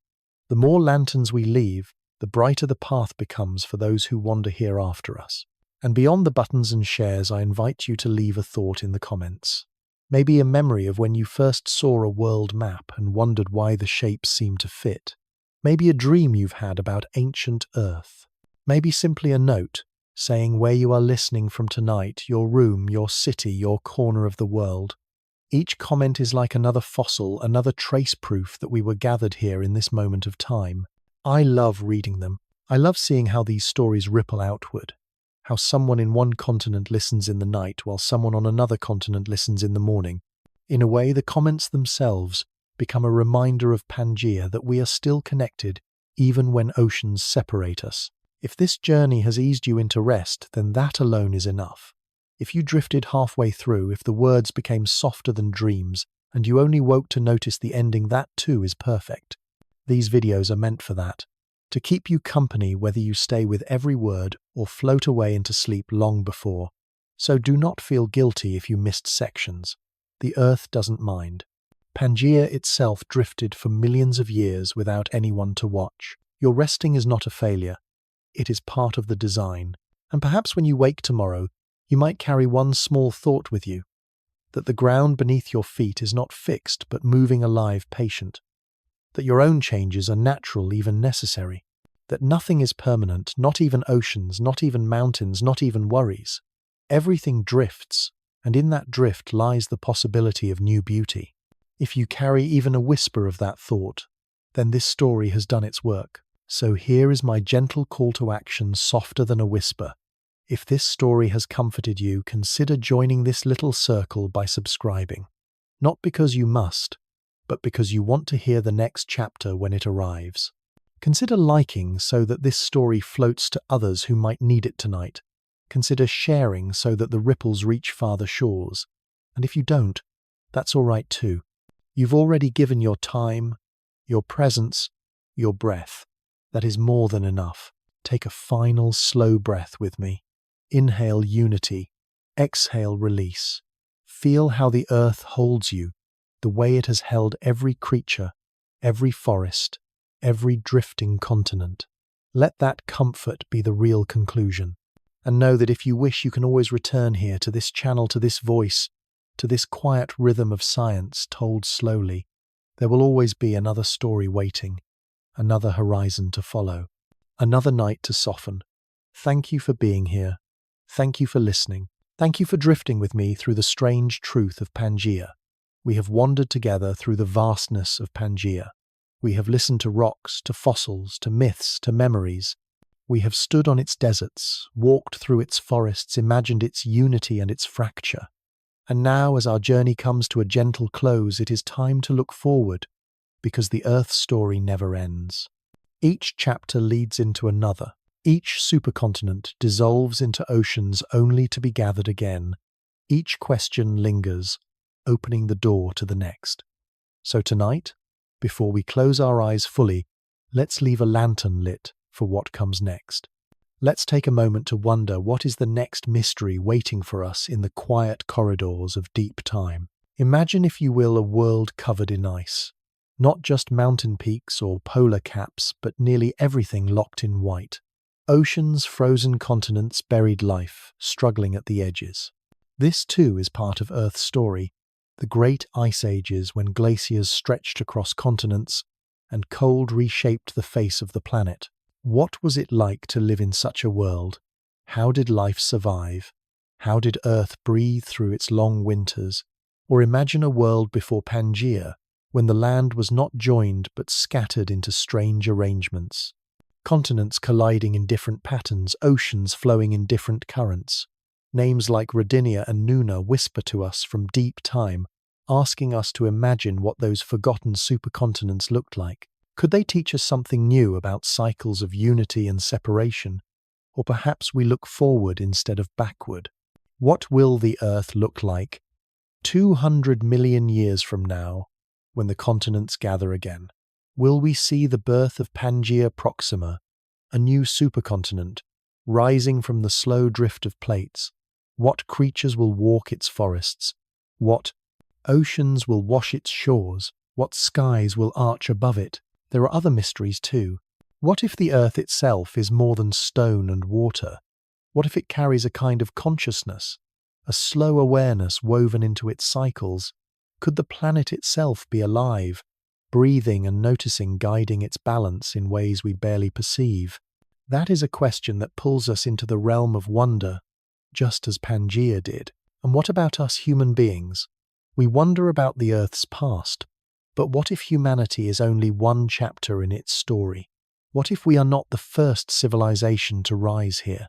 The more lanterns we leave, the brighter the path becomes for those who wander here after us. And beyond the buttons and shares, I invite you to leave a thought in the comments. Maybe a memory of when you first saw a world map and wondered why the shapes seemed to fit. Maybe a dream you've had about ancient Earth. Maybe simply a note saying where you are listening from tonight, your room, your city, your corner of the world. Each comment is like another fossil, another trace proof that we were gathered here in this moment of time. I love reading them. I love seeing how these stories ripple outward. How someone in one continent listens in the night while someone on another continent listens in the morning. In a way, the comments themselves become a reminder of Pangea, that we are still connected, even when oceans separate us. If this journey has eased you into rest, then that alone is enough. If you drifted halfway through, if the words became softer than dreams, and you only woke to notice the ending, that too is perfect. These videos are meant for that. To keep you company whether you stay with every word or float away into sleep long before. So do not feel guilty if you missed sections. The earth doesn't mind. Pangea itself drifted for millions of years without anyone to watch. Your resting is not a failure. It is part of the design. And perhaps when you wake tomorrow, you might carry one small thought with you, that the ground beneath your feet is not fixed but moving alive, patient, that your own changes are natural, even necessary, that nothing is permanent, not even oceans, not even mountains, not even worries. Everything drifts, and in that drift lies the possibility of new beauty. If you carry even a whisper of that thought, then this story has done its work. So here is my gentle call to action, softer than a whisper. If this story has comforted you, consider joining this little circle by subscribing. Not because you must, but because you want to hear the next chapter when it arrives. Consider liking so that this story floats to others who might need it tonight. Consider sharing so that the ripples reach farther shores. And if you don't, that's all right too. You've already given your time, your presence, your breath. That is more than enough. Take a final slow breath with me. Inhale unity, exhale release. Feel how the earth holds you, the way it has held every creature, every forest, every drifting continent. Let that comfort be the real conclusion. And know that if you wish, you can always return here to this channel, to this voice, to this quiet rhythm of science told slowly. There will always be another story waiting, another horizon to follow, another night to soften. Thank you for being here. Thank you for listening. Thank you for drifting with me through the strange truth of Pangea. We have wandered together through the vastness of Pangea. We have listened to rocks, to fossils, to myths, to memories. We have stood on its deserts, walked through its forests, imagined its unity and its fracture. And now, as our journey comes to a gentle close, it is time to look forward, because the Earth's story never ends. Each chapter leads into another. Each supercontinent dissolves into oceans only to be gathered again. Each question lingers, opening the door to the next. So tonight, before we close our eyes fully, let's leave a lantern lit for what comes next. Let's take a moment to wonder what is the next mystery waiting for us in the quiet corridors of deep time. Imagine, if you will, a world covered in ice. Not just mountain peaks or polar caps, but nearly everything locked in white. Oceans, frozen continents, buried life, struggling at the edges. This too is part of Earth's story, the great ice ages when glaciers stretched across continents and cold reshaped the face of the planet. What was it like to live in such a world? How did life survive? How did Earth breathe through its long winters? Or imagine a world before Pangea, when the land was not joined but scattered into strange arrangements. Continents colliding in different patterns, oceans flowing in different currents. Names like Rodinia and Nuna whisper to us from deep time, asking us to imagine what those forgotten supercontinents looked like. Could they teach us something new about cycles of unity and separation? Or perhaps we look forward instead of backward. What will the Earth look like 200 million years from now, when the continents gather again? Will we see the birth of Pangea Proxima, a new supercontinent, rising from the slow drift of plates? What creatures will walk its forests? What oceans will wash its shores? What skies will arch above it? There are other mysteries too. What if the Earth itself is more than stone and water? What if it carries a kind of consciousness, a slow awareness woven into its cycles? Could the planet itself be alive, breathing and noticing, guiding its balance in ways we barely perceive? That is a question that pulls us into the realm of wonder, just as Pangea did. And what about us human beings? We wonder about the Earth's past, but what if humanity is only one chapter in its story? What if we are not the first civilization to rise here?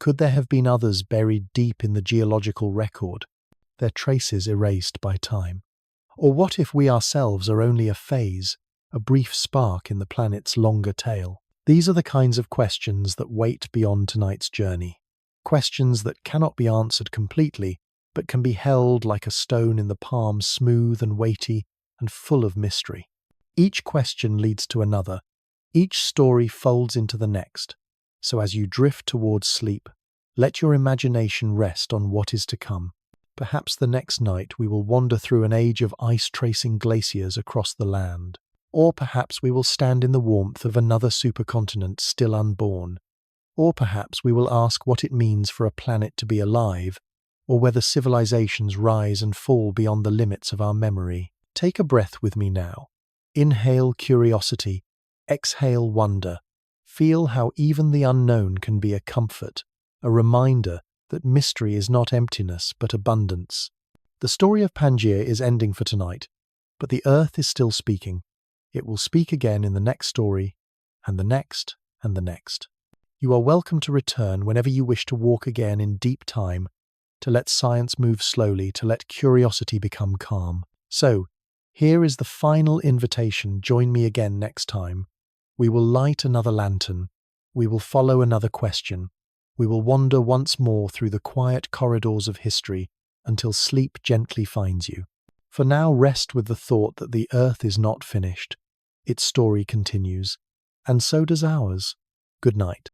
Could there have been others buried deep in the geological record, their traces erased by time? Or what if we ourselves are only a phase, a brief spark in the planet's longer tale? These are the kinds of questions that wait beyond tonight's journey. Questions that cannot be answered completely, but can be held like a stone in the palm, smooth and weighty and full of mystery. Each question leads to another. Each story folds into the next. So as you drift towards sleep, let your imagination rest on what is to come. Perhaps the next night we will wander through an age of ice-tracing glaciers across the land. Or perhaps we will stand in the warmth of another supercontinent still unborn, Or perhaps we will ask what it means for a planet to be alive, or whether civilizations rise and fall beyond the limits of our memory. Take a breath with me now. Inhale curiosity, exhale wonder. Feel how even the unknown can be a comfort, a reminder that mystery is not emptiness but abundance. The story of Pangea is ending for tonight, but the Earth is still speaking. It will speak again in the next story, and the next, and the next. You are welcome to return whenever you wish to walk again in deep time, to let science move slowly, to let curiosity become calm. So, here is the final invitation. Join me again next time. We will light another lantern. We will follow another question. We will wander once more through the quiet corridors of history until sleep gently finds you. For now, rest with the thought that the Earth is not finished. Its story continues, and so does ours. Good night.